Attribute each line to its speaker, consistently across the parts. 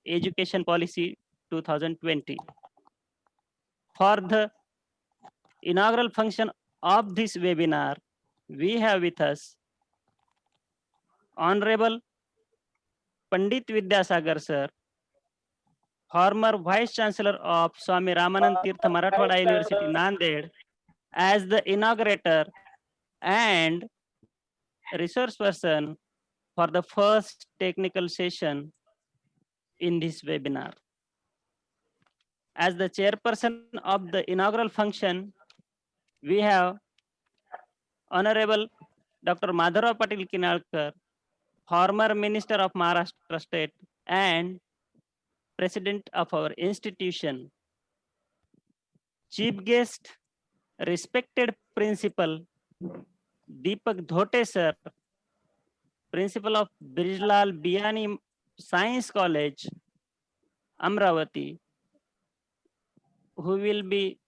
Speaker 1: Education Policy 2020. For the inaugural function of this webinar, we have with us Honorable Pandit Vidyasagar sir, former Vice Chancellor of Swami Ramanand Tirtha Marathwada University, Nanded, as the inaugurator and resource person for the first technical session in this webinar. As the chairperson of the inaugural function, we have Honorable Dr. Madhavrao Patil Kinalkar, former Minister of Maharashtra State and President of our institution. Chief guest, respected Principal Deepak Dhote sir, Principal of Brijlal Biyani Science College, Amravati, who will be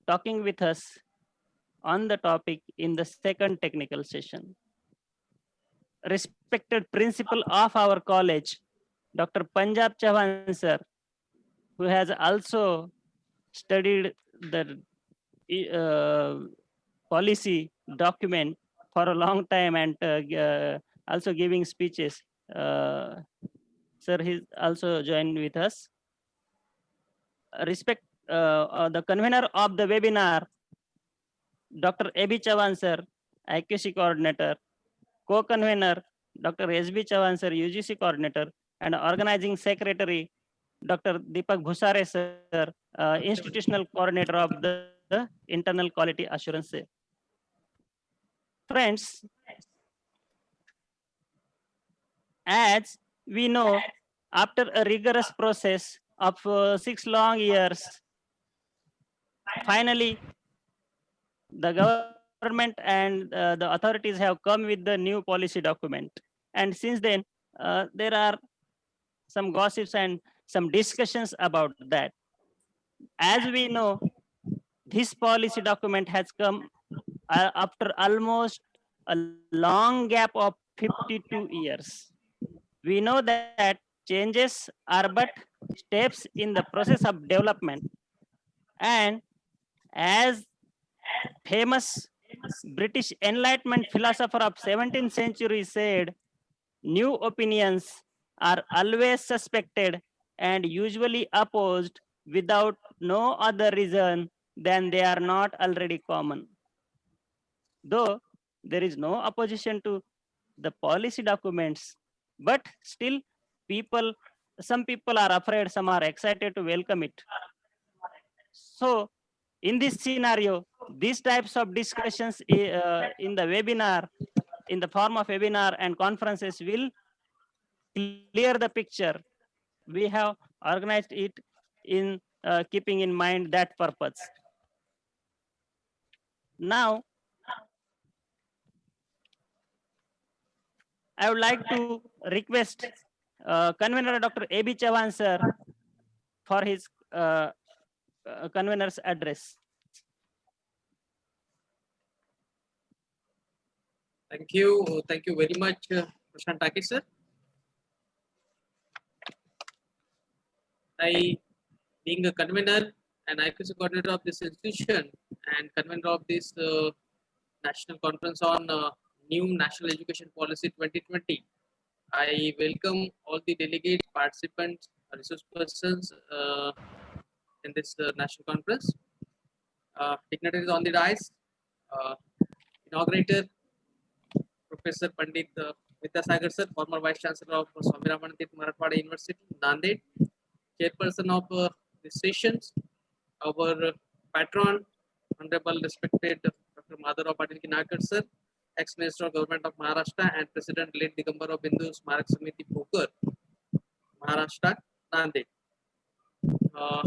Speaker 1: talking with us on the topic in the second technical session. Respected principal of our college, Dr. Punjab Chauhan sir, who has also studied the policy document for a long time and also giving speeches. Sir, he's also joined with us. The convener of the webinar, Dr. A.B. Chauhan sir, IQC coordinator, co-convener, Dr. S.B. Chauhan sir, UGC coordinator, and organizing secretary, Dr. Deepak Bhusare sir, institutional coordinator of the internal quality assurance. Friends, as we know, after a rigorous process of 6 long years, finally, the government and the authorities have come with the new policy document. And since then, there are some gossips and some discussions about that. As we know, this policy document has come after almost a long gap of 52 years. We know that changes are but steps in the process of development. And as famous British Enlightenment philosopher of 17th century said, new opinions are always suspected and usually opposed without no other reason than they are not already common. Though there is no opposition to the policy documents, but still some people are afraid, some are excited to welcome it. So in this scenario, these types of discussions in the webinar, in the form of webinar and conferences will clear the picture. We have organized it in keeping in mind that purpose. Now, I would like to request convener Dr. A.B. Chauhan sir for his convener's address.
Speaker 2: Thank you very much, Prashant Taki sir. I, being a convener and IQC coordinator of this institution and convener of this national conference on new national education policy 2020, I welcome all the delegates, participants, resource persons in this national conference. Dignitaries on the dais, inaugurator, Professor Pandit Vidyasagar sir, former Vice Chancellor of Swami Ramanand Tirtha Marathwada University, Nanded, chairperson of the sessions, our patron, Honorable respected Dr. Madhavrao Patil Kinalkar sir, ex-Minister of Government of Maharashtra and President late Digambar of Bindu Smarak Samiti Bhokar, Maharashtra, Nanded.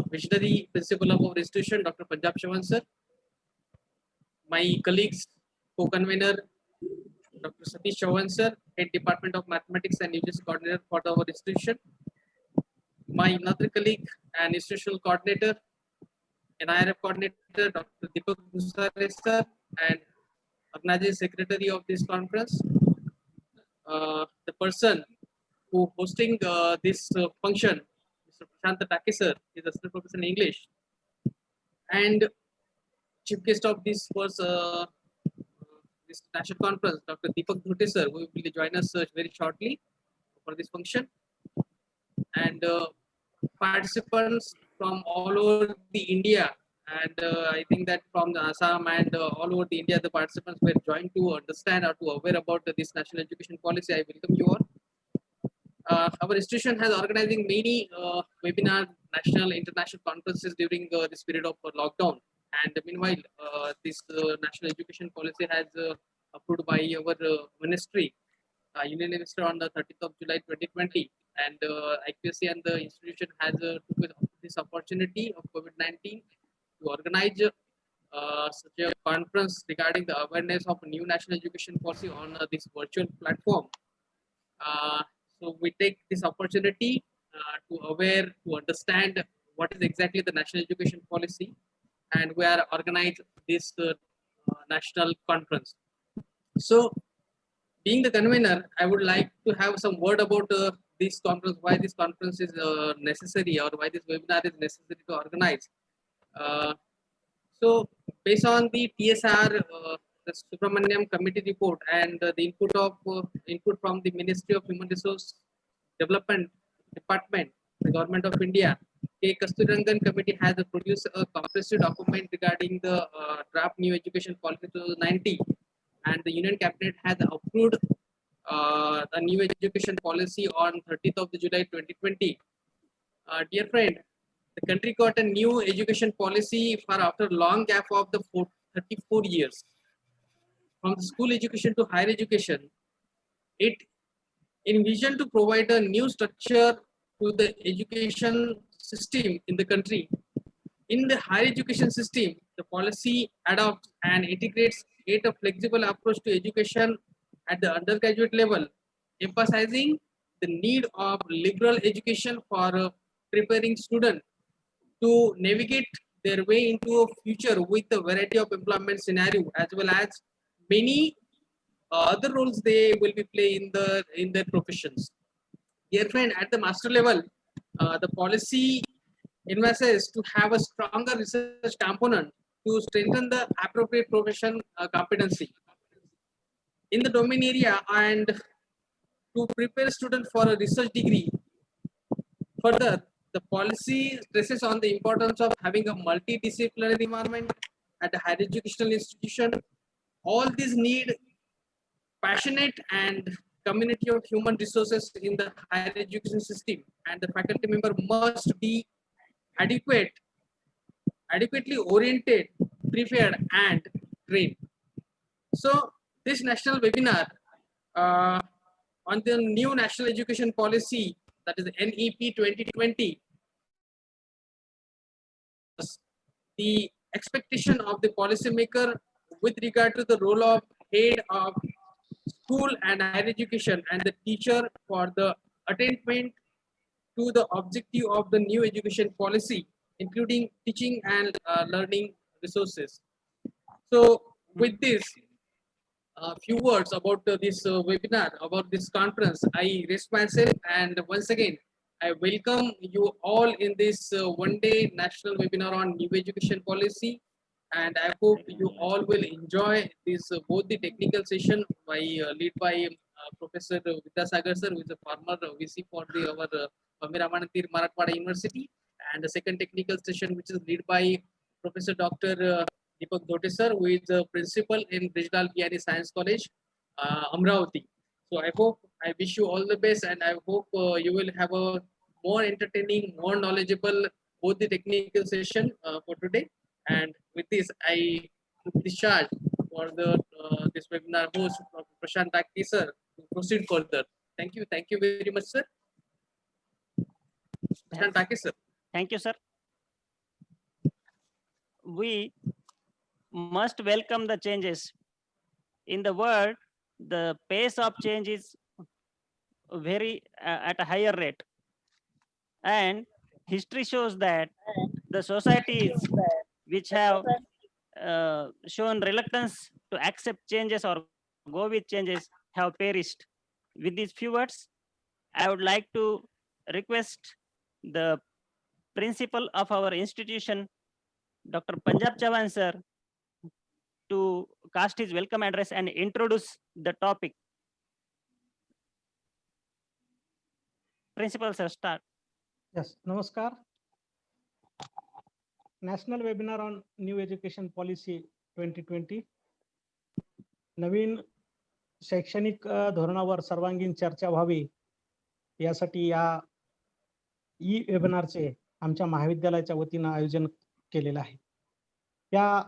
Speaker 2: Visionary principal of our institution, Dr. Punjab Chauhan sir, my colleagues, co-convener, Dr. Satish Chauhan sir, Head Department of Mathematics and UGC Coordinator for our institution, my another colleague and institutional coordinator, NIRF coordinator, Dr. Deepak Bhusare sir, and organizing secretary of this conference, the person who hosting this function, Mr. Prashant Taki sir, is assistant professor in English, and chief guest of this was this national conference, Dr. Deepak Dhute sir, who will join us very shortly for this function, and participants from all over the India. And I think that from the Assam and all over the India, the participants were joined to understand or to aware about this national education policy. I welcome you all. Our institution has organizing many webinar, national, international conferences during this period of lockdown. And meanwhile, this national education policy has approved by our ministry, Union Minister on the 30th of July 2020. And IQSC and the institution has took this opportunity of COVID-19 to organize such a conference regarding the awareness of new national education policy on this virtual platform. Uh, so we take this opportunity to aware, to understand what is exactly the national education policy, and we are organized this national conference. So, being the convener, I would like to have some word about this conference, why this conference is necessary, or why this webinar is necessary to organize. Uh, so, based on the TSR, the Subramaniam Committee report, and the input from the Ministry of Human Resource Development Department, the Government of India, K. Kasturirangan Committee has produced a comprehensive document regarding the draft new education policy 2090, and the Union Cabinet has approved the new education policy on 30th of July 2020. Dear friend, the country got a new education policy for after a long gap of the 34 years. From the school education to higher education, it envisioned to provide a new structure to the education system in the country. In the higher education system, the policy adopts and integrates a flexible approach to education at the undergraduate level, emphasizing the need of liberal education for preparing students to navigate their way into a future with a variety of employment scenario, as well as many other roles they will be play in their professions. Dear friend, at the master level, the policy envisages to have a stronger research component to strengthen the appropriate profession competency in the domain area and to prepare students for a research degree. Further, the policy stresses on the importance of having a multidisciplinary environment at a higher educational institution. All these need passionate and community of human resources in the higher education system, and the faculty member must be adequate, adequately oriented, prepared, and trained. So this national webinar uh, on the new national education policy, that is NEP 2020, the expectation of the policymaker with regard to the role of head of school and higher education and the teacher for the attainment to the objective of the new education policy, including teaching and learning resources. So with this, a few words about this webinar, about this conference. I raise myself, and once again, I welcome you all in this one-day national webinar on new education policy. And I hope you all will enjoy this both the technical session by lead by Professor Vidyasagar sir, who is a former VC for the our Swami Ramanand Tir Marathwada University, and the second technical session which is led by Professor Dr. Deepak Dhute sir, who is a principal in Brijlal Bihari Science College, Amravati. So I hope, I wish you all the best, and I hope you will have a more entertaining, more knowledgeable both the technical session for today. And with this, I discharge for the this webinar host, Prashant Taki sir, to proceed further. Thank you very much, sir. Prashant Taki sir.
Speaker 1: Thank you, sir. We must welcome the changes. In the world, the pace of change is very at a higher rate. And history shows that the societies which have shown reluctance to accept changes or go with changes have perished. With these few words, I would like to request the principal of our institution, Dr. Punjab Chavan sir, to cast his welcome address and introduce the topic. Principal sir, start.
Speaker 3: Yes, Namaskar. National Webinar on New Education Policy 2020. नवीन शैक्षणिक धोरणावर सर्वांगीण चर्चा व्हावी यासाठी या e वेबिनारचे आमच्या महाविद्यालयाच्या वतीनं आयोजन केलेलं आहे. या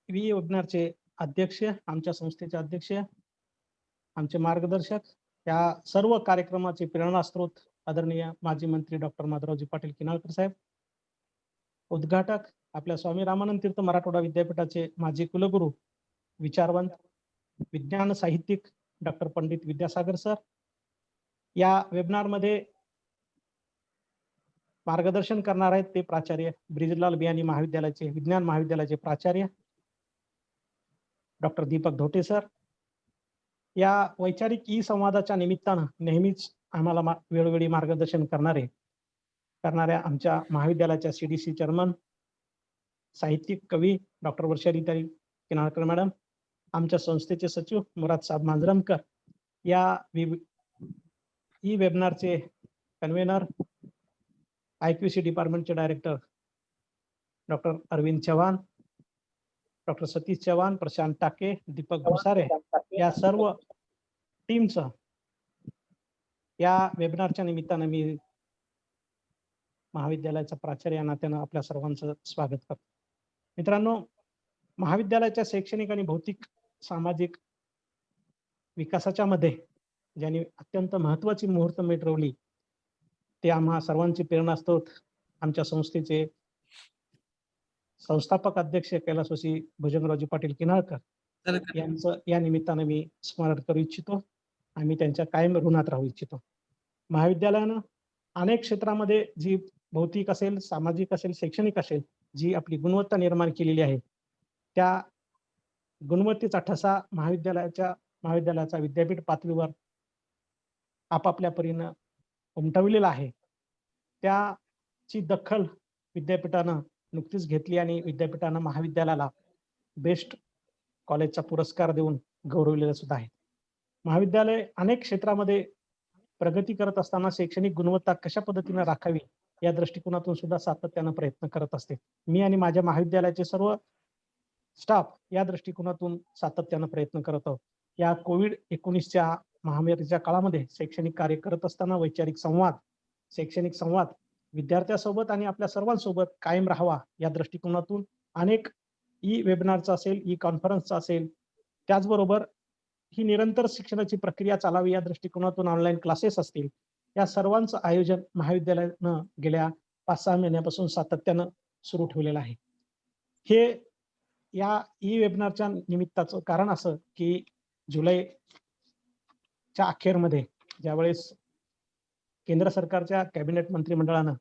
Speaker 3: ई वेबिनारचे अध्यक्ष, आमच्या संस्थेचे अध्यक्ष, आमचे मार्गदर्शक, या सर्व कार्यक्रमाचे प्रेरणास्त्रोत आदरणीय माजी मंत्री डॉक्टर माधवरावजी पाटील किनाळकर साहेब, उद्घाटक आपल्या स्वामी रामानंद तीर्थ मराठवाडा विद्यापीठाचे माजी कुलगुरू, विचारवंत, विज्ञान साहित्यिक डॉक्टर पंडित विद्यासागर सर, या वेबिनारमध्ये मार्गदर्शन करणार आहेत ते प्राचार्य ब्रिजलाल बियानी महाविद्यालयाचे विज्ञान महाविद्यालयाचे प्राचार्य डॉक्टर दीपक धोटे सर. या वैचारिक ई संवादाच्या निमित्तानं नेहमीच आम्हाला वेळोवेळी मार्गदर्शन करणाऱ्या आमच्या महाविद्यालयाच्या CDC चेअरमन, साहित्यिक कवी डॉक्टर वर्षारीताई किनाळकर मॅडम, आमच्या संस्थेचे सचिव मुराद साहेब मांजरमकर, या ई वेबिनारचे कन्व्हेनर IQC डिपार्टमेंटचे director doctor Arvind Chavan, doctor Satish Chavan, Prashant Take, Deepak Bhusare, या सर्व टीमचं या वेबिनारच्या निमित्तानं मी महाविद्यालयाचा प्राचार्य या नात्यानं आपल्या सर्वांचं स्वागत करतो. मित्रांनो, महाविद्यालयाच्या शैक्षणिक आणि भौतिक सामाजिक विकासाच्या मध्ये ज्यांनी अत्यंत महत्वाची मुहूर्त मिटवली ते आम्हा सर्वांची प्रेरणास्त्रोत आमच्या संस्थेचे संस्थापक अध्यक्ष कैलासवासी भुजंगरावजी पाटील किनाळकर यांचं या निमित्तानं मी स्मरण करू इच्छितो. आम्ही त्यांच्या कायम ऋणात राहू इच्छितो. महाविद्यालयानं अनेक क्षेत्रामध्ये जी भौतिक असेल, सामाजिक असेल, शैक्षणिक असेल, जी आपली गुणवत्ता निर्माण केलेली आहे, त्या गुणवत्तेचा ठसा महाविद्यालयाचा विद्यापीठ पातळीवर आपापल्या परीनं उमटविलेला आहे. त्याची दखल विद्यापीठानं नुकतीच घेतली आणि विद्यापीठानं महाविद्यालयाला बेस्ट कॉलेजचा पुरस्कार देऊन गौरवलेलं सुद्धा आहे. महाविद्यालय अनेक क्षेत्रामध्ये प्रगती करत असताना शैक्षणिक गुणवत्ता कशा पद्धतीने राखावी या दृष्टिकोनातून सुद्धा सातत्यानं प्रयत्न करत असते. मी आणि माझ्या महाविद्यालयाचे सर्व स्टाफ या दृष्टिकोनातून सातत्यानं प्रयत्न करत आहोत. या COVID-19 महामारीच्या काळामध्ये शैक्षणिक कार्य करत असताना शैक्षणिक संवाद विद्यार्थ्यांसोबत आणि आपल्या सर्वांसोबत कायम राहावा या दृष्टिकोनातून अनेक ई वेबिनारचा असेल, ई कॉन्फरन्सचा असेल, त्याचबरोबर ही निरंतर शिक्षणाची प्रक्रिया चालावी या दृष्टिकोनातून ऑनलाईन क्लासेस असतील, या सर्वांचं आयोजन महाविद्यालयानं गेल्या 5-6 महिन्यापासून सातत्यानं सुरू ठेवलेलं आहे. हे या ई वेबिनारच्या निमित्ताचं कारण असं की जुलैच्या अखेरमध्ये ज्यावेळेस केंद्र सरकारच्या कॅबिनेट मंत्रिमंडळानं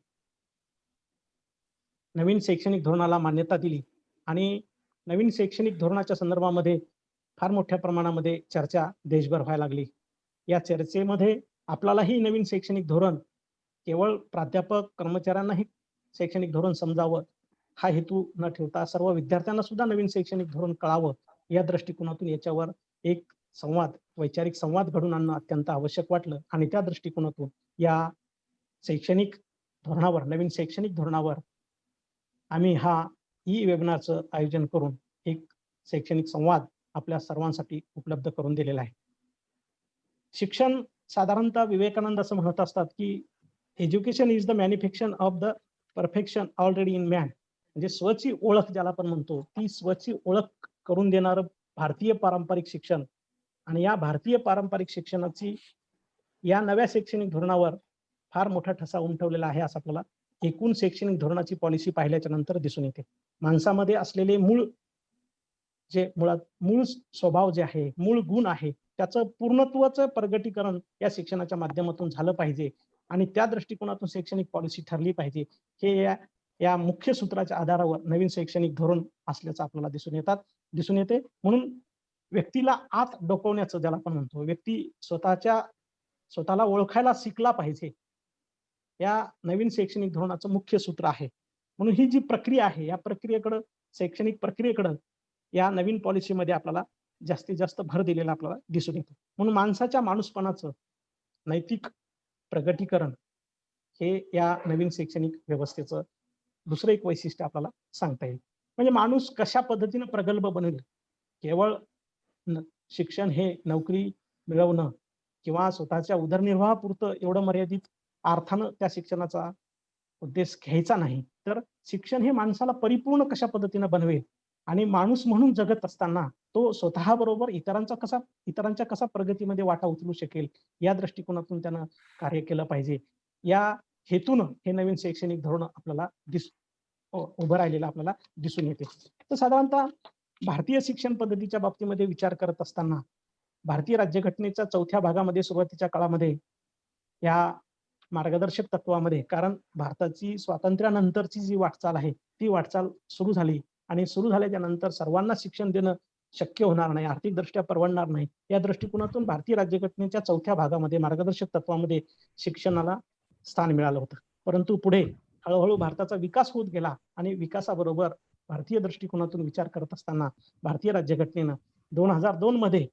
Speaker 3: नवीन शैक्षणिक धोरणाला मान्यता दिली आणि नवीन शैक्षणिक धोरणाच्या संदर्भामध्ये फार मोठ्या प्रमाणामध्ये चर्चा देशभर व्हायला लागली. या चर्चेमध्ये आपल्यालाही नवीन शैक्षणिक धोरण केवळ प्राध्यापक कर्मचाऱ्यांनाही शैक्षणिक धोरण समजावं हा हेतू न ठेवता सर्व विद्यार्थ्यांना सुद्धा नवीन शैक्षणिक धोरण कळावं या दृष्टिकोनातून याच्यावर एक वैचारिक संवाद घडून आणणं अत्यंत आवश्यक वाटलं आणि त्या दृष्टिकोनातून या नवीन शैक्षणिक धोरणावर आम्ही हा ई वेबिनारचं आयोजन करून एक शैक्षणिक संवाद आपल्या सर्वांसाठी उपलब्ध करून दिलेला आहे. शिक्षण साधारणतः विवेकानंद असं म्हणत असतात की education is the manufacture of the perfection already in man. म्हणजे स्वची ओळख ज्याला आपण म्हणतो, ती स्वची ओळख करून देणारं भारतीय पारंपरिक शिक्षण आणि या भारतीय पारंपरिक शिक्षणाची या नव्या शैक्षणिक धोरणावर फार मोठा ठसा उमटवलेला आहे असं आपल्याला एकूण शैक्षणिक धोरणाची पॉलिसी पाहिल्याच्या नंतर दिसून येते. माणसामध्ये असलेले मूळ स्वभाव जे आहे, मूळ गुण आहे, त्याचं पूर्णत्वाचं प्रगटीकरण या शिक्षणाच्या माध्यमातून झालं पाहिजे आणि त्या दृष्टिकोनातून शैक्षणिक पॉलिसी ठरली पाहिजे. हे या मुख्य सूत्राच्या आधारावर नवीन शैक्षणिक धोरण असल्याचं आपल्याला दिसून येते. म्हणून व्यक्तीला आत डोकवण्याचं ज्याला आपण म्हणतो, व्यक्ती स्वतःच्या स्वतःला ओळखायला शिकला पाहिजे. या नवीन शैक्षणिक धोरणाचं मुख्य सूत्र आहे. म्हणून ही जी प्रक्रिया आहे, या प्रक्रियेकडं, शैक्षणिक प्रक्रियेकडं या नवीन पॉलिसीमध्ये आपल्याला जास्तीत जास्त भर दिलेला आपल्याला दिसून येतो. म्हणून माणसाच्या माणूसपणाचं नैतिक प्रगतीकरण हे या नवीन शैक्षणिक व्यवस्थेचं दुसरं एक वैशिष्ट्य आपल्याला सांगता येईल. म्हणजे माणूस कशा पद्धतीनं प्रगल्भ बनेल, केवळ शिक्षण हे नोकरी मिळवणं किंवा स्वतःच्या उदरनिर्वाहापुरतं एवढं मर्यादित अर्थानं त्या शिक्षणाचा उद्देश घ्यायचा नाही. तर शिक्षण हे माणसाला परिपूर्ण कशा पद्धतीनं बनवेल आणि माणूस म्हणून जगत असताना तो स्वतःबरोबर इतरांच्या कसा प्रगतीमध्ये वाटा उचलू शकेल, या दृष्टिकोनातून त्यानं कार्य केलं पाहिजे. या हेतूनं हे नवीन शैक्षणिक धोरण आपल्याला उभं राहिलेलं आपल्याला दिसून येते. तर साधारणतः भारतीय शिक्षण पद्धतीच्या बाबतीमध्ये विचार करत असताना भारतीय राज्यघटनेच्या 4थ्या भागामध्ये सुरुवातीच्या काळामध्ये या मार्गदर्शक तत्वामध्ये, कारण भारताची स्वातंत्र्यानंतरची जी वाटचाल आहे ती वाटचाल सुरू झाली आणि सुरू झाल्याच्या नंतर सर्वांना शिक्षण देणं शक्य होणार नाही, आर्थिकदृष्ट्या परवडणार नाही, या दृष्टिकोनातून भारतीय राज्यघटनेच्या 4थ्या भागामध्ये मार्गदर्शक तत्वामध्ये शिक्षणाला स्थान मिळालं होतं. परंतु पुढे हळूहळू भारताचा विकास होत गेला आणि विकासाबरोबर भारतीय दृष्टिकोनातून विचार करत असताना भारतीय राज्यघटनेनं 2002 मध्ये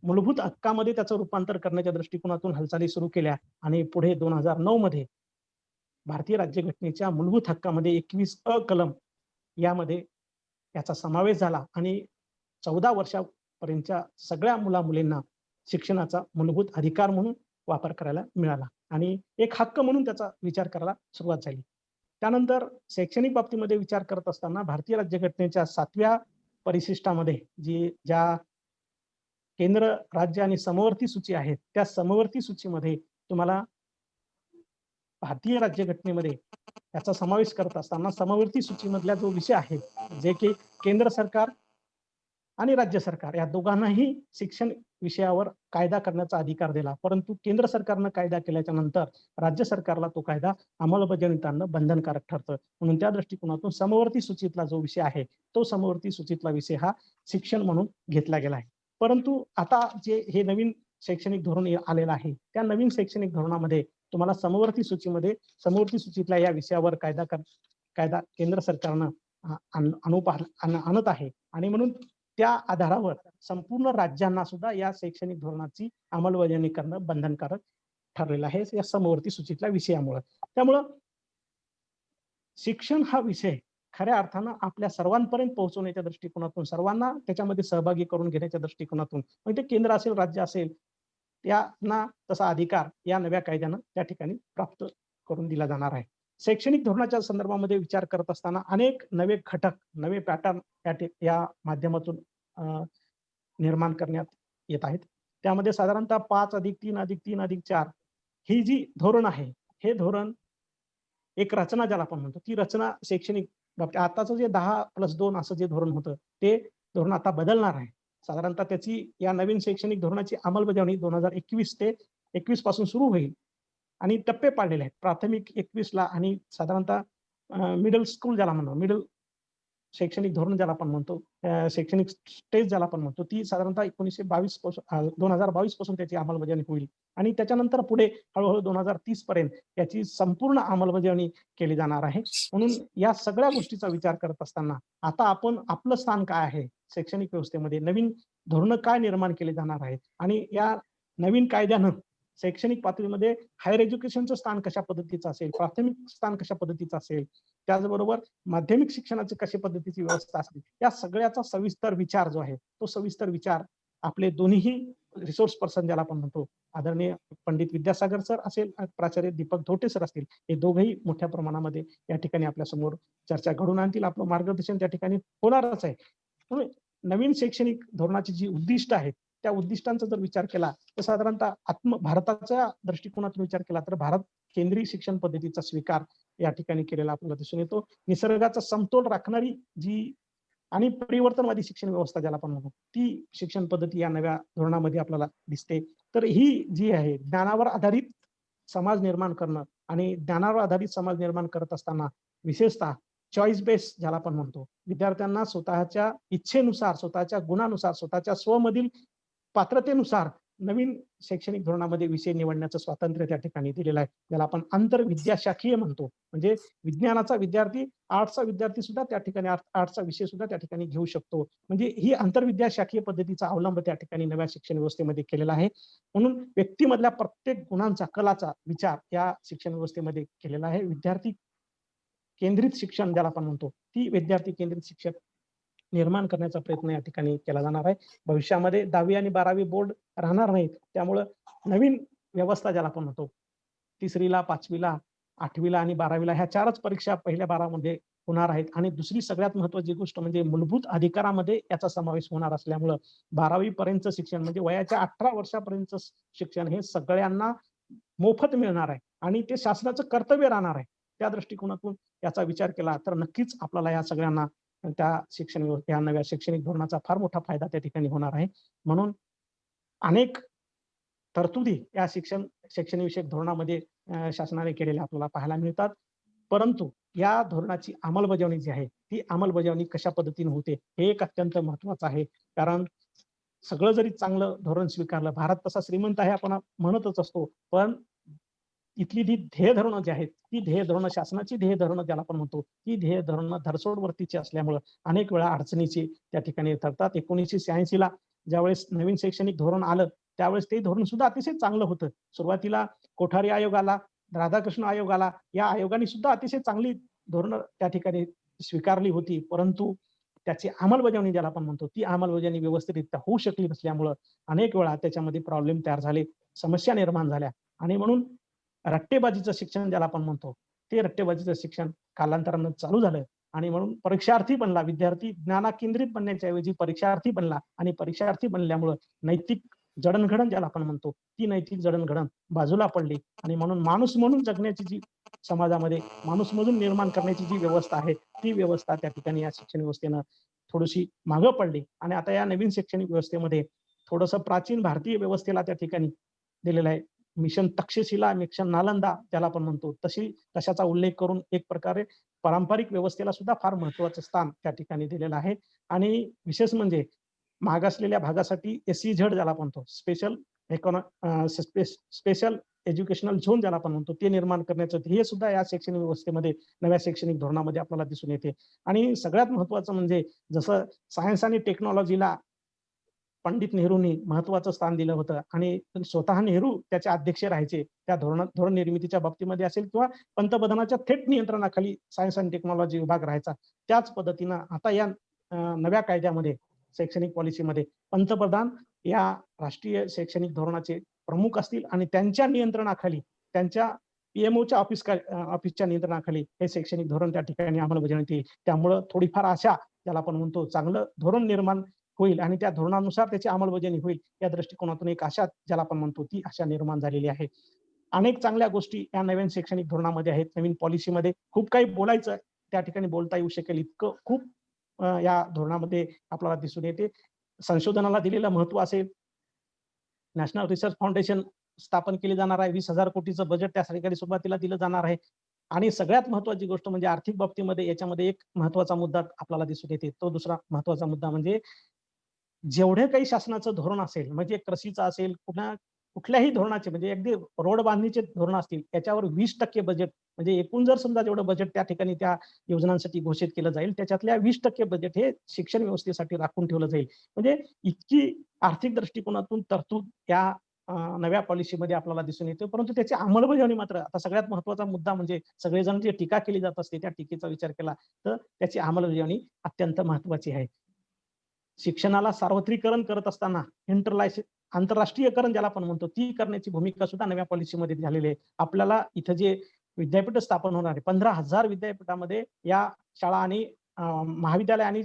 Speaker 3: मूलभूत हक्कामध्ये त्याचं रूपांतर करण्याच्या दृष्टिकोनातून हालचाली सुरू केल्या आणि पुढे 2009 मध्ये भारतीय राज्यघटनेच्या मूलभूत हक्कामध्ये 21 कलम यामध्ये याचा समावेश झाला आणि 14 वर्षापर्यंतच्या सगळ्या मुला-मुलींना शिक्षणाचा मूलभूत अधिकार म्हणून वापर करायला मिळाला आणि एक हक्क म्हणून त्याचा विचार करायला सुरुवात झाली. त्यानंतर शैक्षणिक बाबतीमध्ये विचार करत असताना भारतीय राज्यघटनेच्या 7व्या परिशिष्टामध्ये ज्या केंद्र, राज्य आणि समवर्ती सूची आहेत, त्या समवर्ती सूचीमध्ये तुम्हाला भारतीय राज्यघटनेमध्ये याचा समावेश करत असताना समवर्ती सूचीमधला जो विषय आहे, जे की केंद्र सरकार आणि राज्य सरकार या दोघांनाही शिक्षण विषयावर कायदा करण्याचा अधिकार दिला. परंतु केंद्र सरकारनं कायदा केल्याच्या नंतर राज्य सरकारला तो कायदा अंमलबजावणीत आणणं बंधनकारक ठरतं. म्हणून त्या दृष्टिकोनातून समवर्ती सूचीतला जो विषय आहे, तो समवर्ती सूचीतला विषय हा शिक्षण म्हणून घेतला गेला आहे. परंतु आता जे हे नवीन शैक्षणिक धोरण आलेलं आहे, त्या नवीन शैक्षणिक धोरणामध्ये तुम्हाला समवर्ती सूचीतल्या या विषयावर कायदा केंद्र सरकारनं आणत आहे आणि म्हणून त्या आधारावर संपूर्ण राज्यांना सुद्धा या शैक्षणिक धोरणाची अंमलबजावणी करणं बंधनकारक ठरलेलं आहे या समवर्ती सूचीतल्या विषयामुळे. त्यामुळं शिक्षण हा विषय खऱ्या अर्थानं आपल्या सर्वांपर्यंत पोहोचवण्याच्या दृष्टिकोनातून, सर्वांना त्याच्यामध्ये सहभागी करून घेण्याच्या दृष्टिकोनातून, म्हणजे केंद्र असेल, राज्य असेल, त्यांना तसा अधिकार या नव्या कायद्यानं त्या ठिकाणी प्राप्त करून दिला जाणार आहे. शैक्षणिक धोरणाच्या संदर्भामध्ये विचार करत असताना अनेक नवे घटक, नवे पॅटर्न या माध्यमातून निर्माण करण्यात येत आहेत. त्यामध्ये साधारणतः 5+3+3+4 ही जी धोरण आहे, हे धोरण एक रचना ज्याला आपण म्हणतो, ती रचना शैक्षणिक बाबतीत आताचं जे 10+2 असं जे धोरण होतं, ते धोरण आता बदलणार आहे. साधारणतः त्याची या नवीन शैक्षणिक धोरणाची अंमलबजावणी 2021 ते 21 पासून सुरू होईल आणि टप्पे पाडलेले आहेत. प्राथमिक 21ला आणि साधारणतः मिडल स्कूल ज्याला म्हणतो, मिडल शैक्षणिक धोरण ज्याला आपण म्हणतो, शैक्षणिक स्टेज ज्याला आपण म्हणतो, ती साधारणतः 2022 पासून त्याची अंमलबजावणी होईल आणि त्याच्यानंतर पुढे हळूहळू 2030 पर्यंत याची संपूर्ण अंमलबजावणी केली जाणार आहे. म्हणून या सगळ्या गोष्टीचा विचार करत असताना आता आपण आपलं स्थान काय आहे शैक्षणिक व्यवस्थेमध्ये, नवीन धोरणं काय निर्माण केले जाणार आहे आणि या नवीन कायद्यानं शैक्षणिक पातळीमध्ये हायर एज्युकेशनचं स्थान कशा पद्धतीचं असेल, प्राथमिक स्थान कशा पद्धतीचं असेल, त्याचबरोबर माध्यमिक शिक्षणाची कशा पद्धतीची व्यवस्था असेल, या सगळ्याचा सविस्तर विचार जो आहे, तो सविस्तर विचार आपले दोन्हीही रिसोर्स पर्सन ज्याला आपण म्हणतो, आदरणीय पंडित विद्यासागर सर असेल, प्राचार्य दीपक धोटे सर असतील, हे दोघंही मोठ्या प्रमाणामध्ये या ठिकाणी आपल्या समोर चर्चा घडवून आणतील. आपलं मार्गदर्शन त्या ठिकाणी होणारच आहे. म्हणून नवीन शैक्षणिक धोरणाची जी उद्दिष्ट आहेत, त्या उद्दिष्टांचा जर विचार केला तर साधारणतः भारताच्या दृष्टिकोनातून विचार केला तर भारत केंद्रीय शिक्षण पद्धतीचा स्वीकार या ठिकाणी केलेला आपल्याला दिसून येतो. निसर्गाचा समतोल राखणारी जी आणि परिवर्तनवादी शिक्षण व्यवस्था ज्याला आपण म्हणतो, ती शिक्षण पद्धती या नव्या धोरणामध्ये आपल्याला दिसते. तर ही जी आहे ज्ञानावर आधारित समाज निर्माण करणं आणि ज्ञानावर आधारित समाज निर्माण करत असताना विशेषतः चॉईस बेस ज्याला आपण म्हणतो, विद्यार्थ्यांना स्वतःच्या इच्छेनुसार, स्वतःच्या गुणानुसार, स्वतःच्या स्वमधील पात्रतेनुसार नवीन शैक्षणिक धोरणामध्ये विषय निवडण्याचं स्वातंत्र्य त्या ठिकाणी दिलेलं आहे. ज्याला आपण आंतरविद्याशाखीय म्हणतो. म्हणजे विज्ञानाचा विद्यार्थी, आर्ट्सचा विद्यार्थी सुद्धा त्या ठिकाणी आर्ट्सचा विषय सुद्धा त्या ठिकाणी घेऊ शकतो. म्हणजे ही आंतरविद्याशाखीय पद्धतीचा अवलंब त्या ठिकाणी नव्या शिक्षण व्यवस्थेमध्ये केलेला आहे. म्हणून व्यक्तीमधल्या प्रत्येक गुणांचा, कलाचा विचार या शिक्षण व्यवस्थेमध्ये केलेला आहे. विद्यार्थी केंद्रित शिक्षण ज्याला आपण म्हणतो, ती विद्यार्थी केंद्रित शिक्षण निर्माण करण्याचा प्रयत्न या ठिकाणी केला जाणार आहे. भविष्यामध्ये 10वी आणि 12वी बोर्ड राहणार नाहीत. त्यामुळं नवीन व्यवस्था ज्याला आपण म्हणतो, 3रीला, 5वीला, 8वीला आणि 12वीला ह्या 4च परीक्षा पहिल्या 12 मध्ये होणार आहेत. आणि दुसरी सगळ्यात महत्त्वाची गोष्ट म्हणजे मूलभूत अधिकारामध्ये याचा समावेश होणार असल्यामुळं 12वी पर्यंतचं शिक्षण म्हणजे वयाच्या 18 वर्षापर्यंतचं शिक्षण हे सगळ्यांना मोफत मिळणार आहे आणि ते शासनाचं कर्तव्य राहणार आहे. त्या दृष्टिकोनातून याचा विचार केला तर नक्कीच आपल्याला या सगळ्यांना या नव्या शैक्षणिक धोरणाचा फार मोठा फायदा त्या ठिकाणी होणार आहे. म्हणून अनेक तरतुदी या शैक्षणिक धोरणामध्ये शासनाने केलेल्या आपल्याला पाहायला मिळतात. परंतु या धोरणाची अंमलबजावणी जी आहे, ती अंमलबजावणी कशा पद्धतीने होते, हे एक अत्यंत महत्त्वाचं आहे. कारण सगळं जरी चांगलं धोरण स्वीकारलं, भारत तसा श्रीमंत आहे आपण म्हणतच असतो. पण इथली जी ध्येय धोरणं जी आहेत, ती ध्येय धोरणं शासनाची ध्येय धोरणं ज्याला आपण म्हणतो, ती ध्येय धोरणं धरसोडवरतीची असल्यामुळं अनेक वेळा अडचणीची त्या ठिकाणी ठरतात. 1986ला ज्यावेळेस नवीन शैक्षणिक धोरण आलं, त्यावेळेस ते धोरण सुद्धा अतिशय चांगलं होतं. सुरुवातीला कोठारी आयोग आला, राधाकृष्ण आयोग आला. या आयोगाने सुद्धा अतिशय चांगली धोरणं त्या ठिकाणी स्वीकारली होती. परंतु त्याची अंमलबजावणी ज्याला आपण म्हणतो, ती अंमलबजावणी व्यवस्थितरित्या होऊ शकली नसल्यामुळं अनेक वेळा त्याच्यामध्ये प्रॉब्लेम तयार झाले, समस्या निर्माण झाल्या आणि म्हणून रट्टेबाजीचं शिक्षण ज्याला आपण म्हणतो, ते रट्टेबाजीचं शिक्षण कालांतरानं चालू झालं आणि म्हणून परीक्षार्थी बनला. विद्यार्थी ज्ञानाकेंद्रित बनण्याच्या ऐवजी परीक्षार्थी बनला आणि परीक्षार्थी बनल्यामुळं नैतिक जडणघडण ज्याला आपण म्हणतो, ती नैतिक जडणघडण बाजूला पडली आणि म्हणून माणूस म्हणून जगण्याची जी समाजामध्ये माणूस म्हणून निर्माण करण्याची जी व्यवस्था आहे, ती व्यवस्था त्या ठिकाणी या शिक्षण व्यवस्थेनं थोडीशी मागं पडली आणि आता या नवीन शैक्षणिक व्यवस्थेमध्ये थोडंसं प्राचीन भारतीय व्यवस्थेला त्या ठिकाणी दिलेलं आहे. मिशन तक्षशिला, मिशन नालंदा ज्याला आपण म्हणतो, तशाचा उल्लेख करून एक प्रकारे पारंपरिक व्यवस्थेला सुद्धा फार महत्त्वाचं स्थान त्या ठिकाणी दिलेलं आहे. आणि विशेष म्हणजे मागासलेल्या भागासाठी SEZ ज्याला आपण म्हणतो, स्पेशल एज्युकेशनल झोन ज्याला आपण म्हणतो, ते निर्माण करण्याचं ध्येय सुद्धा या शैक्षणिक व्यवस्थेमध्ये, नव्या शैक्षणिक धोरणामध्ये आपल्याला दिसून येते. आणि सगळ्यात महत्त्वाचं म्हणजे जसं सायन्स आणि टेक्नॉलॉजीला पंडित नेहरूंनी महत्त्वाचं स्थान दिलं होतं आणि स्वतः नेहरू त्याचे अध्यक्ष राहायचे. त्या धोरण निर्मितीच्या बाबतीमध्ये असेल किंवा पंतप्रधानाच्या थेट नियंत्रणाखाली सायन्स आणि टेक्नॉलॉजी विभाग राहायचा. त्याच पद्धतीनं आता या नव्या कायद्यामध्ये, शैक्षणिक पॉलिसीमध्ये पंतप्रधान या राष्ट्रीय शैक्षणिक धोरणाचे प्रमुख असतील आणि त्यांच्या नियंत्रणाखाली, त्यांच्या PMOच्या ऑफिसच्या नियंत्रणाखाली हे शैक्षणिक धोरण त्या ठिकाणी अंमलबजावणीत येईल. त्यामुळं थोडीफार आशा ज्याला आपण म्हणतो, चांगलं धोरण निर्माण होईल आणि त्या धोरणानुसार त्याची अंमलबजावणी होईल, या दृष्टिकोनातून एक आशा ज्याला आपण म्हणतो, ती आशा निर्माण झालेली आहे. अनेक चांगल्या गोष्टी या नवीन शैक्षणिक धोरणामध्ये आहेत. नवीन पॉलिसीमध्ये खूप काही बोलायचं त्या ठिकाणी बोलता येऊ शकेल इतकं खूप या धोरणामध्ये आपल्याला दिसून येते. संशोधनाला दिलेलं महत्त्व असेल, नॅशनल रिसर्च फाउंडेशन स्थापन केली जाणार आहे. 20,000 कोटीचं बजेट त्या ठिकाणी सुरुवातीला दिलं जाणार आहे. आणि सगळ्यात महत्त्वाची गोष्ट म्हणजे आर्थिक बाबतीमध्ये याच्यामध्ये एक महत्त्वाचा मुद्दा आपल्याला दिसून येते. तो दुसरा महत्त्वाचा मुद्दा म्हणजे जेवढे काही शासनाचं धोरण असेल, म्हणजे कृषीचं असेल, कुठल्याही धोरणाचे म्हणजे अगदी रोड बांधणीचे धोरण असतील, याच्यावर 20% बजेट म्हणजे एकूण जर समजा जेवढं बजेट त्या ठिकाणी त्या योजनांसाठी घोषित केलं जाईल, त्याच्यातल्या 20% बजेट हे शिक्षण व्यवस्थेसाठी राखून ठेवलं जाईल. म्हणजे इतकी आर्थिक दृष्टिकोनातून तरतूद या नव्या पॉलिसीमध्ये आपल्याला दिसून येते. परंतु त्याची अंमलबजावणी मात्र आता सगळ्यात महत्त्वाचा मुद्दा म्हणजे सगळेजण जे टीका केली जात असते, त्या टीकेचा विचार केला तर त्याची अंमलबजावणी अत्यंत महत्त्वाची आहे. शिक्षणाला सार्वत्रिकरण करत असताना आंतरराष्ट्रीयकरण ज्याला आपण म्हणतो, ती करण्याची भूमिका सुद्धा नव्या पॉलिसीमध्ये झालेली आहे. आपल्याला इथं जे विद्यापीठ स्थापन होणार आहे, 15,000 विद्यापीठामध्ये या शाळा आणि महाविद्यालय आणि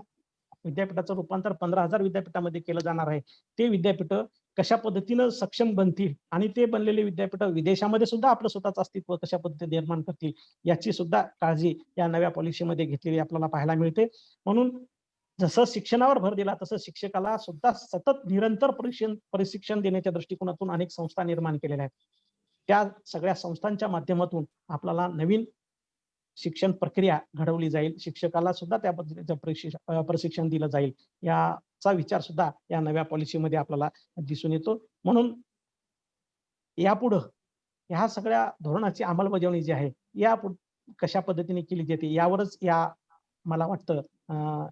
Speaker 3: विद्यापीठाचं रूपांतर 15,000 विद्यापीठामध्ये केलं जाणार आहे. ते विद्यापीठं कशा पद्धतीनं सक्षम बनतील आणि ते बनलेले विद्यापीठं विदेशामध्ये सुद्धा आपलं स्वतःचं अस्तित्व कशा पद्धतीने निर्माण करतील, याची सुद्धा काळजी या नव्या पॉलिसीमध्ये घेतलेली आपल्याला पाहायला मिळते. म्हणून जसं शिक्षणावर भर दिला, तसं शिक्षकाला सुद्धा सतत निरंतर प्रशिक्षण देण्याच्या दृष्टिकोनातून अनेक संस्था निर्माण केलेल्या आहेत. त्या सगळ्या संस्थांच्या माध्यमातून आपल्याला नवीन शिक्षण प्रक्रिया घडवली जाईल. शिक्षकाला सुद्धा त्या पद्धतीचं प्रशिक्षण दिलं जाईल. या चा विचार सुद्धा या नव्या पॉलिसीमध्ये आपल्याला दिसून येतो. म्हणून यापुढं ह्या सगळ्या धोरणाची अंमलबजावणी जी आहे, कशा पद्धतीने केली जाते यावरच मला वाटतं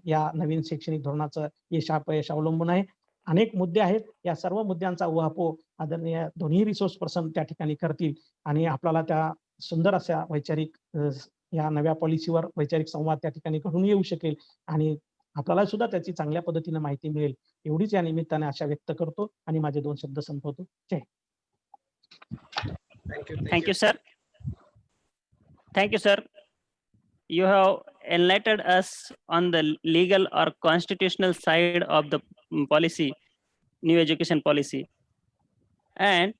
Speaker 3: या नवीन शैक्षणिक धोरणाचं यश-अपयश अवलंबून आहे. अनेक मुद्दे आहेत. या सर्व मुद्द्यांचा उहापोह आदरणीय दोन्ही रिसोर्स पर्सन त्या ठिकाणी करतील आणि आपल्याला त्या सुंदर अशा वैचारिक या नव्या पॉलिसीवर वैचारिक संवाद त्या ठिकाणी घडून येऊ शकेल आणि आपल्याला सुद्धा त्याची चांगल्या पद्धतीने माहिती मिळेल. एवढीच या निमित्ताने आशा व्यक्त करतो आणि माझे 2 शब्द संपवतो. जय Hind.
Speaker 1: Thank you, sir. Thank you, sir. You have enlightened us on the legal or constitutional side of the policy, new education policy. And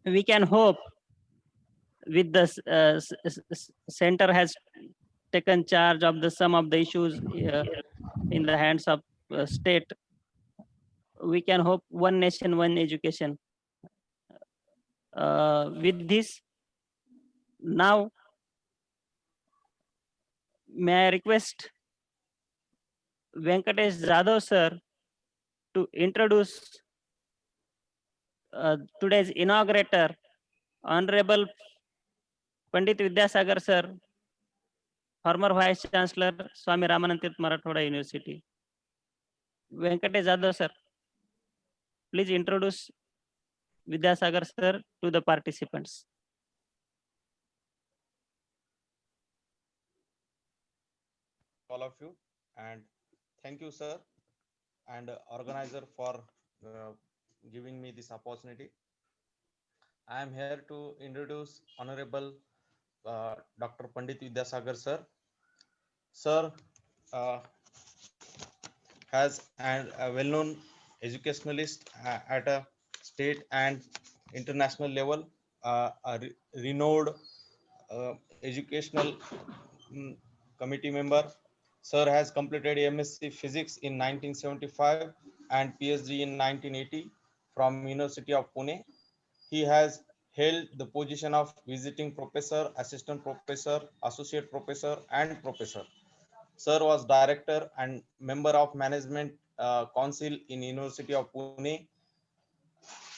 Speaker 1: we can hope with the center has taken charge of some of the issues in the hands of state, we can hope one nation, one education. With this, now may I request Venkatesh Jadhav sir to introduce today's inaugurator, Honorable Pandit Vidyasagar sir, former Vice Chancellor, Swami Ramanand Tirth Marathwada University. Venkatesh Jadhav sir, please introduce Vidyasagar sir to the participants.
Speaker 4: All of you, and thank you, sir, and organizer for giving me this opportunity. I am here to introduce Honorable Dr. Pandit Vidyasagar sir. Sir has a well-known educationalist at a state and international level, a renowned educational committee member. Sir has completed MSc Physics in 1975 and PhD in 1980 from University of Pune. He has held the position of visiting professor, assistant professor, associate professor, and professor. Sir was director and member of management council in University of Pune.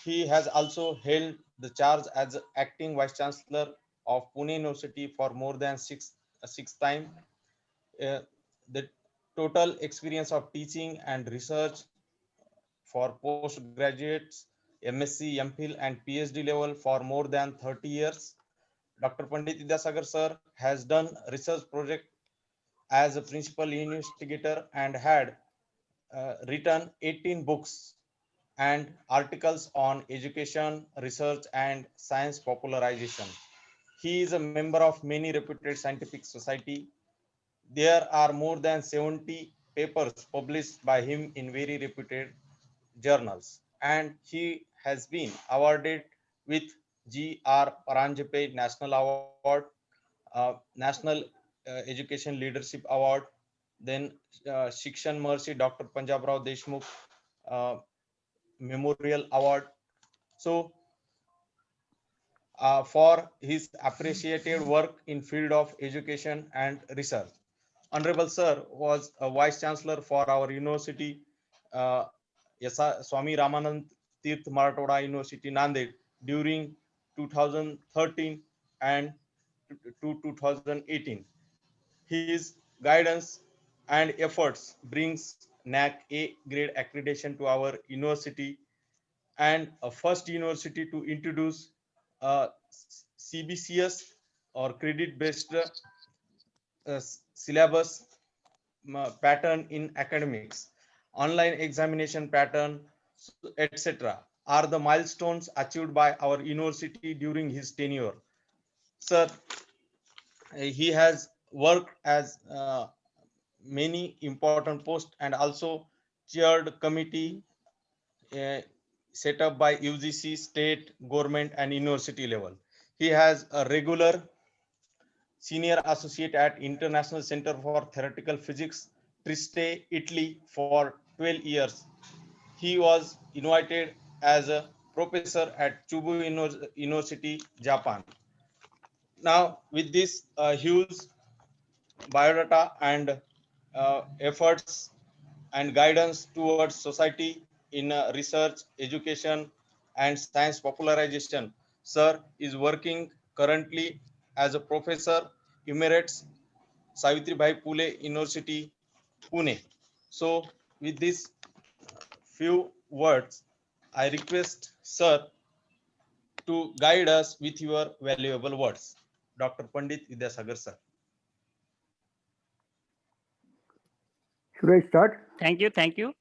Speaker 4: He has also held the charge as acting vice chancellor of Pune University for more than six times. The total experience of teaching and research for postgraduates, MSc, MPhil, and PhD level for more than 30 years. Dr. Pandit Vidyasagar sir has done research project as a principal investigator and had written 18 books and articles on education, research, and science popularization. He is a member of many reputed scientific society. There are more than 70 papers published by him in very reputed journals, and he has been awarded with G.R. Paranjape National Award, National Education Leadership Award, then Shikshan Mercy Dr. Punjab Rao Deshmukh Memorial Award. So, for his appreciated work in field of education and research. Honorable Sir was a Vice Chancellor for our university, Swami Ramanand Tirth Marathwada University, Nanded, during 2013 and to 2018. His guidance and efforts brings NAC A grade accreditation to our university and a first university to introduce CBCS or credit-based syllabus pattern in academics, online examination pattern, etc. are the milestones achieved by our university during his tenure. Sir, he has worked as many important posts and also chaired committee set up by UGC, state, government, and university level. He has a regular senior associate at International Center for Theoretical Physics, Trieste, Italy for 12 years. He was invited as a professor at Chubu University, Japan. Now, with this huge biodata and efforts and guidance towards society in research, education, and science popularization. Sir is working currently as a professor emeritus Savitribai Phule University, Pune. So, with these few words, I request Sir to guide us with your valuable words. Dr. Pandit Vidyasagar, sir.
Speaker 5: Should I start?
Speaker 1: Thank you. Thank you.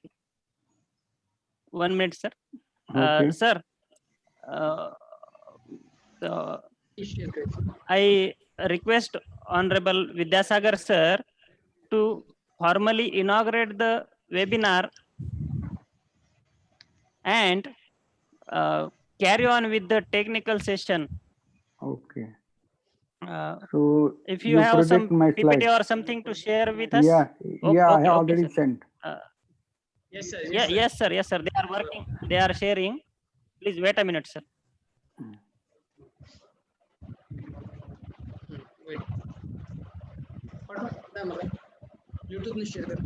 Speaker 1: 1 minute, sir.
Speaker 5: Okay.
Speaker 1: Sir, I request Honorable Vidyasagar sir to formally inaugurate the webinar and carry on with the technical session.
Speaker 5: Okay.
Speaker 1: Uh,
Speaker 5: So
Speaker 1: if you
Speaker 5: you
Speaker 1: have some
Speaker 5: project my
Speaker 1: PPT
Speaker 5: slides.
Speaker 1: or something to share with us.
Speaker 5: Yeah, yeah, I
Speaker 1: Okay,
Speaker 5: have
Speaker 1: okay,
Speaker 5: already
Speaker 1: sir.
Speaker 5: sent.
Speaker 2: Yes, sir.
Speaker 1: Yeah, yes, sir. Yes, sir. They are working. They are sharing. Please wait a minute, sir.
Speaker 2: Wait. YouTube ने share कर.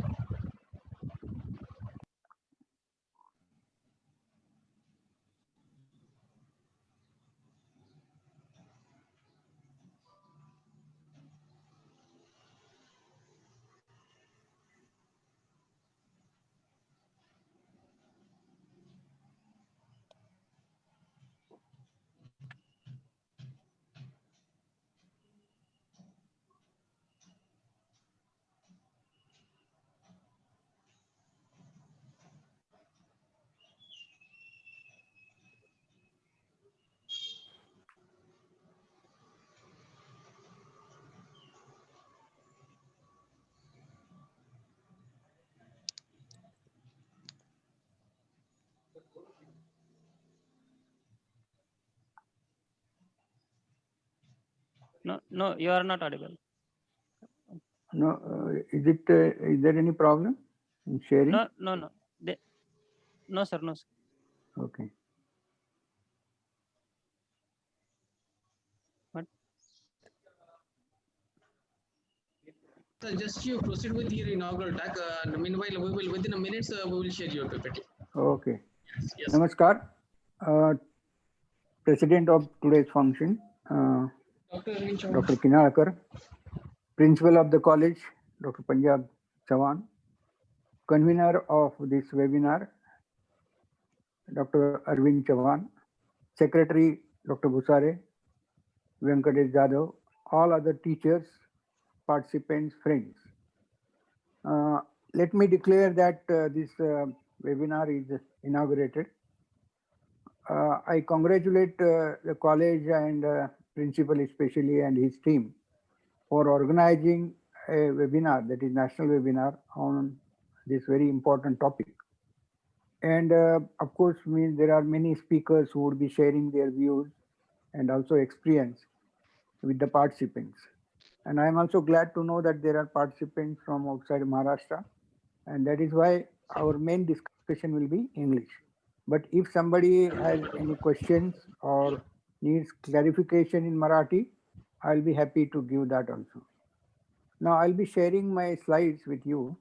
Speaker 1: No, no, you are not audible.
Speaker 5: No, is it? Is there any problem in sharing?
Speaker 1: No, no, no. No, sir. No, sir.
Speaker 5: Okay.
Speaker 1: What?
Speaker 2: So just you proceed with your inaugural talk. Meanwhile, we will within a minute we will share your PPT.
Speaker 5: Okay.
Speaker 2: Yes, yes.
Speaker 5: Namaskar. President of today's function,
Speaker 2: Dr. Arvind Chauhan.
Speaker 5: Dr. Kinalkar, Principal of the college, Dr. Punjab Chavan, Convener of this webinar, Dr. Arvind Chavan, Secretary, Dr. Busare, Venkatesh Jadhav, all other teachers, participants, friends. Let me declare that this webinar is inaugurated. I congratulate the college and principal especially and his team for organizing a webinar, that is national webinar, on this very important topic. And of course, there are many speakers who would be sharing their views and also experience with the participants. And I'm also glad to know that there are participants from outside Maharashtra, and that is why our main discussion will be English. But if somebody has any questions or needs clarification in Marathi, I'll be happy to give that also. Now I'll be sharing my slides with you.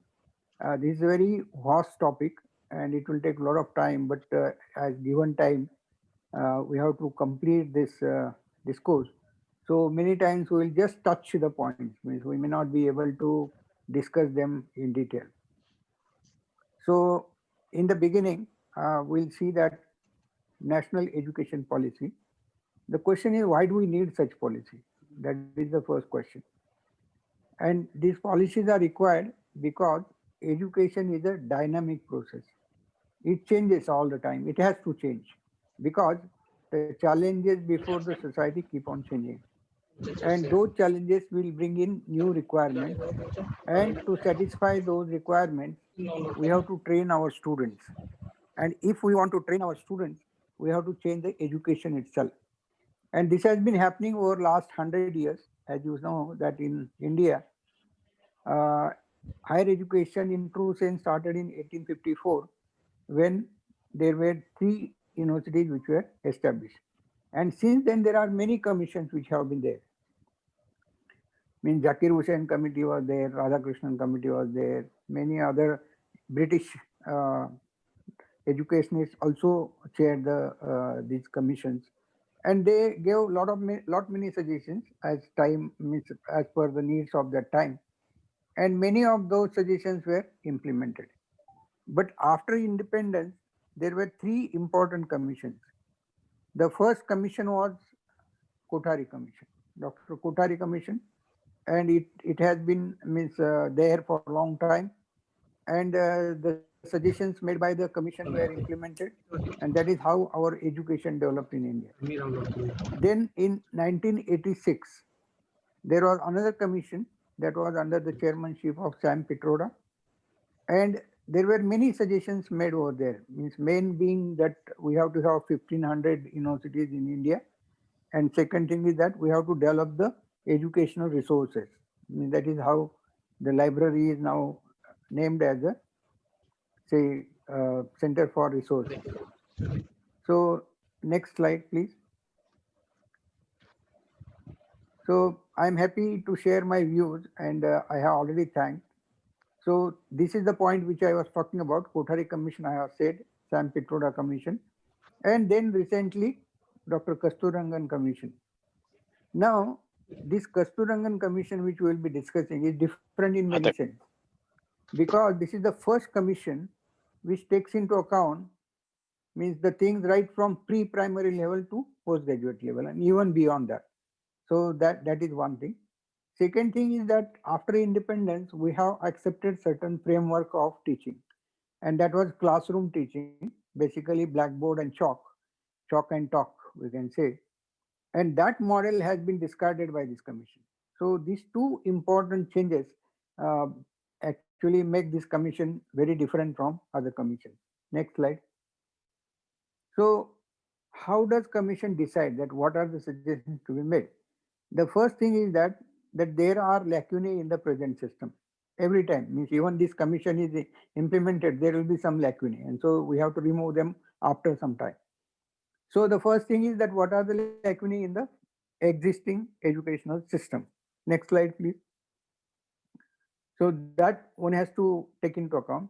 Speaker 5: This is a very vast topic and it will take a lot of time, but as given time, we have to complete this discourse. So many times we will just touch the points, means we may not be able to discuss them in detail. So in the beginning, we'll see that national education policy. The question is, why do we need such policy? That is the first question. And these policies are required because education is a dynamic process. It changes all the time. It has to change because the challenges before the society keep on changing. And those challenges will bring in new requirements. And to satisfy those requirements, we have to train our students. And if we want to train our students, we have to change the education itself. And this has been happening over last 100 years. As you know that in India, higher education in true sense started in 1854 when there were 3 universities which were established. And since then, there are many commissions which have been there. Zakir Hussain committee was there, Radhakrishnan committee was there, many other British educationists also chaired these commissions, and they gave lot many suggestions as time as per the needs of that time, and many of those suggestions were implemented. But after independence, there were three important commissions. The first commission was Kothari Commission, Dr. Kothari Commission, and it has been there for a long time, and the suggestions made by the commission were implemented, and that is how our education developed in India. Then in 1986, there was another commission that was under the chairmanship of Sam Pitroda, and there were many suggestions made over there. Means main being that we have to have 1,500 universities in India, and second thing is that we have to develop the educational resources. That is how the library is now named as a Center for Resources. So next slide, please. So I'm happy to share my views, and I have already thanked. So this is the point which I was talking about. Kothari Commission, I have said, Sam Pitroda Commission, and then recently Dr. Kasturangan Commission. Now, this Kasturangan Commission, which we will be discussing, is different in many sense, because this is the first commission which takes into account means the things right from pre-primary level to postgraduate level and even beyond that. So that is one thing. Second thing is that after independence, we have accepted certain framework of teaching, and that was classroom teaching, basically blackboard and chalk and talk, we can say. And that model has been discarded by this commission. So these two important changes actually make this commission very different from other commissions. Next slide. So how does commission decide that what are the suggestions to be made? The first thing is that there are lacunae in the present system. Every time, means even this commission is implemented, there will be some lacunae, and so we have to remove them after some time. So the first thing is that what are the lacunae in the existing educational system? Next slide, please. So that one has to take into account.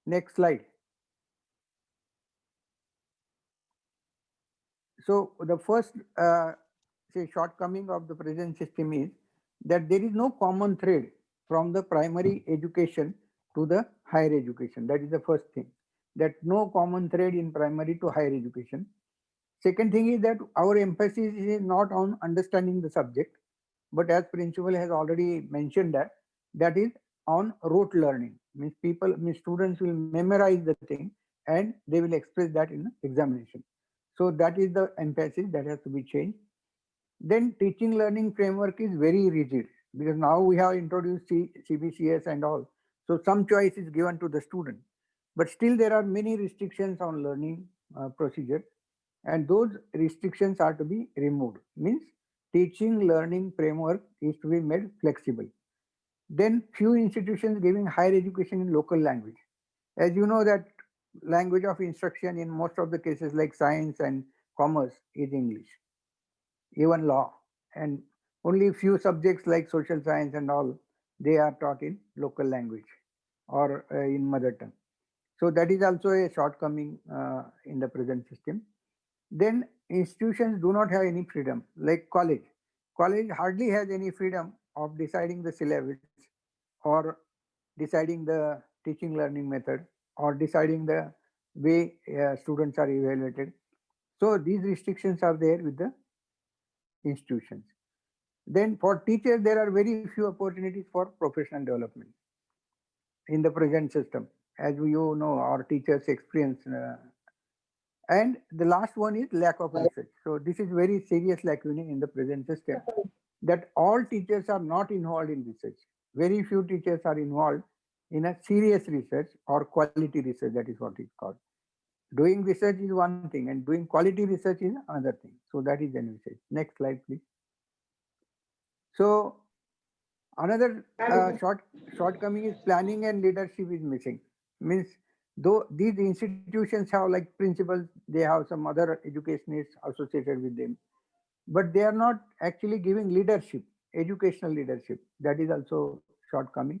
Speaker 5: Next slide. So the first shortcoming of the present system is that there is no common thread from the primary education to the higher education. That is the first thing, that no common thread in primary to higher education. Second thing is that our emphasis is not on understanding the subject, but as principal has already mentioned, that is on rote learning. Means students will memorize the thing and they will express that in examination. So that is the emphasis that has to be changed. Then teaching learning framework is very rigid, because now we have introduced CBCS and all. So some choice is given to the student, but still there are many restrictions on learning procedure, and those restrictions are to be removed. Means teaching learning framework is to be made flexible. Then few institutions giving higher education in local language. As you know that language of instruction in most of the cases like science and commerce is English, even law, and only few subjects like social science and all, they are taught in local language or in mother tongue. So that is also a shortcoming in the present system. Then institutions do not have any freedom, like college. College hardly has any freedom of deciding the syllabus or deciding the teaching learning method or deciding the way students are evaluated. So these restrictions are there with the institutions. Then for teachers, there are very few opportunities for professional development in the present system, as you know, our teachers experience. And the last one is lack of research. So this is very serious lacunae in the present system, that all teachers are not involved in research. Very few teachers are involved in a serious research or quality research, that is what it's called. Doing research is one thing and doing quality research is another thing. So that is an research. Next slide, please. So another shortcoming is planning and leadership is missing. Means though these institutions have like principals, they have some other educationists associated with them, but they are not actually giving leadership, educational leadership. That is also shortcoming.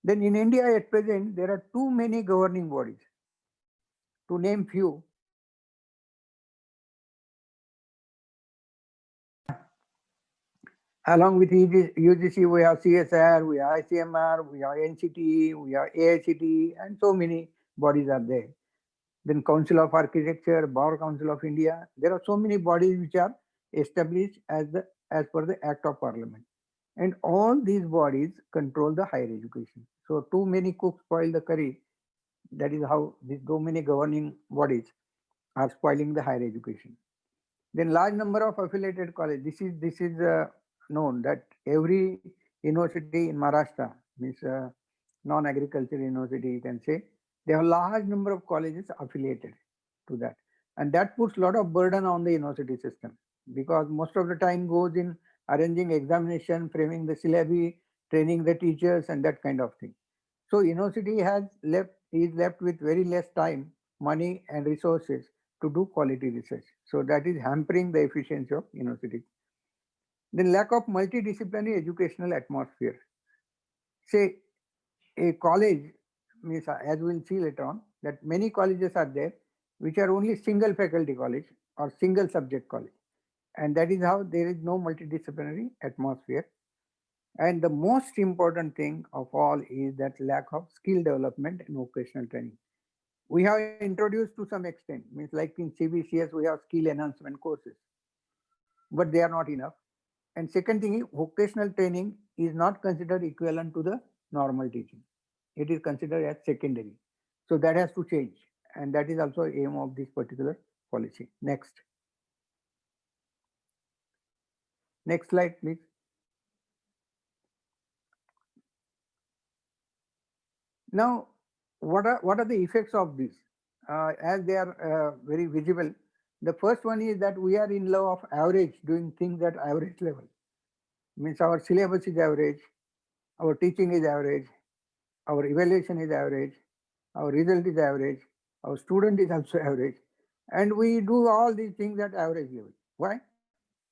Speaker 5: Then in India at present, there are too many governing bodies. To name few, along with UGC, we have CSR, we have ICMR, we have NCT, we have AICT, and so many bodies are there. Then Council of Architecture, Bar Council of India. There are so many bodies which are established as per the Act of Parliament. And all these bodies control the higher education. So too many cooks spoil the curry. That is how these so many governing bodies are spoiling the higher education. Then large number of affiliated colleges. This is known that every university in Maharashtra, means non-agriculture university, you can say, they have a large number of colleges affiliated to that. And that puts a lot of burden on the university system, because most of the time goes in arranging examination, framing the syllabi, training the teachers, and that kind of thing. So university is left with very less time, money, and resources to do quality research. So that is hampering the efficiency of universities. Then lack of multidisciplinary educational atmosphere. Say a college, means as we'll see later on, that many colleges are there which are only single faculty college or single subject college. And that is how there is no multidisciplinary atmosphere. And the most important thing of all is that lack of skill development and vocational training. We have introduced to some extent, means like in CBCS, we have skill enhancement courses, but they are not enough. And second thing is vocational training is not considered equivalent to the normal teaching. It is considered as secondary. So that has to change. And that is also aim of this particular policy. Next. Next slide, please. Now, what are the effects of this? As they are very visible, the first one is that we are in love of average, doing things at average level. Means our syllabus is average, our teaching is average, our evaluation is average, our result is average, our student is also average, and we do all these things at average level. Why?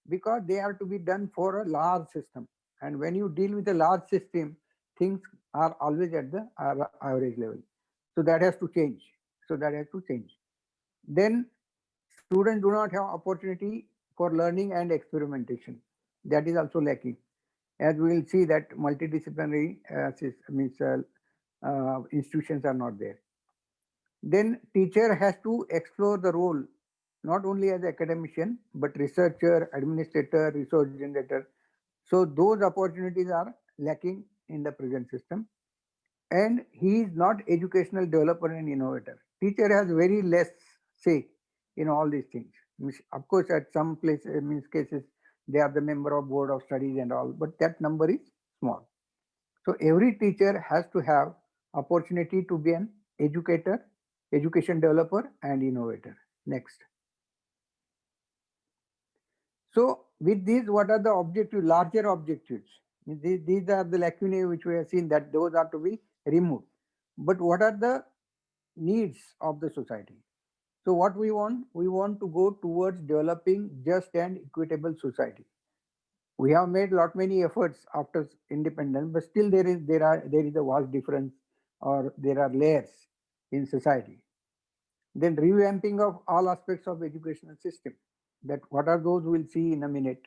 Speaker 5: Because they are to be done for a large system. And when you deal with a large system, things are always at the average level. So that has to change. Then students do not have opportunity for learning and experimentation. That is also lacking. As we will see that multidisciplinary institutions are not there. Then teacher has to explore the role not only as academician, but researcher, administrator, resource generator. So those opportunities are lacking in the present system. And he is not educational developer and innovator. Teacher has very less say in all these things. Of course, at some places, cases, they are the member of board of studies and all, but that number is small. So every teacher has to have opportunity to be an educator, education developer, and innovator. Next. So with these, what are the objectives, larger objectives? These are the lacunae which we have seen that those are to be removed. But what are the needs of the society? So what we want to go towards developing just and equitable society. We have made many efforts after independence, but still there is a vast difference, or there are layers in society. Then revamping of all aspects of educational system. That what are those we'll see in a minute.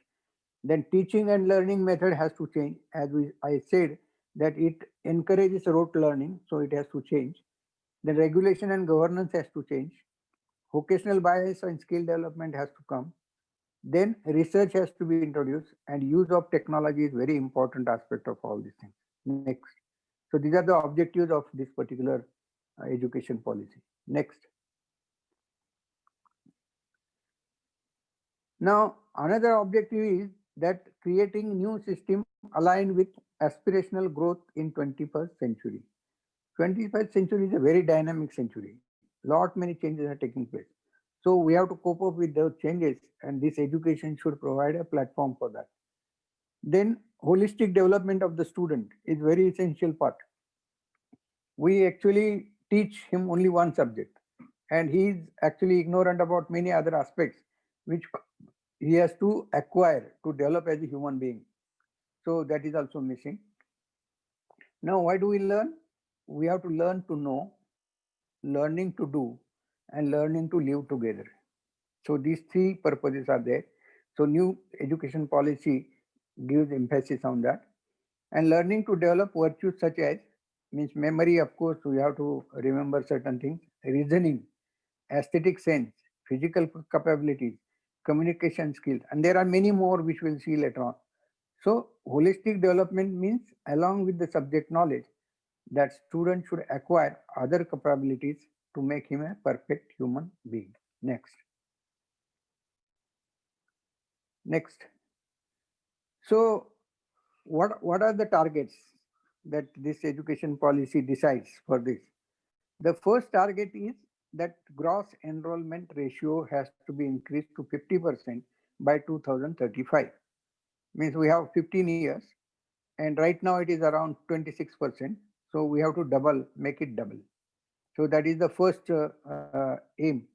Speaker 5: Then teaching and learning method has to change. As I said that it encourages rote learning, so it has to change. Then regulation and governance has to change. Vocational bias and skill development has to come. Then research has to be introduced, and use of technology is very important aspect of all these things. Next. So these are the objectives of this particular education policy. Next. Now, another objective is that creating new system aligned with aspirational growth in 21st century. 21st century is a very dynamic century. Many changes are taking place. So we have to cope up with those changes, and this education should provide a platform for that. Then holistic development of the student is very essential part. We actually teach him only one subject, and he is actually ignorant about many other aspects which he has to acquire to develop as a human being. So that is also missing. Now, why do we learn? We have to learn to know, learning to do, and learning to live together. So these three purposes are there. So new education policy gives emphasis on that. And learning to develop virtues such as, means memory, of course, we have to remember certain things, reasoning, aesthetic sense, physical capabilities, communication skills, and there are many more which we'll see later on. So holistic development means along with the subject knowledge that student should acquire other capabilities to make him a perfect human being. Next. Next. So what are the targets that this education policy decides for this? The first target is that gross enrollment ratio has to be increased to 50% by 2035. Means we have 15 years and right now it is around 26%. So we have to double, make it double. So that is the first aim,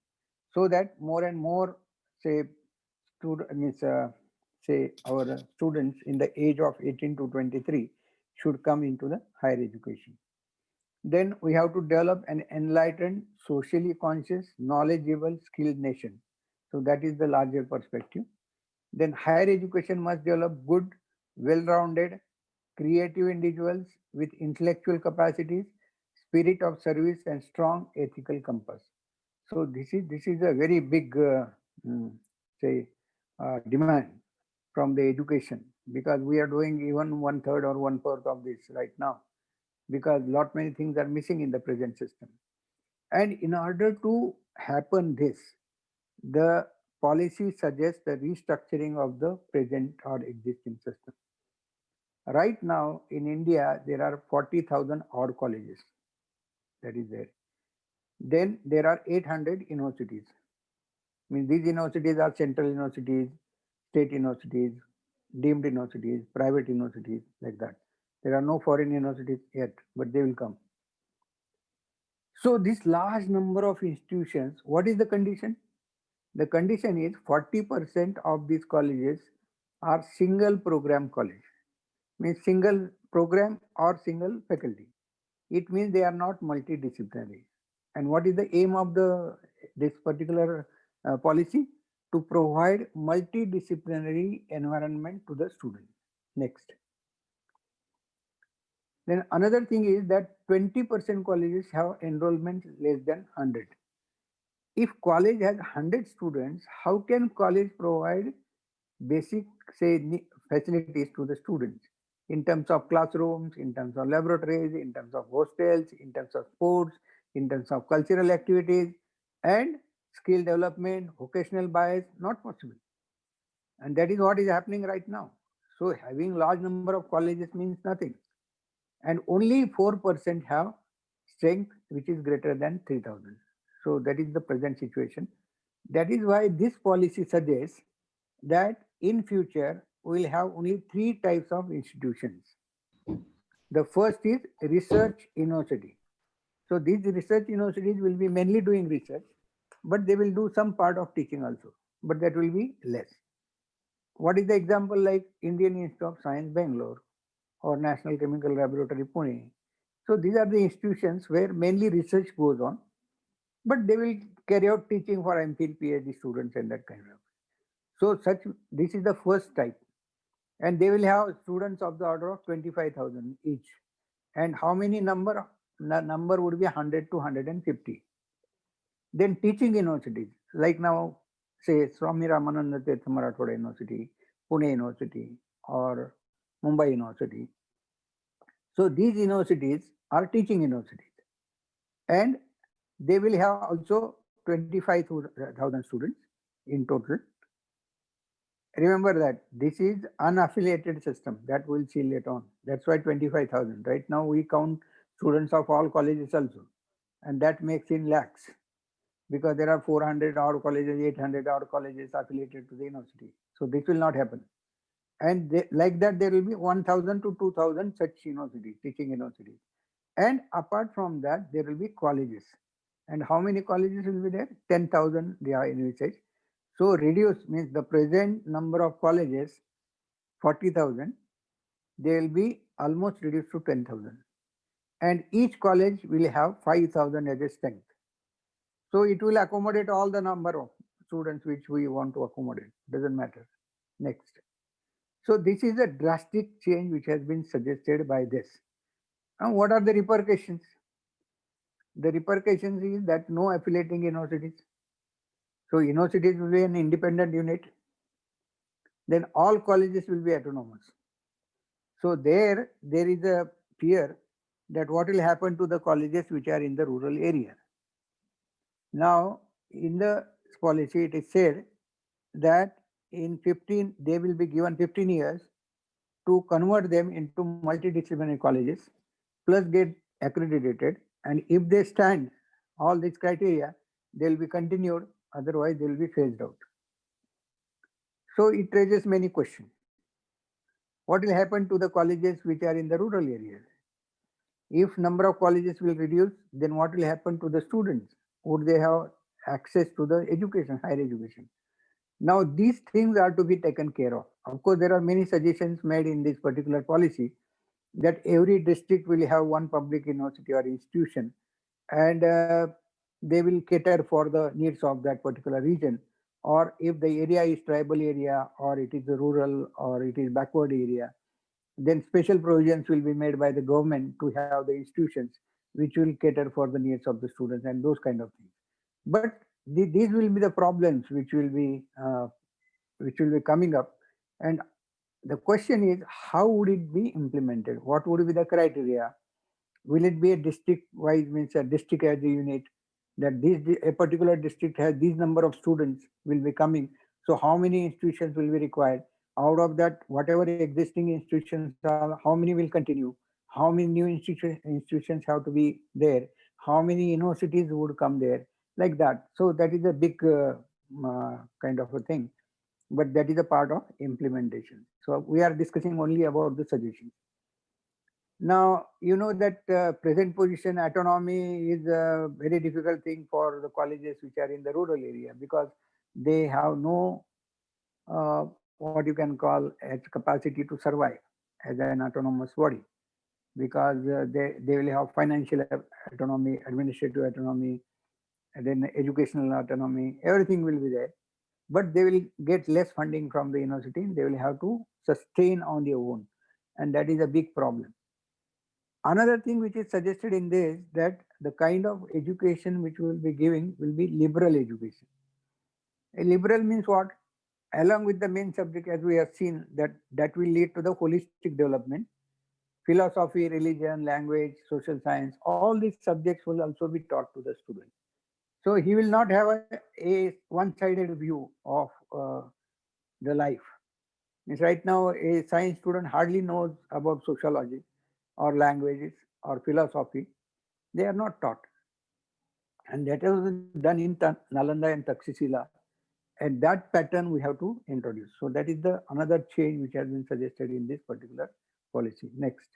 Speaker 5: so that more and more, say, say our students in the age of 18 to 23 should come into the higher education. Then we have to develop an enlightened, socially conscious, knowledgeable, skilled nation. So that is the larger perspective. Then higher education must develop good, well-rounded, creative individuals with intellectual capacities, spirit of service, and strong ethical compass. So this is a very big, say, demand from the education, because we are doing even 1/3 or 1/4 of this right now, because lot many things are missing in the present system. And in order to happen this, the policy suggests the restructuring of the present or existing system. Right now in India, there are 40,000 odd colleges. That is there. Then there are 800 universities. I mean, these universities are central universities, state universities, deemed universities, private universities, like that. There are no foreign universities yet, but they will come. So this large number of institutions, what is the condition? The condition is 40% of these colleges are single program college, means single program or single faculty. It means they are not multidisciplinary. And what is the aim of this particular policy? To provide multidisciplinary environment to the student. Next. Then another thing is that 20% colleges have enrollment less than 100. If college has 100 students, how can college provide basic, say, facilities to the students in terms of classrooms, in terms of laboratories, in terms of hostels, in terms of sports, in terms of cultural activities, and skill development, vocational bias? Not possible. And that is what is happening right now. So having large number of colleges means nothing. And only 4% have strength which is greater than 3,000. So that is the present situation. That is why this policy suggests that in future we will have only 3 types of institutions. The first is research university. So these research universities will be mainly doing research, but they will do some part of teaching also, but that will be less. What is the example? Like Indian Institute of Science, Bangalore, or National Chemical Laboratory, Pune. So these are the institutions where mainly research goes on, but they will carry out teaching for MPhil, PhD students and that kind of. So this is the first type. And they will have students of the order of 25,000 each. And how many number? Number would be 100 to 150. Then teaching universities, like now, say, Swami Ramananda Tirtha Marathwada University, Pune University, or Mumbai University. So these universities are teaching universities. And they will have also 25,000 students in total. Remember that this is unaffiliated system that we'll see later on. That's why 25,000. Right now we count students of all colleges also, and that makes in lakhs, because there are 400 odd colleges, 800 odd colleges affiliated to the university. So this will not happen. And like that there will be 1,000 to 2,000 such universities, teaching universities. And apart from that, there will be colleges. And how many colleges will be there? 10,000 they are envisaged. So reduce means the present number of colleges, 40,000, they will be almost reduced to 10,000. and each college will have 5,000 as a strength. So it will accommodate all the number of students which we want to accommodate, doesn't matter. Next. So this is a drastic change which has been suggested by this. And what are the repercussions? The repercussions is that no affiliating universities. So universities will be an independent unit. Then all colleges will be autonomous. So there is a fear that what will happen to the colleges which are in the rural area. Now, in the policy, it is said that in 15, they will be given 15 years to convert them into multidisciplinary colleges, plus get accredited. And if they stand all these criteria, they will be continued, otherwise they will be phased out. So it raises many questions. What will happen to the colleges which are in the rural areas? If number of colleges will reduce, then what will happen to the students? Would they have access to the education, higher education? Now, these things are to be taken care of. Of course, there are many suggestions made in this particular policy that every district will have one public university or institution, and they will cater for the needs of that particular region. Or if the area is tribal area, or it is a rural, or it is backward area, then special provisions will be made by the government to have the institutions which will cater for the needs of the students and those kind of things. But these will be the problems which will be coming up. And the question is, how would it be implemented? What would be the criteria? Will it be a district wise, means a district as a unit, that a particular district has these number of students will be coming? So how many institutions will be required? Out of that, whatever existing institutions are, how many will continue? How many new institutions have to be there? How many universities would come there? Like that. So that is a big kind of a thing, but that is a part of implementation. So we are discussing only about the suggestions. Now, you know that present position autonomy is a very difficult thing for the colleges which are in the rural area, because they have no what you can call as capacity to survive as an autonomous body, because they will have financial autonomy, administrative autonomy, and then educational autonomy, everything will be there. But they will get less funding from the university. They will have to sustain on their own. And that is a big problem. Another thing which is suggested in this, that the kind of education which we will be giving will be liberal education. A liberal means what? Along with the main subject, as we have seen, that will lead to the holistic development. Philosophy, religion, language, social science, all these subjects will also be taught to the student. So he will not have a one-sided view of the life. Means right now, a science student hardly knows about sociology or languages or philosophy. They are not taught. And that was done in Nalanda and Takshashila. And that pattern we have to introduce. So that is the another change which has been suggested in this particular policy. Next.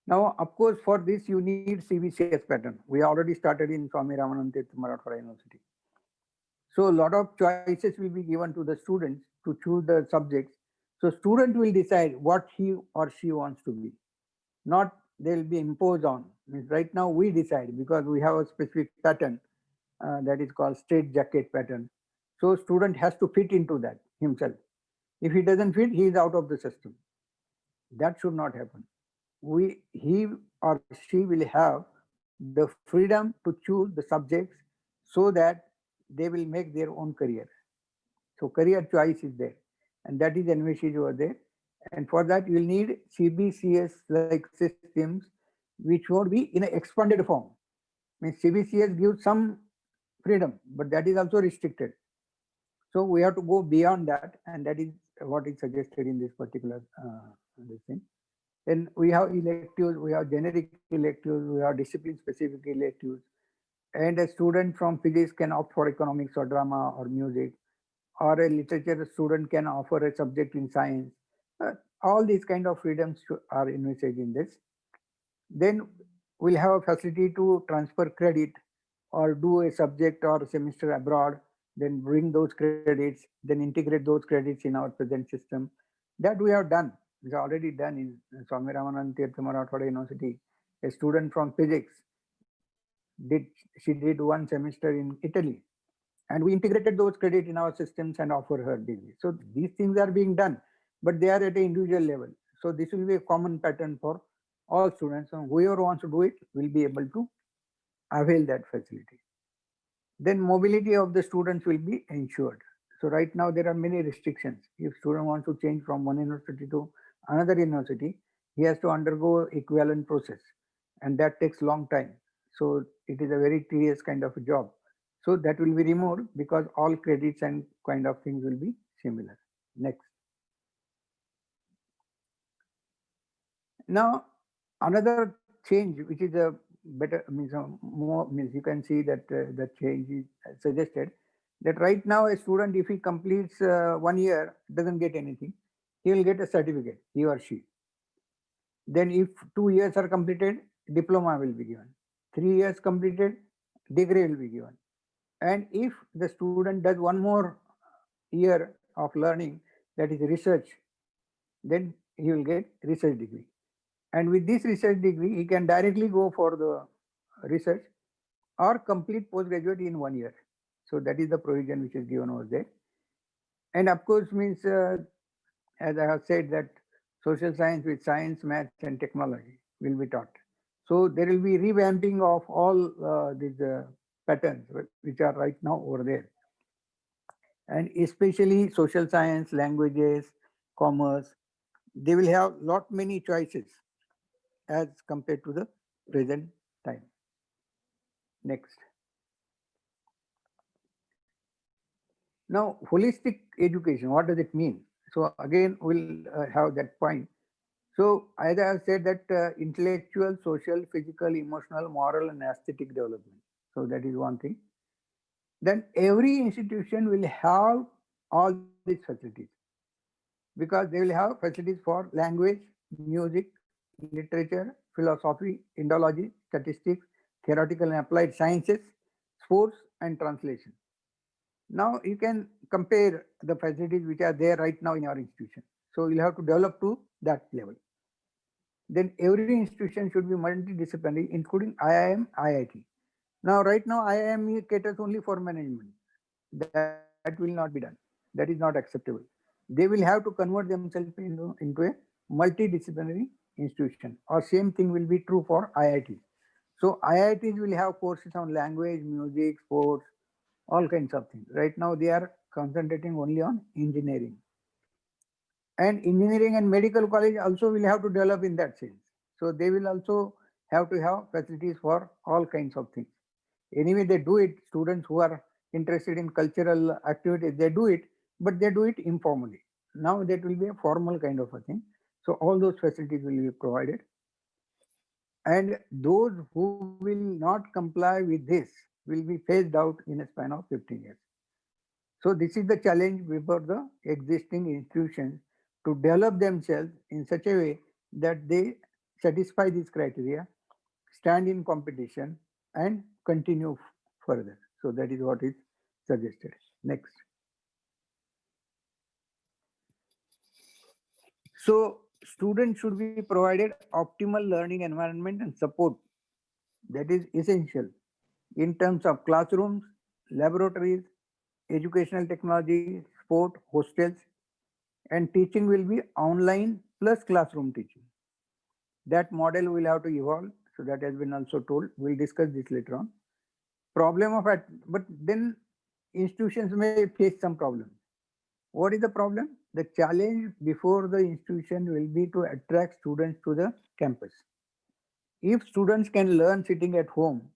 Speaker 5: Now, of course, for this you need CBCS pattern. We already started in Swami Ramanand Tirth Marathwada University. So a lot of choices will be given to the students to choose the subjects. So student will decide what he or she wants to be. Not they'll be imposed on. Means right now we decide, because we have a specific pattern that is called straight jacket pattern. So student has to fit into that himself. If he doesn't fit, he is out of the system. That should not happen. He or she will have the freedom to choose the subjects so that they will make their own career. So career choice is there, and that is envisaged over there. And for that, you will need CBCS like systems, which would be in an expanded form. Means CBCS gives some freedom, but that is also restricted. So we have to go beyond that, and that is what is suggested in this particular this thing. Then we have electives, we have generic electives, we have discipline-specific electives, and a student from physics can opt for economics or drama or music, or a literature student can offer a subject in science. All these kind of freedoms are envisaged in this. Then we'll have a facility to transfer credit or do a subject or a semester abroad, then bring those credits, then integrate those credits in our present system. That we have done. is already done in Swami Ramanand Tirtha Marathwada University. A student from physics did one semester in Italy, and we integrated those credits in our systems and offer her degree. So these things are being done, but they are at an individual level. So this will be a common pattern for all students, and whoever wants to do it will be able to avail that facility. Then mobility of the students will be ensured. So right now there are many restrictions. If student wants to change from one university to another university, he has to undergo equivalent process, and that takes long time. So it is a very tedious kind of a job. So that will be removed because all credits and kind of things will be similar. Next. Now another change which is a better more means you can see that the change is suggested that right now a student, if he completes 1 year, doesn't get anything, he will get a certificate, he or she. Then if 2 years are completed, diploma will be given. 3 years completed, degree will be given. And if the student does 1 more year of learning, that is research, then he will get research degree. And with this research degree, he can directly go for the research or complete postgraduate in 1 year. So that is the provision which is given over there. And of course, means as I have said that social science with science, maths and technology will be taught. So there will be revamping of all these patterns which are right now over there. And especially social science, languages, commerce, they will have lot many choices as compared to the present time. Next. Now, holistic education, what does it mean? So again, we'll have that point. So as I have said that intellectual, social, physical, emotional, moral and aesthetic development. So that is one thing. Then every institution will have all these facilities because they will have facilities for language, music, literature, philosophy, Indology, statistics, theoretical and applied sciences, sports and translation. Now you can compare the facilities which are there right now in our institution. So you'll have to develop to that level. Then every institution should be multidisciplinary, including IIM, IIT. Now, right now, IIM caters only for management. That will not be done. That is not acceptable. They will have to convert themselves into a multidisciplinary institution, or same thing will be true for IITs. So IITs will have courses on language, music, sports, all kinds of things. Right now, they are concentrating only on engineering. And engineering and medical college also will have to develop in that sense. So they will also have to have facilities for all kinds of things. Anyway, they do it. Students who are interested in cultural activities, they do it, but they do it informally. Now that will be a formal kind of a thing. So all those facilities will be provided. And those who will not comply with this will be phased out in a span of 15 years. So this is the challenge before the existing institutions to develop themselves in such a way that they satisfy these criteria, stand in competition and continue further. So that is what is suggested. Next. So students should be provided optimal learning environment and support that is essential in terms of classrooms, laboratories, educational technology, sport, hostels, and teaching will be online plus classroom teaching. That model will have to evolve. So that has been also told. We'll discuss this later on. Problem of it, but then institutions may face some problems. What is the problem? The challenge before the institution will be to attract students to the campus. If students can learn sitting at home,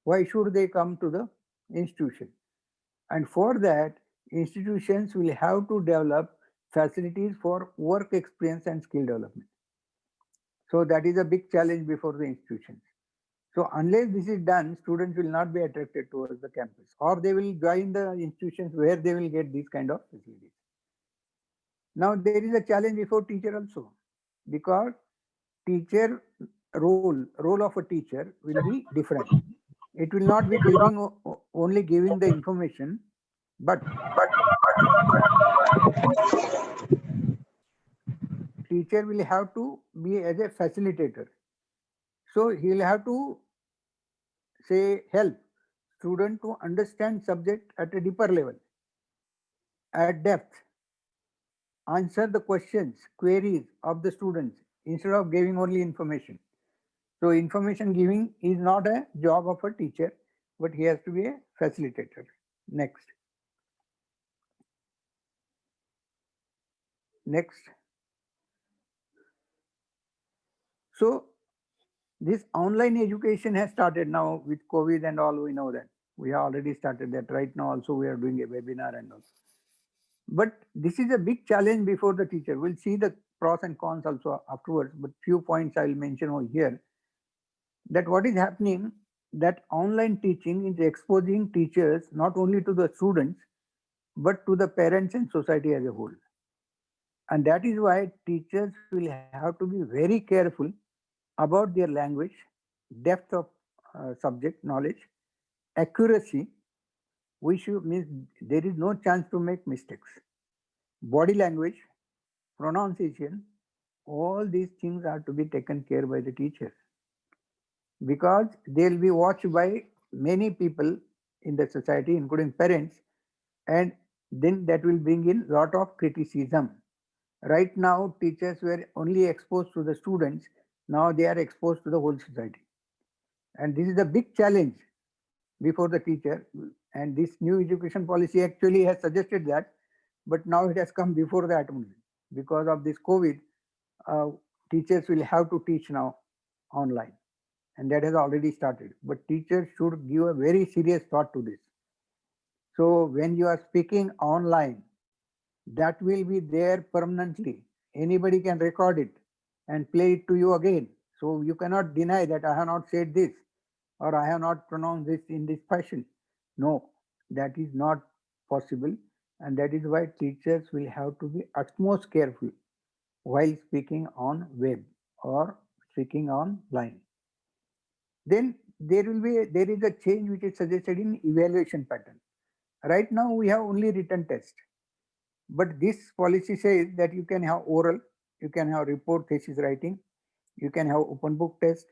Speaker 5: why should they come to the institution? And for that, institutions will have to develop facilities for work experience and skill development. So that is a big challenge before the institutions. So unless this is done, students will not be attracted towards the campus, or they will join the institutions where they will get these kind of facilities. Now there is a challenge before teacher also, because teacher role of a teacher will be different. It will not be giving only giving the information, but teacher will have to be as a facilitator. So he will have to say help student to understand subject at a deeper level, at depth, answer the questions, queries of the students instead of giving only information. So information giving is not a job of a teacher, but he has to be a facilitator. Next. Next. So this online education has started now with COVID and all, we know that. We have already started that. Right now also we are doing a webinar and all. But this is a big challenge before the teacher. We'll see the pros and cons also afterwards, but few points I will mention over here. That what is happening, that online teaching is exposing teachers not only to the students, but to the parents and society as a whole. And that is why teachers will have to be very careful about their language, depth of subject knowledge, accuracy. We should mean there is no chance to make mistakes. Body language, pronunciation, all these things are to be taken care by the teachers, because they'll be watched by many people in the society, including parents, and then that will bring in lot of criticism. Right now, teachers were only exposed to the students. Now they are exposed to the whole society. And this is a big challenge before the teacher. And this new education policy actually has suggested that, but now it has come before that only. Because of this COVID, teachers will have to teach now online. And that has already started. But teachers should give a very serious thought to this. So when you are speaking online, that will be there permanently. Anybody can record it and play it to you again. So you cannot deny that I have not said this or I have not pronounced this in this fashion. No, that is not possible. And that is why teachers will have to be utmost careful while speaking on web or speaking online. Then there is a change which is suggested in evaluation pattern. Right now we have only written test, but this policy says that you can have oral, you can have report thesis writing, you can have open book test,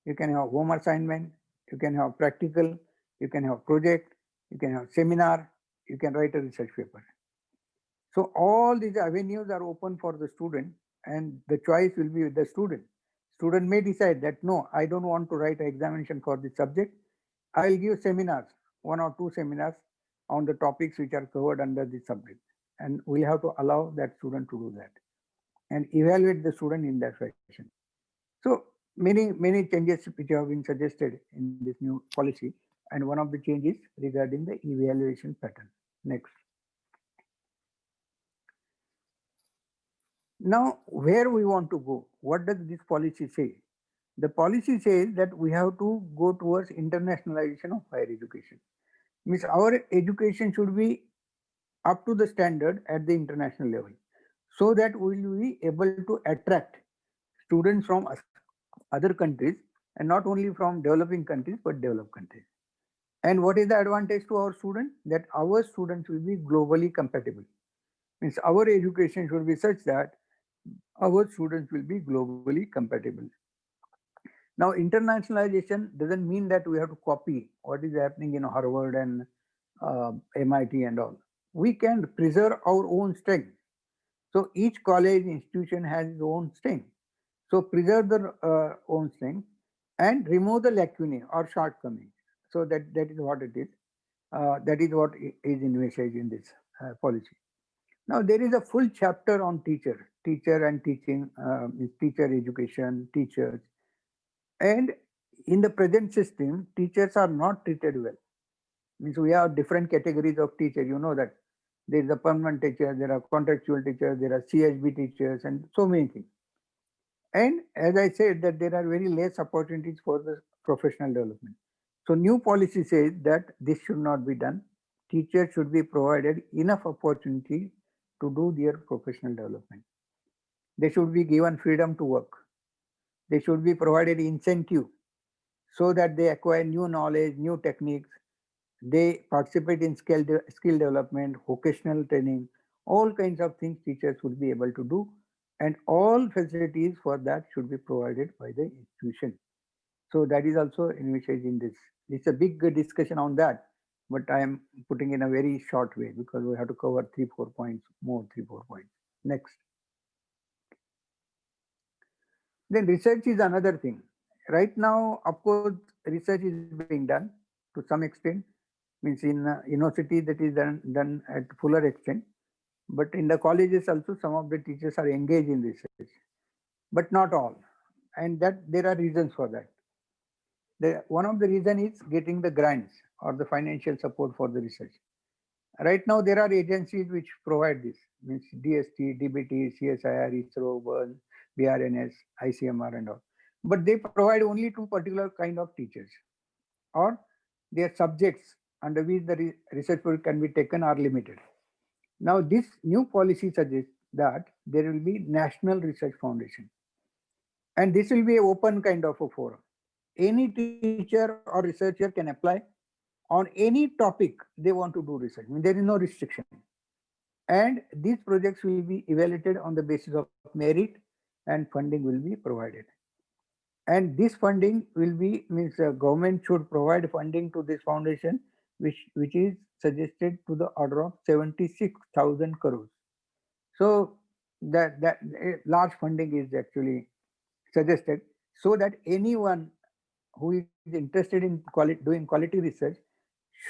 Speaker 5: you can have home assignment, you can have practical, you can have project, you can have seminar, you can write a research paper. So all these avenues are open for the student, and the choice will be with the student. Student may decide that no, I don't want to write an examination for this subject. I'll give seminars, 1 or 2 seminars on the topics which are covered under this subject. And we'll have to allow that student to do that and evaluate the student in that fashion. So many changes which have been suggested in this new policy, and one of the changes regarding the evaluation pattern. Next. Now, where we want to go? What does this policy say? The policy says that we have to go towards internationalization of higher education. Means our education should be up to the standard at the international level, so that we will be able to attract students from other countries, and not only from developing countries, but developed countries. And what is the advantage to our students? That our students will be globally compatible. Means our education should be such that our students will be globally compatible. Now, internationalization doesn't mean that we have to copy what is happening in Harvard and MIT and all. We can preserve our own strength. So each college institution has its own strength. So preserve the own strength and remove the lacunae or shortcomings. So that is what it is. That is what is envisaged in this policy. Now there is a full chapter on teacher and teaching, teacher education, teachers. And in the present system, teachers are not treated well. Means we have different categories of teachers. You know that there is a permanent teacher, there are contractual teachers, there are CHB teachers, and so many things. And as I said, that there are very less opportunities for the professional development. So new policy says that this should not be done. Teachers should be provided enough opportunity to do their professional development. They should be given freedom to work. They should be provided incentive so that they acquire new knowledge, new techniques. They participate in skill development, vocational training, all kinds of things teachers should be able to do. and all facilities for that should be provided by the institution. So that is also envisaged in this. It's a big discussion on that, but I am putting in a very short way because we have to cover 3-4 points more, 3-4 points. Next. Then research is another thing. Right now, of course, research is being done to some extent. Means in university that is done at fuller extent. But in the colleges also, some of the teachers are engaged in research, but not all. And that there are reasons for that. One of the reason is getting the grants or the financial support for the research. Right now, there are agencies which provide this, means DST, DBT, CSIR, ISRO, BERN, BRNS, ICMR and all. But they provide only to particular kind of teachers, or their subjects under which the research work can be taken are limited. Now, this new policy suggests that there will be National Research Foundation. And this will be an open kind of a forum. Any teacher or researcher can apply on any topic they want to do research. I mean, there is no restriction. And these projects will be evaluated on the basis of merit and funding will be provided. And this funding will be, means government should provide funding to this foundation, which is suggested to the order of 76,000 crores. So that large funding is actually suggested so that anyone who is interested in doing quality research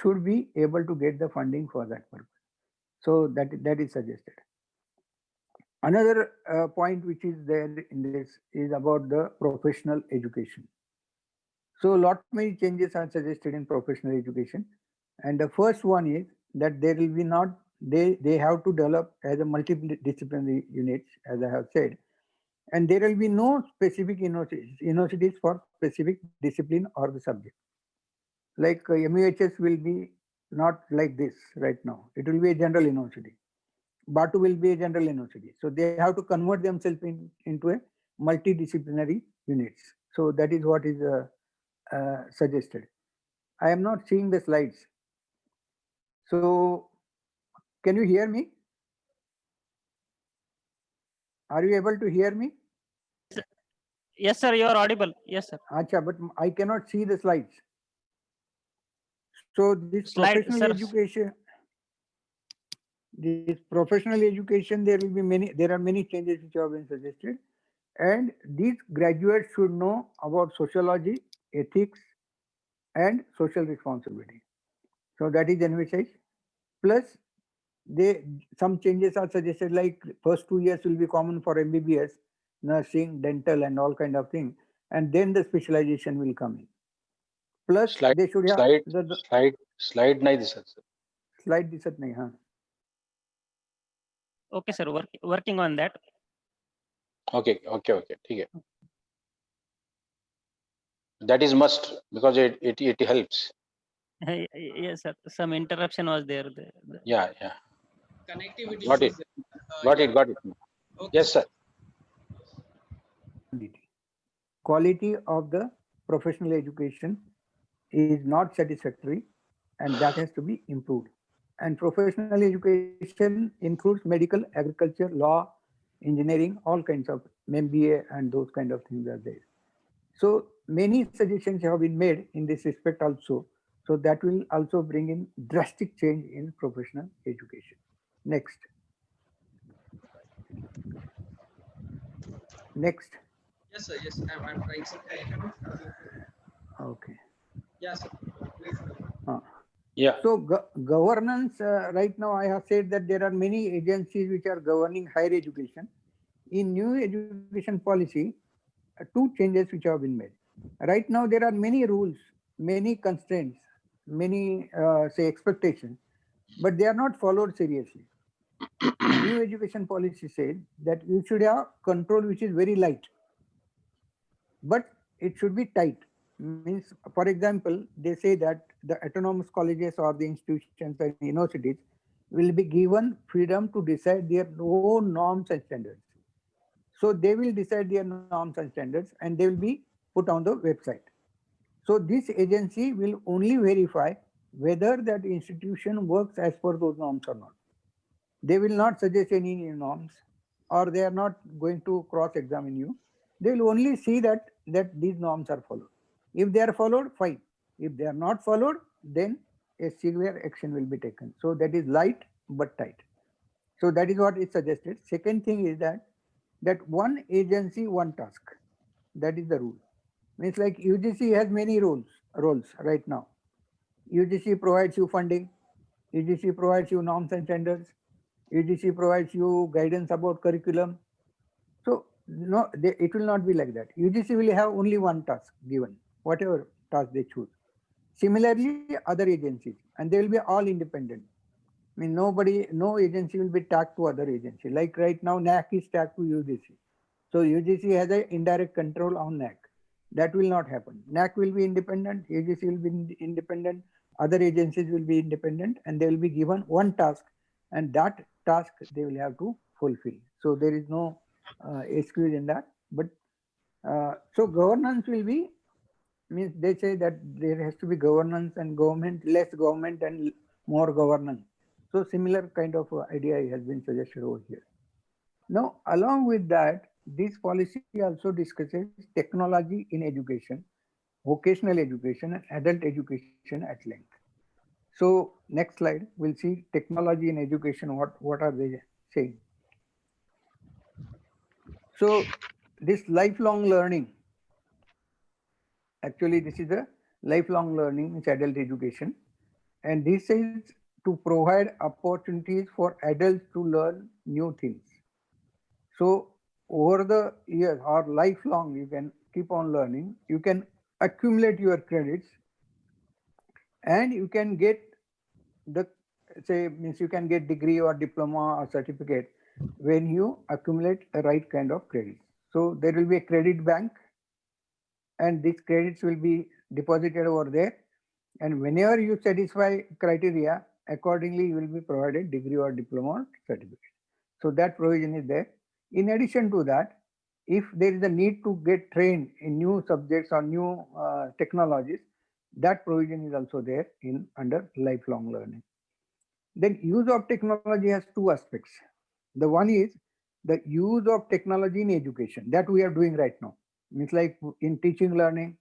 Speaker 5: should be able to get the funding for that purpose. So that is suggested. Another point which is there in this is about the professional education. So lot many changes are suggested in professional education. And the first one is that there will be not, they have to develop as a multidisciplinary units, as I have said. And there will be no specific universities for specific discipline or the subject. Like MUHS will be not like this right now. It will be a general university. BATU will be a general university. So they have to convert themselves into a multidisciplinary units. So that is what is suggested. I am not seeing the slides. So can you hear me? Are you able to hear me?
Speaker 1: Yes, sir, you are audible. Yes, sir.
Speaker 5: Acha, but I cannot see the slides. So this professional education, there will be there are many changes which have been suggested. And these graduates should know about sociology, ethics, and social responsibility. So that is envisaged. Plus, some changes are suggested, like first 2 years will be common for MBBS, nursing, dental, and all kind of thing, and then the specialization will come in. Plus, they should have
Speaker 6: slide nahi disat sir.
Speaker 5: Slide disat nahi, huh?
Speaker 1: Okay, sir, working on that.
Speaker 6: Okay, ठीक है. That is must because it helps.
Speaker 1: Yes, sir. Some interruption was there.
Speaker 6: Yeah.
Speaker 2: Connectivity.
Speaker 6: Got it. Got it. Okay. Yes, sir.
Speaker 5: Quality of the professional education is not satisfactory, and that has to be improved. And professional education includes medical, agriculture, law, engineering, all kinds of MBA, and those kind of things are there. So many suggestions have been made in this respect also. So that will also bring in drastic change in professional education. Next. Next.
Speaker 2: Yes, sir. Yes, I'm trying, sir.
Speaker 5: Okay.
Speaker 2: Yes, sir.
Speaker 6: Yeah.
Speaker 5: So governance, right now I have said that there are many agencies which are governing higher education. In new education policy, 2 changes which have been made. Right now there are many rules, many constraints, many say expectations, but they are not followed seriously. New education policy said that you should have control which is very light, but it should be tight. Means, for example, they say that the autonomous colleges or the institutions and universities will be given freedom to decide their own norms and standards. So they will decide their norms and standards and they will be put on the website. So this agency will only verify whether that institution works as per those norms or not. They will not suggest any norms. or they are not going to cross-examine you. They will only see that these norms are followed. If they are followed, fine. If they are not followed, then a severe action will be taken. So that is light but tight. So that is what is suggested. Second thing is that one agency, one task. That is the rule. Means like UGC has many roles right now. UGC provides you funding. UGC provides you norms and standards. UGC provides you guidance about curriculum. So no, it will not be like that. UGC will have only one task given, whatever task they choose. Similarly, other agencies, and they will be all independent. I mean, no agency will be tagged to other agency. Like right now, NAC is tagged to UGC. So UGC has an indirect control on NAC. That will not happen. NAC will be independent, UGC will be independent, other agencies will be independent, and they will be given one task, and that task they will have to fulfill. So there is no excuse in that. But so governance will be, means they say that there has to be governance and government, less government and more governance. So similar kind of idea has been suggested over here. Now, along with that, this policy also discusses technology in education, vocational education, and adult education at length. So next slide, we'll see technology in education. What are they saying? So this lifelong learning, actually this is a lifelong learning, it's adult education. And this is to provide opportunities for adults to learn new things. So over the years or lifelong, you can keep on learning. You can accumulate your credits, and you can get the, say, means you can get degree or diploma or certificate when you accumulate the right kind of credits. So there will be a credit bank, and these credits will be deposited over there. And whenever you satisfy criteria, accordingly you will be provided degree or diploma or certificate. So that provision is there. In addition to that, if there is a need to get trained in new subjects or new technologies, that provision is also there in under lifelong learning. Then use of technology has two aspects. The one is the use of technology in education that we are doing right now. It's like in teaching learning,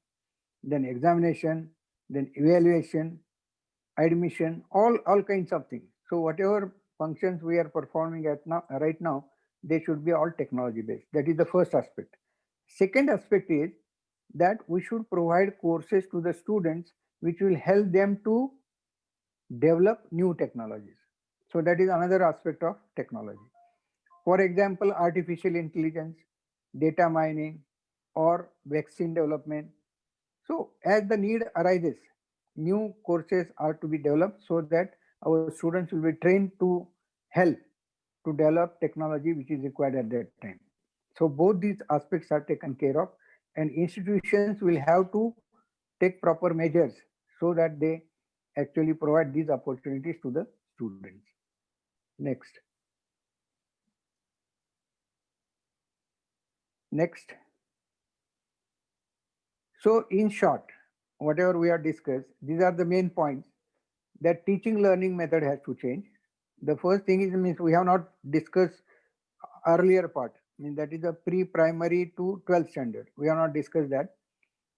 Speaker 5: then examination, then evaluation, admission, all kinds of things. So whatever functions we are performing right now, they should be all technology based. That is the first aspect. Second aspect is that we should provide courses to the students which will help them to develop new technologies. So that is another aspect of technology. For example, artificial intelligence, data mining, or vaccine development. So as the need arises, new courses are to be developed so that our students will be trained to help to develop technology which is required at that time. So both these aspects are taken care of, and institutions will have to take proper measures so that they actually provide these opportunities to the students. Next. Next. So in short, whatever we have discussed, these are the main points that teaching learning method has to change. The first thing is, means we have not discussed earlier part, that is a pre-primary to 12th standard. We have not discussed that.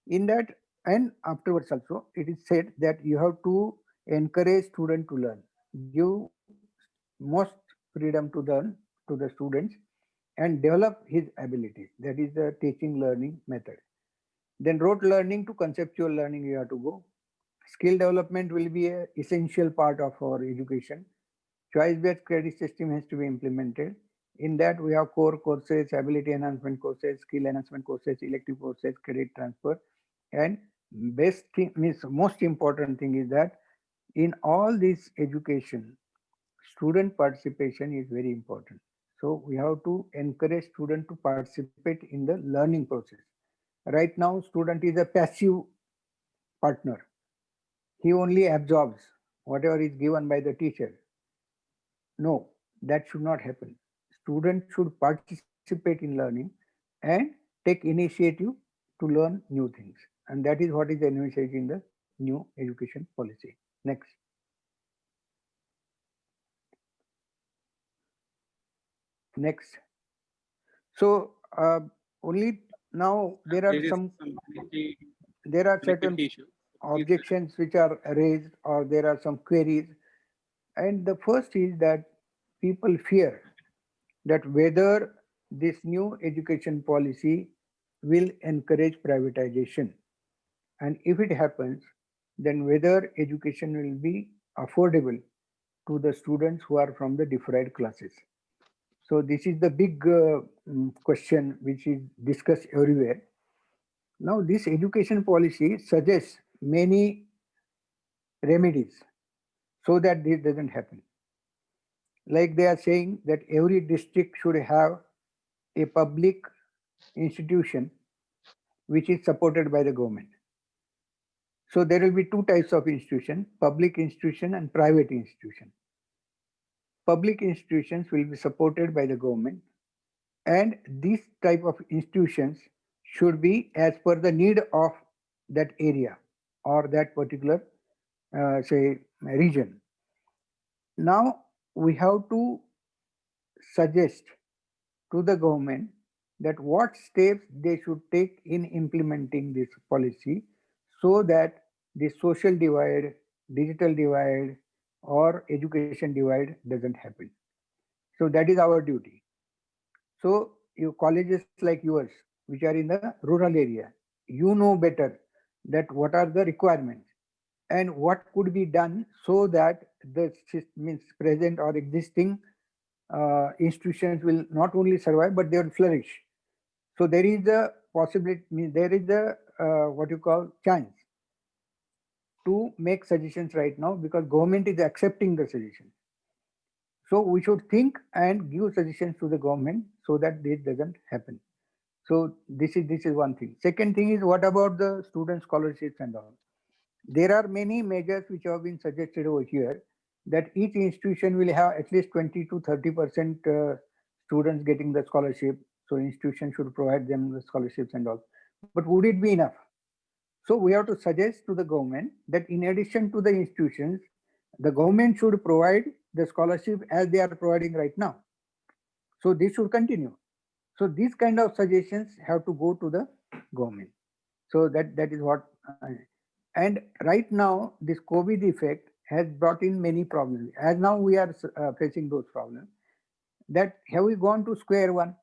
Speaker 5: In that and afterwards also, it is said that you have to encourage student to learn, give most freedom to learn to the students and develop his abilities. That is the teaching learning method. Then rote learning to conceptual learning you have to go. Skill development will be an essential part of our education. Choice-based credit system has to be implemented. In that we have core courses, ability enhancement courses, skill enhancement courses, elective courses, credit transfer. And best thing, means most important thing is that in all this education, student participation is very important. So we have to encourage student to participate in the learning process. Right now, student is a passive partner. He only absorbs whatever is given by the teacher. No, that should not happen. Students should participate in learning and take initiative to learn new things. And that is what is envisaged in the new education policy. Next. Next. So only now there are certain
Speaker 2: issue.
Speaker 5: objections which are raised, or there are some queries. And the first is that people fear that whether this new education policy will encourage privatization. And if it happens, then whether education will be affordable to the students who are from the deprived classes. So this is the big question which is discussed everywhere. Now this education policy suggests many remedies so that this doesn't happen. Like they are saying that every district should have a public institution which is supported by the government. So there will be two types of institution, public institution and private institution. Public institutions will be supported by the government, and these type of institutions should be as per the need of that area or that particular say region. Now we have to suggest to the government that what steps they should take in implementing this policy so that the social divide, digital divide, or education divide doesn't happen. So that is our duty. So you colleges like yours, which are in the rural area, you know better that what are the requirements and what could be done so that the means present or existing institutions will not only survive but they will flourish. So there is a possibility, there is a what you call chance to make suggestions right now because government is accepting the suggestions. So we should think and give suggestions to the government so that this doesn't happen. So this is one thing. Second thing is, what about the student scholarships and all? There are many measures which have been suggested over here that each institution will have at least 20 to 30% students getting the scholarship. So institution should provide them the scholarships and all. But would it be enough? So we have to suggest to the government that in addition to the institutions, the government should provide the scholarship as they are providing right now. So this should continue. So these kind of suggestions have to go to the government. So that is what. And right now, this COVID effect has brought in many problems. As now we are facing those problems. That have we gone to square one?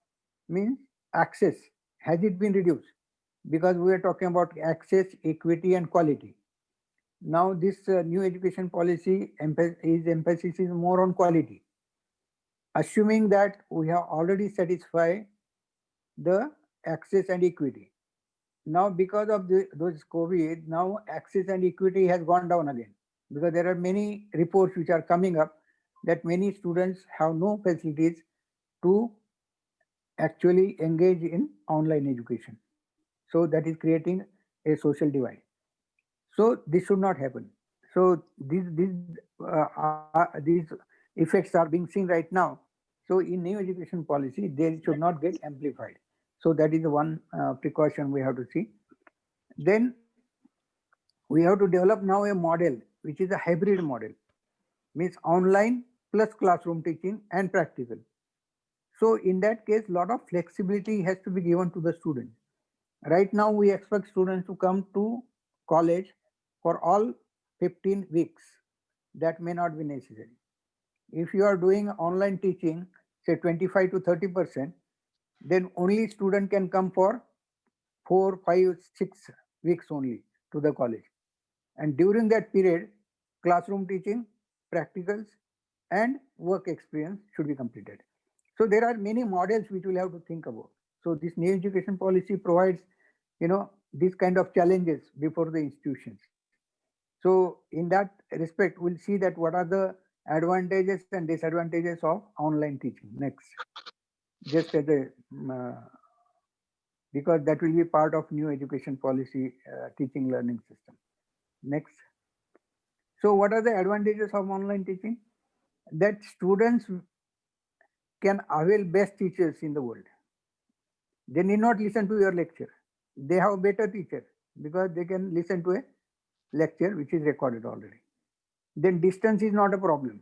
Speaker 5: Means access. Has it been reduced? Because we are talking about access, equity, and quality. Now this new education policy emphasis is more on quality. Assuming that we have already satisfied the access and equity. Now because of those COVID, now access and equity has gone down again because there are many reports which are coming up that many students have no facilities to actually engage in online education. So that is creating a social divide. So this should not happen. So these effects are being seen right now. So in new education policy, they should not get amplified. So that is the one precaution we have to see. Then we have to develop now a model which is a hybrid model, means online plus classroom teaching and practical. So in that case, a lot of flexibility has to be given to the student. Right now, we expect students to come to college for all 15 weeks. That may not be necessary. If you are doing online teaching, say 25 to 30%, then only student can come for 4, 5, 6 weeks only to the college. And during that period, classroom teaching, practicals, and work experience should be completed. So there are many models which we'll have to think about. So this new education policy provides, these kind of challenges before the institutions. So in that respect, we'll see that what are the advantages and disadvantages of online teaching. Next, just as a because that will be part of new education policy teaching learning system. Next. So what are the advantages of online teaching? That students can avail best teachers in the world. They need not listen to your lecture. They have a better teacher because they can listen to a lecture which is recorded already. Then distance is not a problem.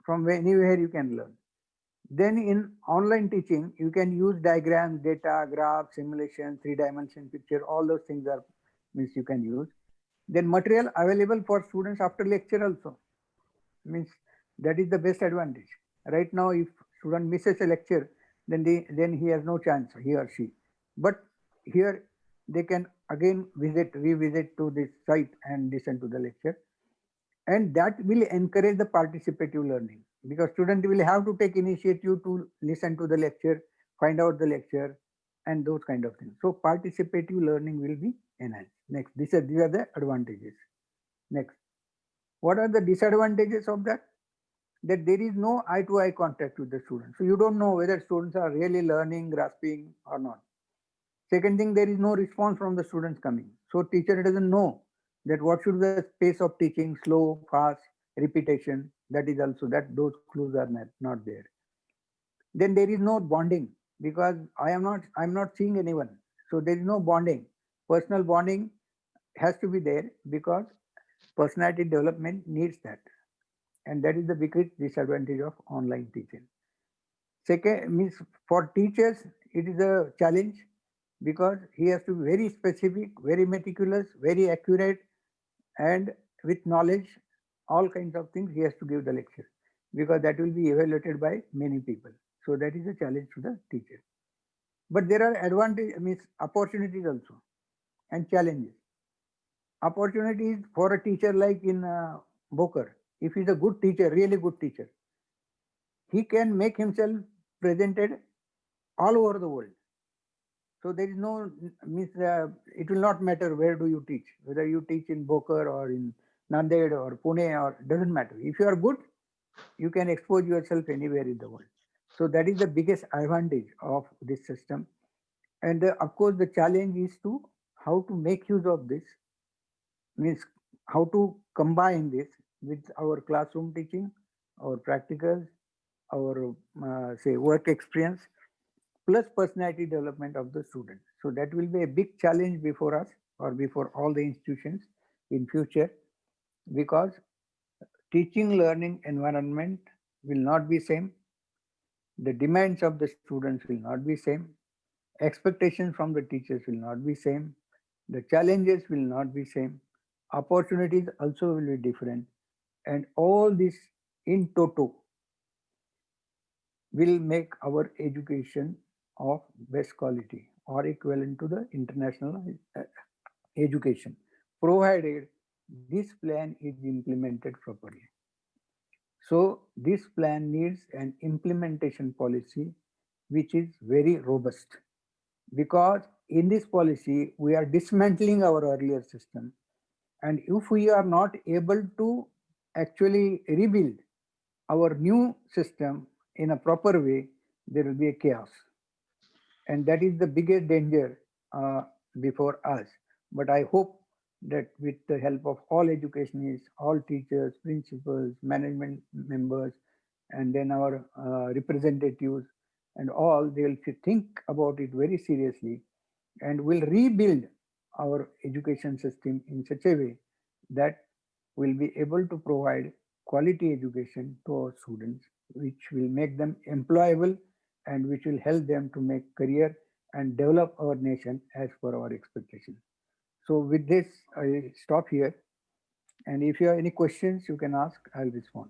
Speaker 5: From anywhere you can learn. Then in online teaching, you can use diagrams, data, graphs, simulation, 3-dimension picture, all those things are means you can use. Then material available for students after lecture also, means that is the best advantage. Right now, if student misses a lecture, then he has no chance, he or she. But here they can again revisit to this site and listen to the lecture, and that will encourage the participative learning, because student will have to take initiative to listen to the lecture, find out the lecture, and those kind of things. So participative learning will be enhanced. Next, these are the advantages. Next, what are the disadvantages of that? That there is no eye-to-eye contact with the students. So you don't know whether students are really learning, grasping or not. Second thing, there is no response from the students coming. So teacher doesn't know that what should be the pace of teaching, slow, fast, repetition. That is also that those clues are not there. Then there is no bonding, because I'm not seeing anyone. So there is no bonding. Personal bonding has to be there, because personality development needs that. And that is the biggest disadvantage of online teaching. Second means for teachers, it is a challenge, because he has to be very specific, very meticulous, very accurate, and with knowledge, all kinds of things he has to give the lecture, because that will be evaluated by many people. So that is a challenge to the teacher. But there are advantages, means opportunities also, and challenges. Opportunities for a teacher like in Boker, if he's a good teacher, really good teacher, he can make himself presented all over the world. So there is no means it will not matter where do you teach, whether you teach in Boker or in Nanded or Pune, or doesn't matter. If you are good, you can expose yourself anywhere in the world. So that is the biggest advantage of this system. And of course, the challenge is to how to make use of this, means how to combine this with our classroom teaching, our practicals, our say work experience, plus personality development of the student. So that will be a big challenge before us, or before all the institutions in future, because teaching learning environment will not be same. The demands of the students will not be same. Expectations from the teachers will not be same. The challenges will not be same. Opportunities also will be different. And all this in toto will make our education of best quality, or equivalent to the international education, provided this plan is implemented properly. So this plan needs an implementation policy which is very robust, because in this policy we are dismantling our earlier system, and if we are not able to actually rebuild our new system in a proper way, there will be a chaos. And that is the biggest danger before us. But I hope that with the help of all educationists, all teachers, principals, management members, and then our representatives and all, they will think about it very seriously, and will rebuild our education system in such a way that we'll be able to provide quality education to our students, which will make them employable, and which will help them to make career and develop our nation as per our expectation. So with this, I stop here. And if you have any questions, you can ask, I'll respond.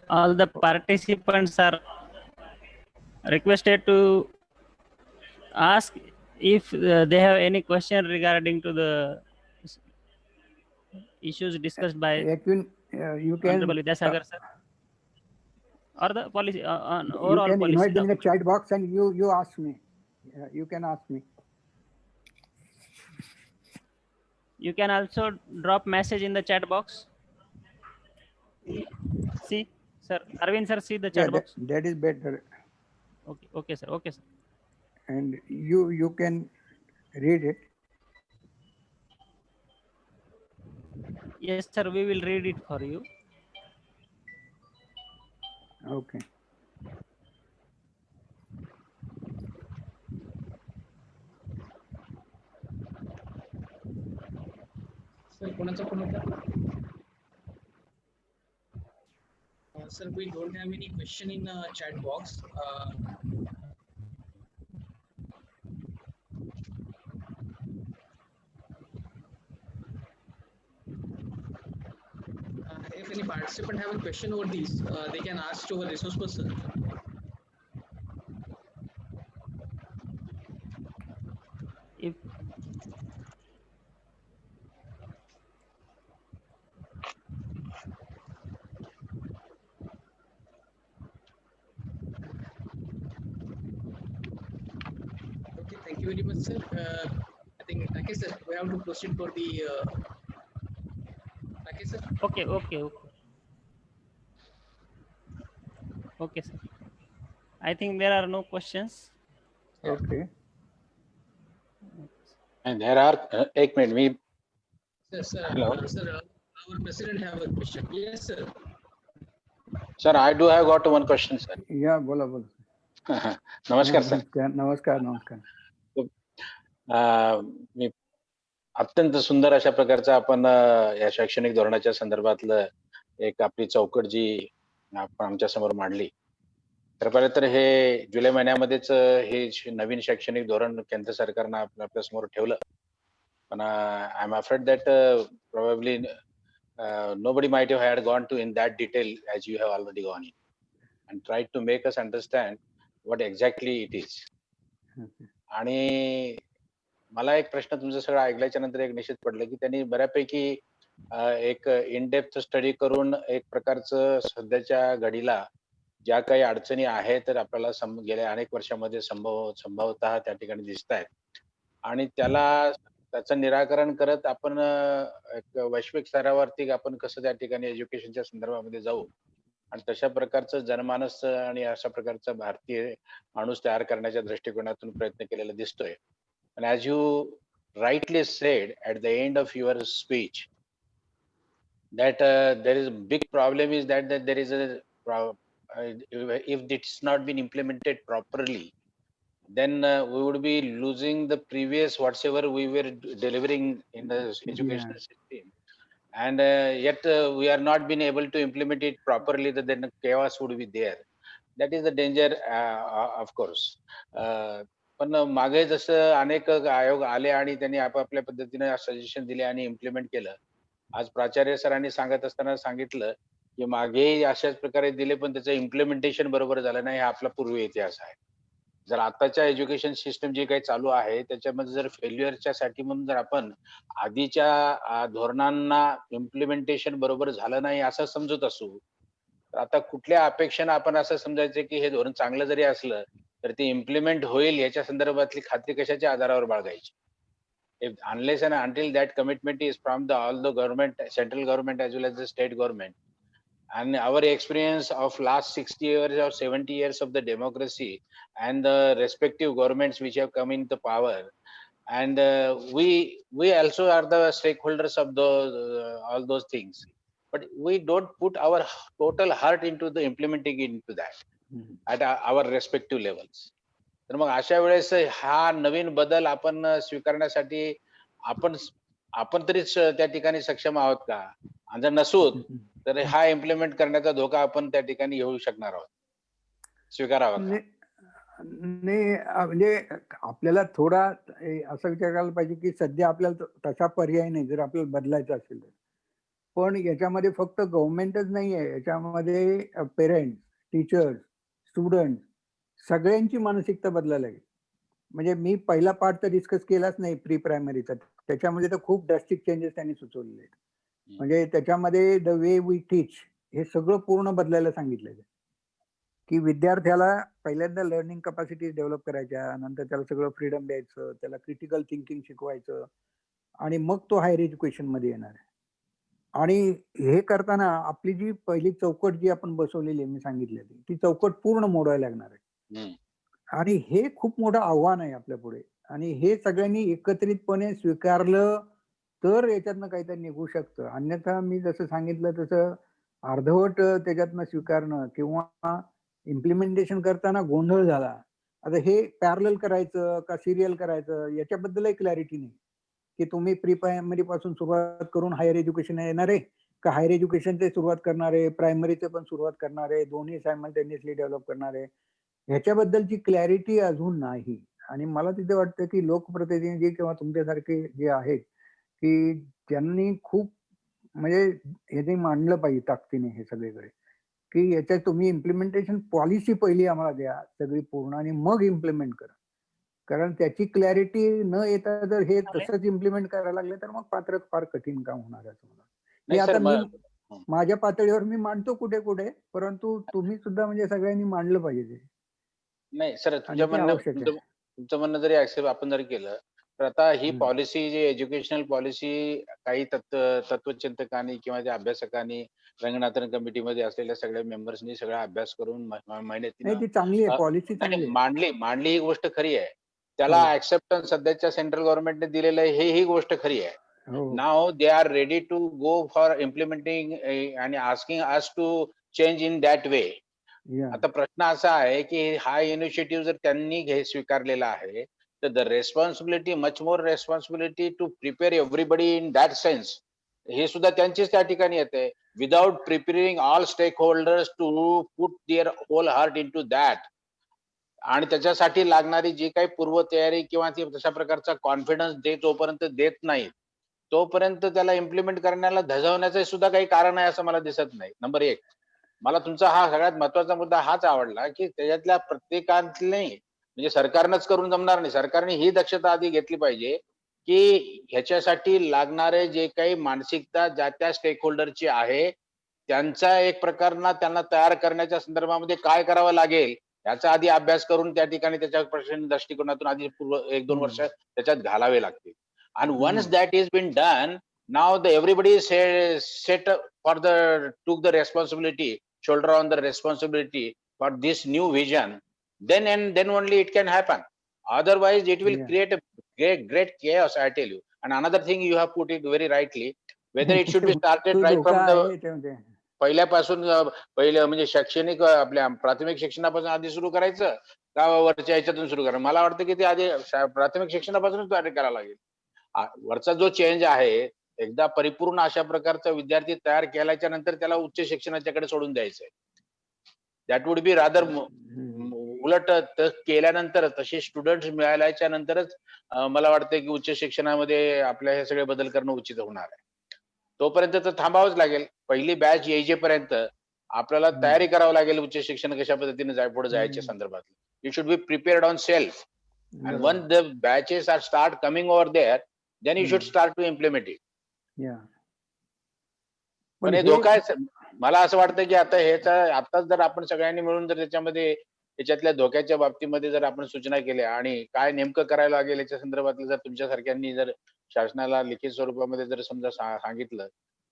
Speaker 1: All the participants are requested to ask if they have any question regarding to the issues discussed by
Speaker 5: Actually, you
Speaker 1: Honorable
Speaker 5: can
Speaker 1: Vidyasagar sir, or the policy on
Speaker 5: you
Speaker 1: overall
Speaker 5: can
Speaker 1: policy
Speaker 5: invite them in the
Speaker 1: document.
Speaker 5: chat box, and you ask me. You can ask me.
Speaker 1: You can also drop message in the chat box. See, sir, Arvind sir, see the
Speaker 5: Yeah,
Speaker 1: chat box.
Speaker 5: that is better.
Speaker 1: Okay, sir. Okay, sir.
Speaker 5: And you can read it.
Speaker 1: Yes, sir. We will read it for you.
Speaker 5: Okay.
Speaker 2: Sir कोणाचा phone होता? Sir, we don't have any question in chat box. If any participant have a question over these, they can ask to our resource person.
Speaker 1: If
Speaker 2: Okay, thank you very much, sir. I think, okay, sir, we have to proceed for the. Okay, sir.
Speaker 1: okay, sir. I think there are no questions.
Speaker 5: Okay.
Speaker 6: And there are, एक minute, me.
Speaker 2: Sir,
Speaker 6: Hello.
Speaker 2: Sir, our president have a question. Yes, sir.
Speaker 6: Sir, I do have got one question, sir.
Speaker 5: Yeah, बोला बोला.
Speaker 6: नमस्कार sir.
Speaker 5: नमस्कार नमस्कार.
Speaker 6: मी अत्यंत सुंदर अशा प्रकारचं आपण या शैक्षणिक धोरणाच्या संदर्भातलं एक आपली चौकट जी आपण आमच्या समोर मांडली. तर पहिले तर हे जुलै महिन्यामध्येच हे नवीन शैक्षणिक धोरण केंद्र सरकारनं आपल्या समोर ठेवलं. पण I am afraid that probably nobody might have had gone to in that detail as you have already gone in and tried to make us understand what exactly it is. आणि मला एक प्रश्न तुमचं सगळं ऐकल्याच्या नंतर एक निश्चित पडलं की त्यांनी बऱ्यापैकी एक इन डेप्थ स्टडी करून एक प्रकारचं सध्याच्या घडीला ज्या काही अडचणी आहेत तर आपल्याला गेल्या अनेक वर्षामध्ये संभवतः त्या ठिकाणी दिसत आहेत आणि त्याचं निराकरण करत आपण एक वैश्विक स्तरावरती आपण कसं त्या ठिकाणी एज्युकेशनच्या संदर्भामध्ये जाऊ आणि तशा प्रकारचं जनमानस आणि अशा प्रकारचा भारतीय माणूस तयार करण्याच्या दृष्टिकोनातून प्रयत्न केलेला दिसतोय. And as you rightly said at the end of your speech, that there is a big problem is that there is if it's not been implemented properly, then we would be losing the previous whatsoever we were delivering in the educational system. And yet we are not been able to implement it properly, then chaos would be there. That is the danger, of course. पण मागे जसं अनेक आयोग आले आणि त्यांनी आपापल्या पद्धतीने सजेशन दिले आणि इम्प्लिमेंट केलं. आज प्राचार्य सरांनी सांगत असताना सांगितलं की मागे अशाच प्रकारे दिले पण त्याचं इम्प्लिमेंटेशन बरोबर झालं नाही. हा आपला पूर्वी इतिहास आहे. जर आताच्या एज्युकेशन सिस्टम जे काही चालू आहे त्याच्यामध्ये जर फेल्युअरच्या साठी म्हणून जर आपण आधीच्या धोरणांना इम्प्लिमेंटेशन बरोबर झालं नाही असं समजत असू तर आता कुठल्या अपेक्षेने आपण असं समजायचं की हे धोरण चांगलं जरी असलं तर ते इम्प्लिमेंट होईल याच्या संदर्भातली खात्री कशाच्या आधारावर बाळगायची. Unless and until that commitment is from all the government, central government as well as the state government, and our experience of last 60 years or 70 years of the democracy and the respective governments which have come into power, and we also are the stakeholders of those all those things, but we don't put our total heart into the implementing into that at our respective levels. तर मग अशा वेळेस हा नवीन बदल आपण स्वीकारण्यासाठी आपण तरीच त्या ठिकाणी सक्षम आहोत का? आणि जर नसू तर हा इम्प्लिमेंट करण्याचा धोका आपण त्या ठिकाणी घेऊ शकणार आहोत, स्वीकारावा का?
Speaker 5: नाही म्हणजे आपल्याला थोडा असं विचार करायला पाहिजे की सध्या आपल्याला तसा पर्याय नाही जर आपल्याला बदलायचं असेल तर. पण याच्यामध्ये फक्त गव्हर्नमेंटच नाही आहे, याच्यामध्ये पेरेंट्स, टीचर्स, स्टुडंट सगळ्यांची मानसिकता बदलायला लागेल. म्हणजे मी पहिला पार्ट तर डिस्कस केलाच नाही प्री प्रायमरीचा, त्याच्यामध्ये तर खूप ड्रास्टिक चेंजेस त्यांनी सुचवलेले आहेत. म्हणजे त्याच्यामध्ये द वे वी टीच हे सगळं पूर्ण बदलायला सांगितलेलं की विद्यार्थ्याला पहिल्यांदा लर्निंग कॅपॅसिटीज डेव्हलप करायच्या, नंतर त्याला सगळं फ्रीडम द्यायचं, त्याला क्रिटिकल थिंकिंग शिकवायचं आणि मग तो हायर एज्युकेशन मध्ये येणार आहे. आणि हे करताना आपली जी पहिली चौकट जी आपण बसवलेली आहे मी सांगितलेली ती चौकट पूर्ण मोडायला लागणार आहे. आणि हे खूप मोठं आव्हान आहे आपल्या पुढे आणि हे सगळ्यांनी एकत्रितपणे स्वीकारलं तर याच्यातनं काहीतरी निघू शकतं. अन्यथा मी जसं सांगितलं तसं अर्धवट त्याच्यातनं स्वीकारणं किंवा इम्प्लिमेंटेशन करताना गोंधळ झाला. आता हे पॅरलल करायचं का सिरियल करायचं याच्याबद्दलही क्लॅरिटी नाही की तुम्ही प्री प्रायमरी पासून सुरुवात करून हायर एज्युकेशन येणार आहे का हायर एज्युकेशनचे सुरुवात करणार आहे, प्रायमरीचे पण सुरुवात करणार आहे, दोन्ही सायमल्टेनियसली डेव्हलप करणार आहे, ह्याच्याबद्दलची क्लॅरिटी अजून नाही. आणि मला तिथे वाटतं की लोकप्रतिनिधी किंवा तुमच्यासारखे जे आहेत की ज्यांनी खूप म्हणजे हे मांडलं पाहिजे ताकदीने हे सगळीकडे, की याच्यात तुम्ही इम्प्लिमेंटेशन पॉलिसी पहिली आम्हाला द्या सगळी पूर्ण आणि मग इम्प्लिमेंट करा. कारण त्याची क्लॅरिटी न येता जर हे तसंच इम्प्लिमेंट करायला लागले तर मग पात्र फार कठीण काम होणार आहे असं मला. हे
Speaker 6: नाही
Speaker 5: आता
Speaker 6: सर,
Speaker 5: मी माझ्या पातळीवर मी मांडतो कुठे कुठे, परंतु तुम्ही सुद्धा म्हणजे सगळ्यांनी मांडलं पाहिजे ते.
Speaker 6: नाही सर,
Speaker 5: आणि ते आवश्यक आहे.
Speaker 6: तुमचं म्हणणं जरी ऍक्सेप्ट आपण जर केलं तर आता ही पॉलिसी, जी एज्युकेशनल पॉलिसी, काही तत्वचिंतकांनी किंवा त्या अभ्यासकांनी, रंगनाथन कमिटीमध्ये असलेल्या सगळ्या मेंबर्सनी सगळा अभ्यास करून
Speaker 5: नाही ती चांगली आहे, पॉलिसी चांगली आहे.
Speaker 6: मांडली ही गोष्ट खरी आहे. त्याला ऍक्सेप्टन्स सध्याच्या सेंट्रल गव्हर्नमेंटने दिलेलं आहे ही गोष्ट खरी आहे. Now they are ready to go for implementing आणि asking us to change in that way. आता प्रश्न असा आहे की हा इनिशिएटिव्ह जर त्यांनी स्वीकारलेला आहे तर the responsibility, much more responsibility to prepare everybody in that sense, हे सुद्धा त्यांचीच त्या ठिकाणी येते. Without preparing all stakeholders to put their whole heart in to that, आणि त्याच्यासाठी लागणारी जी काही पूर्वतयारी किंवा ती तशा प्रकारचा कॉन्फिडन्स जोपर्यंत देत नाही तोपर्यंत त्याला इम्प्लिमेंट करण्याला धजावण्याचं सुद्धा काही कारण आहे असं मला दिसत नाही. नंबर एक, मला तुमचा हा सगळ्यात महत्वाचा मुद्दा हाच आवडला की त्याच्यातल्या प्रत्येकातले, म्हणजे सरकारनंच करून जमणार नाही, सरकारने ही दक्षता आधी घेतली पाहिजे की ह्याच्यासाठी लागणारे जे काही मानसिकता ज्या त्या स्टेक होल्डरची आहे त्यांचा एक प्रकारना त्यांना तयार करण्याच्या संदर्भामध्ये काय करावं लागेल याचा आधी अभ्यास करून त्या ठिकाणी त्याच्या दृष्टिकोनातून आधी पूर्व 1-2 वर्ष त्याच्यात घालावे लागतील. आणि once that is been done, now everybody is set for took the responsibility, shoulder on the responsibility for this new vision, then only it can happen. Otherwise it will create a great chaos, I tell you. And another thing you have put it very rightly, whether it should be started right from the पहिल्यापासून, पहिलं म्हणजे शैक्षणिक आपल्या प्राथमिक शिक्षणापासून आधी सुरू करायचं का वरच्या ह्याच्यातून सुरू करायचं. मला वाटतं की ते आधी प्राथमिक शिक्षणापासूनच स्टार्ट करायला लागेल. वरचा जो चेंज आहे एकदा परिपूर्ण अशा प्रकारचा विद्यार्थी तयार केल्याच्या नंतर त्याला उच्च शिक्षणाच्याकडे सोडून द्यायचंय. दॅट वुड बी रादर, उलट केल्यानंतर तसे स्टुडंट मिळाल्याच्या नंतरच मला वाटतं की उच्च शिक्षणामध्ये आपल्या हे सगळे बदल करणं उचित होणार आहे. तोपर्यंत तर थांबावंच लागेल. पहिली बॅच येईपर्यंत आपल्याला तयारी करावं लागेल उच्च शिक्षण कशा पद्धतीने पुढे जायच्या संदर्भात. You should be prepared on self. And when the batches are start coming over there, then you should start to implement it. पण हे धोका आहे. मला असं वाटतं की आता ह्याचा आताच जर आपण सगळ्यांनी मिळून जर त्याच्यामध्ये त्याच्यातल्या धोक्याच्या बाबतीमध्ये जर आपण सूचना केल्या आणि काय नेमकं करायला लागेल याच्या संदर्भातलं जर तुमच्यासारख्यांनी जर शासनाला लिखित स्वरूपामध्ये जर समजा सांगितलं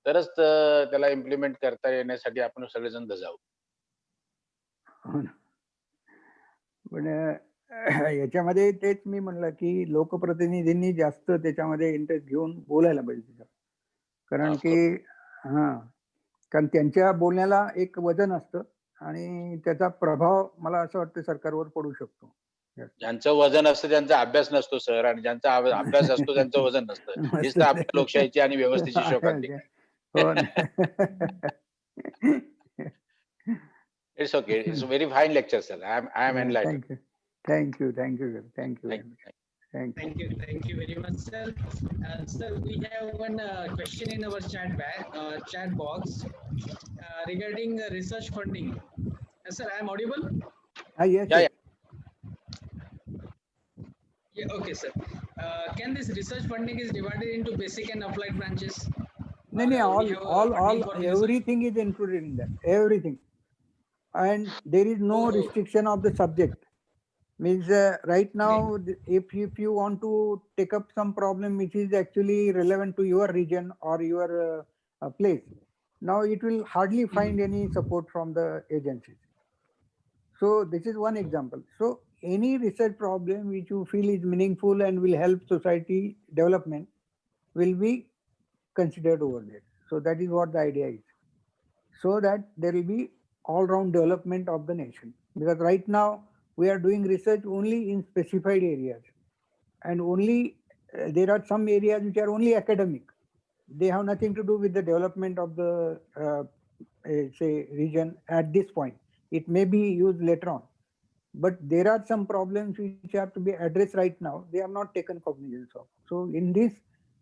Speaker 6: तरच त्याला इम्प्लिमेंट करता येण्यासाठी आपण सगळेजण धजावू.
Speaker 5: पण याच्यामध्ये तेच मी म्हणलं की लोकप्रतिनिधींनी जास्त त्याच्यामध्ये इंटरेस्ट घेऊन बोलायला पाहिजे. कारण की कारण त्यांच्या बोलण्याला एक वजन असतं आणि त्याचा प्रभाव मला असं वाटतं सरकारवर पडू शकतो.
Speaker 6: ज्यांचं वजन असतं त्यांचा अभ्यास नसतो सर, आणि ज्यांचा अभ्यास असतो त्यांचं वजन नसतं. हीच तर आपल्या लोकशाहीची आणि व्यवस्थेची शोकांतिका.
Speaker 5: हो ना.
Speaker 6: It's okay. It's a very fine lecture, sir. I am enlightened.
Speaker 5: Thank you. Thank you very much.
Speaker 7: Thank you very much, sir. Sir, we have one question in our chat box regarding research funding. Sir, I am audible?
Speaker 5: Yes.
Speaker 7: Yeah, okay, sir. Can this research funding is divided into basic and applied branches?
Speaker 5: All everything is included in that. Everything. And there is no restriction of the subject. Means right now, if you want to take up some problem which is actually relevant to your region or your place, now it will hardly find any support from the agencies. So this is one example. So any research problem which you feel is meaningful and will help society development will be considered over there. So that is what the idea is. So that there will be all-round development of the nation. Because right now we are doing research only in specified areas, and only there are some areas which are only academic. They have nothing to do with the development of the say region at this point. It may be used later on, but there are some problems which have to be addressed right now. They have not taken cognizance of. So in this,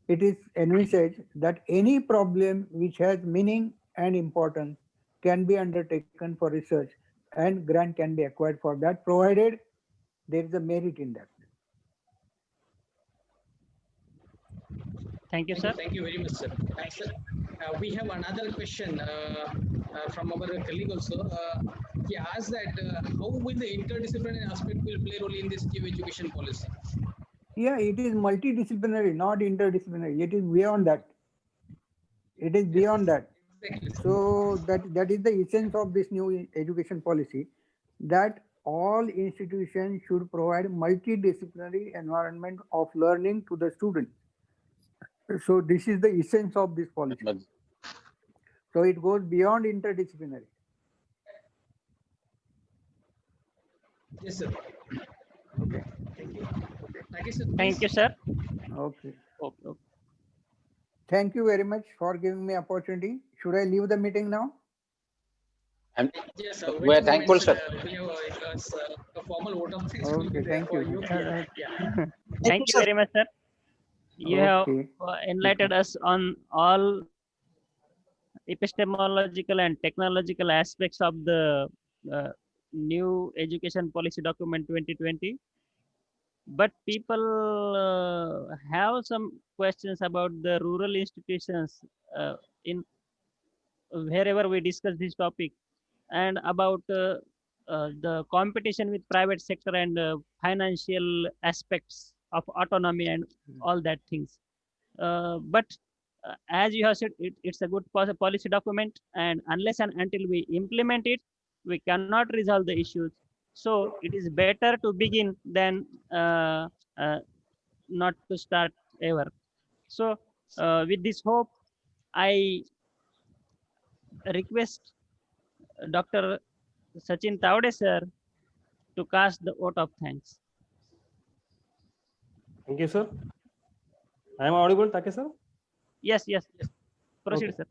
Speaker 5: it is envisaged that any problem which has meaning and importance can be undertaken for research, and grant can be acquired for that, provided there is a merit in that.
Speaker 1: Thank you, sir.
Speaker 7: Thank you very much, sir. Sir, we have another question from our colleague also. He asked that how will the interdisciplinary aspect will play role in this new education policy?
Speaker 5: Yeah, it is multidisciplinary, not interdisciplinary. It is beyond that. It is beyond that.
Speaker 7: Exactly.
Speaker 5: So that is the essence of this new education policy, that all institutions should provide multidisciplinary environment of learning to the student. So this is the essence of this policy. So it goes beyond interdisciplinary.
Speaker 7: Yes, sir.
Speaker 5: Okay.
Speaker 7: Thank you, sir.
Speaker 1: Thank you, sir.
Speaker 5: Okay.
Speaker 1: Okay.
Speaker 5: Thank you very much for giving me opportunity. Should I leave the meeting now?
Speaker 7: Yes, sir.
Speaker 6: We are
Speaker 7: Wait a
Speaker 6: thankful,
Speaker 7: moment,
Speaker 6: sir.
Speaker 7: We have a formal vote of thanks will be
Speaker 5: Okay,
Speaker 7: there
Speaker 5: thank
Speaker 7: for
Speaker 5: you.
Speaker 7: you. Yeah.
Speaker 1: Thank you very much, sir. You have
Speaker 5: Okay.
Speaker 1: enlightened us on all epistemological and technological aspects of the new education policy document 2020. But people have some questions about the rural institutions in wherever we discuss this topic, and about the competition with private sector and financial aspects of autonomy and all that things. But as you have said, it's a good policy document, and unless and until we implement it, we cannot resolve the issues. So it is better to begin than uh, not to start ever. So with this hope, I request Dr. Sachin Tawde sir to cast the vote of thanks.
Speaker 8: Thank you, sir. I am audible, Take sir?
Speaker 1: Yes, yes. Proceed,
Speaker 8: Okay.
Speaker 1: sir.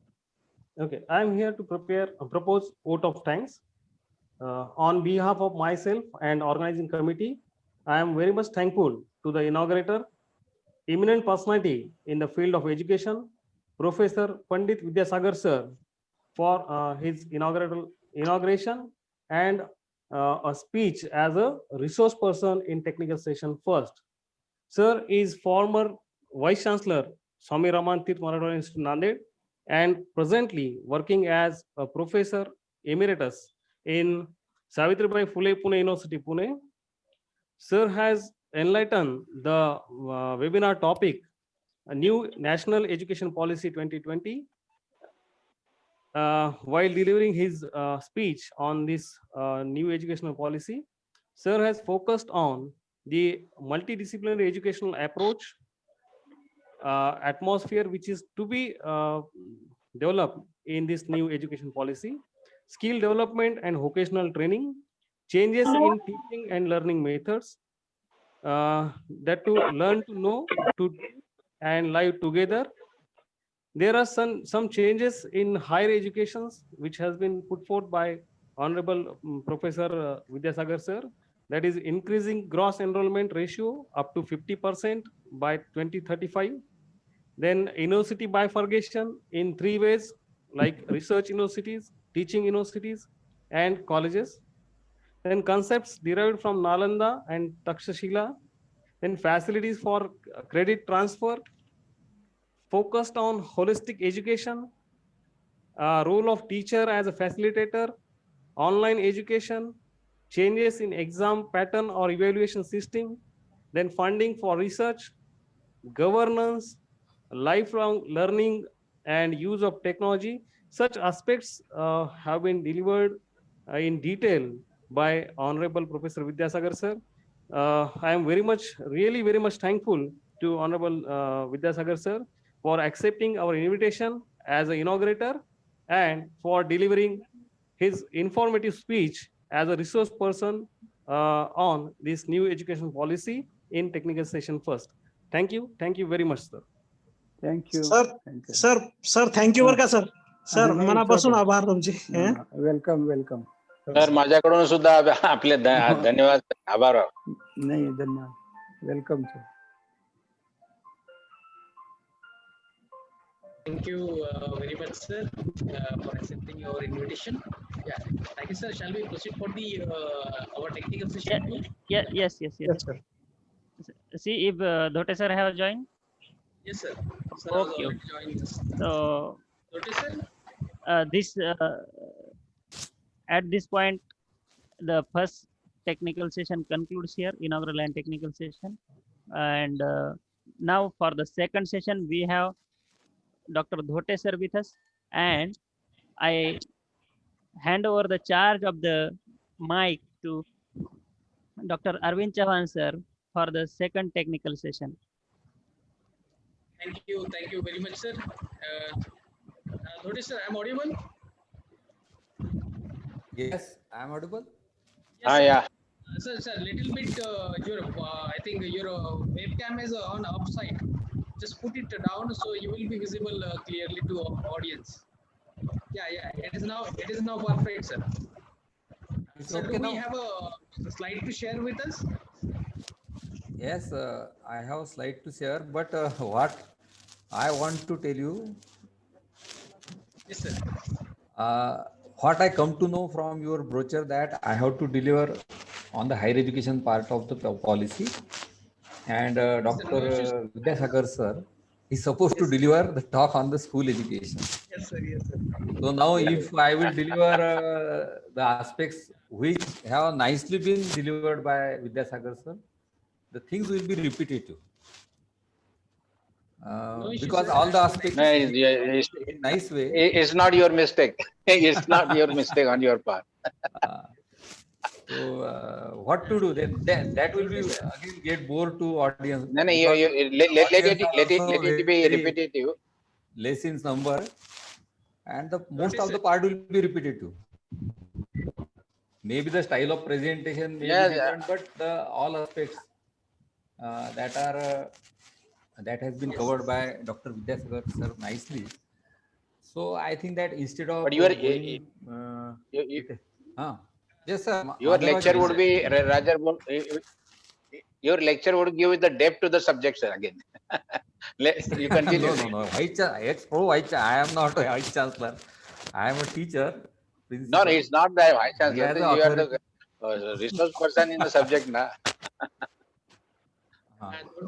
Speaker 8: Okay, I am here to propose vote of thanks. On behalf of myself and organizing committee, I am very much thankful to the inaugurator, eminent personality in the field of education, Professor Pandit Vidyasagar sir, for his inauguration and a speech as a resource person in technical session first. Sir is former Vice Chancellor, Swami Ramantirth Marathwada Institute, Nanded, and presently working as a Professor Emeritus in Savitribai Phule Pune University, Pune. Sir has enlightened the webinar topic, a new National Education Policy 2020, while delivering his speech on this new educational policy. Sir has focused on the multidisciplinary educational approach atmosphere which is to be developed in this new education policy, skill development and vocational training, changes in teaching and learning methods, that to learn to know, to and live together. There are some changes in higher educations which has been put forth by Honorable Professor Vidyasagar sir, that is increasing gross enrollment ratio up to 50% by 2035. Then university bifurcation in 3 ways, like research universities, teaching universities, and colleges. Then concepts derived from Nalanda and Takshashila. Then facilities for credit transfer, focused on holistic education, role of teacher as a facilitator, online education, changes in exam pattern or evaluation system, then funding for research, governance, lifelong learning and use of technology. Such aspects have been delivered in detail by Honorable Professor Vidyasagar sir. I am really very much thankful to Honorable Vidyasagar sir for accepting our invitation as an inaugurator and for delivering his informative speech as a resource person on this new education policy in technical session first. Thank you. Thank you very much, sir.
Speaker 5: Thank you.
Speaker 3: Sir
Speaker 5: Thank you.
Speaker 3: Sir thank you बरं का sir. Sir
Speaker 5: नाही,
Speaker 3: मनापासून
Speaker 5: it's okay.
Speaker 3: आभार तुमचे.
Speaker 5: Welcome welcome.
Speaker 6: तर माझ्याकडून सुद्धा आपले धन्यवाद, आभार.
Speaker 5: नाही, धन्यवाद. Welcome sir.
Speaker 7: Thank you very much, sir, for accepting our invitation. Yeah, thank you, sir. Shall we proceed for the our technical session?
Speaker 1: Yes.
Speaker 3: Yes, sir.
Speaker 1: See if Dhote sir have joined.
Speaker 7: Yes, sir. Sir has
Speaker 1: Okay.
Speaker 7: already joined us.
Speaker 1: So
Speaker 7: Okay, sir.
Speaker 1: this at this point, the first technical session concludes here, inaugural and technical session. And now for the second session, we have Dr. Dhote sir with us, and I hand over the charge of the mic to Dr. Arvind Chauhan sir for the second technical session.
Speaker 7: Thank you very much, sir. Notice, sir, I'm audible.
Speaker 9: Yes, I am audible.
Speaker 7: Yes, sir.
Speaker 6: Yeah.
Speaker 7: Sir, little bit. I think your webcam is on upside. Just put it down so you will be visible clearly to audience. Yeah. It is now perfect, sir.
Speaker 9: It's
Speaker 7: Sir,
Speaker 9: okay
Speaker 7: do we
Speaker 9: now.
Speaker 7: have a slide to share with us?
Speaker 9: Yes, I have a slide to share, but what I want to tell you,
Speaker 7: Yes, sir.
Speaker 9: what I come to know from your brochure that I have to deliver on the higher education part of the policy, and Dr. Vidyasagar sir is supposed to deliver the talk on the school education.
Speaker 7: Yes, sir. Yes, sir.
Speaker 9: So now if I will deliver the aspects which have nicely been delivered by Vidyasagar sir, the things will be repetitive.
Speaker 7: No issue,
Speaker 9: Because
Speaker 7: sir.
Speaker 9: all the aspects
Speaker 6: No,
Speaker 9: in nice way.
Speaker 6: it's not your mistake. It's not your mistake on your part.
Speaker 9: So what to do then? That will be again get bored to audience.
Speaker 6: No,
Speaker 9: because
Speaker 6: let
Speaker 9: audience are
Speaker 6: it
Speaker 9: also
Speaker 6: be
Speaker 9: very
Speaker 6: repetitive.
Speaker 9: less in number, and the most of the part will be repetitive. Maybe the style of presentation may
Speaker 6: Yes,
Speaker 9: be different, but the all aspects that has been covered by Dr. Vidyasagar sir nicely. So I think that instead of
Speaker 6: but you are
Speaker 9: going, yes sir.
Speaker 6: your
Speaker 9: Otherwise,
Speaker 6: lecture would be rather your lecture would give the depth to the subject, sir. Again, you continue.
Speaker 9: no. I am not a vice chancellor. I am a teacher.
Speaker 6: No, it's not the vice chancellor.
Speaker 9: He has
Speaker 6: You are the resource person in the subject, na.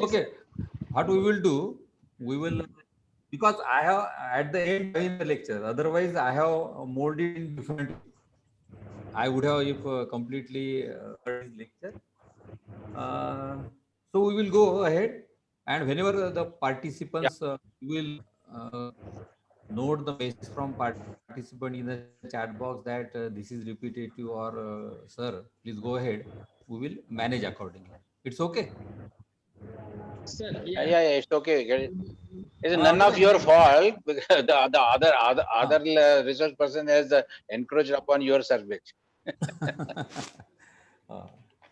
Speaker 9: Okay, what we will do, we will, because I have at the end in the lecture, otherwise I have molded in different way. I would have if completely heard his lecture. So we will go ahead, and whenever the participants will note the message from participant in the chat box that this is repetitive or sir, please go ahead. We will manage accordingly. It's okay.
Speaker 7: Sir,
Speaker 6: Yeah, it's okay. It's none of your fault. The other research person has encroached upon your subject.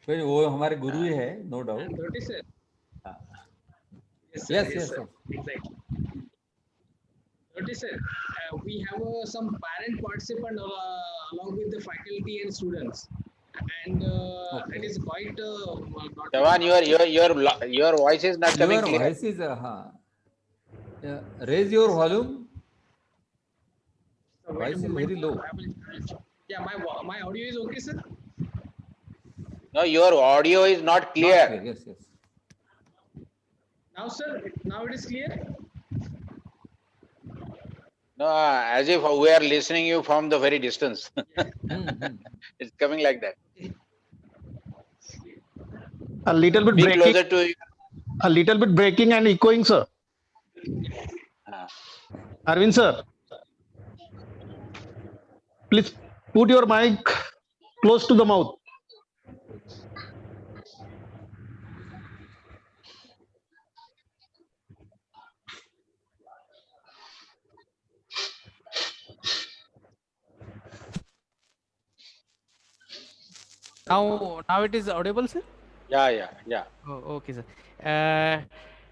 Speaker 9: फिर वो हमारे गुरु ही है, no doubt.
Speaker 7: Notice, sir.
Speaker 9: Yes,
Speaker 7: sir. Exactly. Notice, sir, we have some parent participant along with the faculty and students, and it is quite.
Speaker 6: Jawan, your voice is not coming clear.
Speaker 9: Your voice is raise your volume. Voice is very low.
Speaker 7: Yeah, my audio is okay, sir.
Speaker 6: No, your audio is not clear.
Speaker 9: Not clear. Yes.
Speaker 7: Now, sir, now it is clear.
Speaker 6: No, as if we are listening you from the very distance. It's coming like that.
Speaker 10: A little bit
Speaker 6: Be
Speaker 10: breaking.
Speaker 6: closer to you.
Speaker 10: A little bit breaking and echoing, sir. Arvind sir, please put your mic close to the mouth.
Speaker 11: Now it is audible, sir?
Speaker 6: Yeah.
Speaker 11: Oh, okay, sir.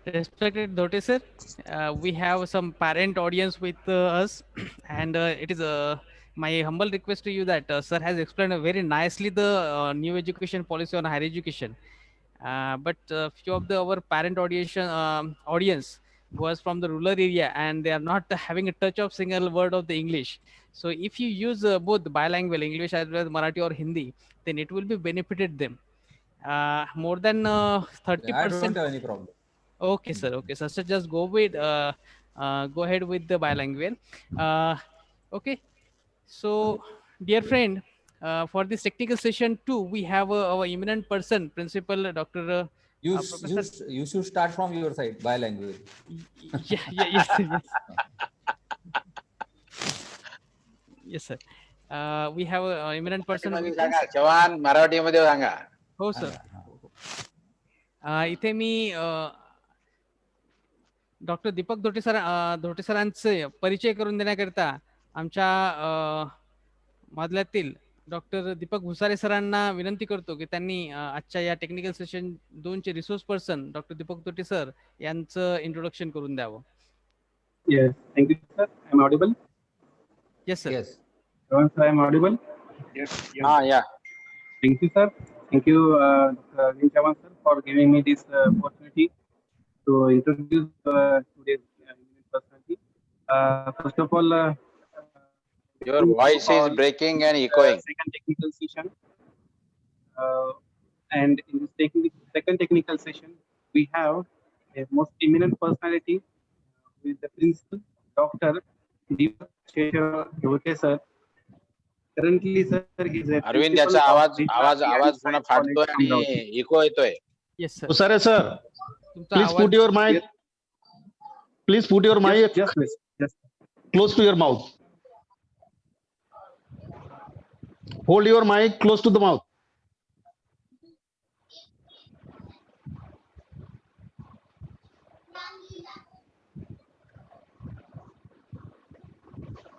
Speaker 11: Respected Dhote sir, we have some parent audience with us, and it is my humble request to you that sir has explained very nicely the new education policy on higher education. But few of our parent audience was from the rural area, and they are not having a touch of single word of the English. So if you use both bilingual English as well as Marathi or Hindi, then it will be benefited them. More than
Speaker 9: I don't
Speaker 11: 30%.
Speaker 9: have any problem.
Speaker 11: Okay, sir. Okay, sir. So just go ahead with the bilingual. Okay. So, dear friend, for this technical session too, we have our eminent person, Principal Dr. Professor.
Speaker 9: You should start from your side bilingual.
Speaker 11: Yeah, yes, sir, yes. Yes, sir. We have a eminent person with us.
Speaker 6: Chavan मराठीमध्ये सांगा.
Speaker 11: हो sir. इथे मी doctor Deepak Dhote सरांचे परिचय करून देण्याकरिता आमच्या मधल्यातील doctor दीपक भुसारे सरांना विनंती करतो की त्यांनी आजच्या या टेक्निकल सेशन 2 चे resource person doctor Deepak Dhote sir यांचं इंट्रोडक्शन करून द्यावं.
Speaker 12: Yes, thank you, sir. I'm audible.
Speaker 11: Yes, sir.
Speaker 9: Yes.
Speaker 12: Sir, I'm audible.
Speaker 6: Yes. Yeah.
Speaker 12: Thank you, sir. Thank you, Dr. Chavan, sir, for giving me this opportunity to introduce today's personality. First of all,
Speaker 6: your voice is breaking and echoing.
Speaker 12: Second technical session, and in this second technical session, we have a most eminent personality with the principal, Dr. Deepak Dhote sir. Currently, sir, is a
Speaker 6: Arvind
Speaker 12: principal
Speaker 6: याचा
Speaker 12: of
Speaker 6: आवाज पुन्हा फाटतोय आणि eco येतोय.
Speaker 11: Yes, sir.
Speaker 10: Usare sir, please put your mic. Please put your mic close to your mouth. Hold your mic close to the mouth.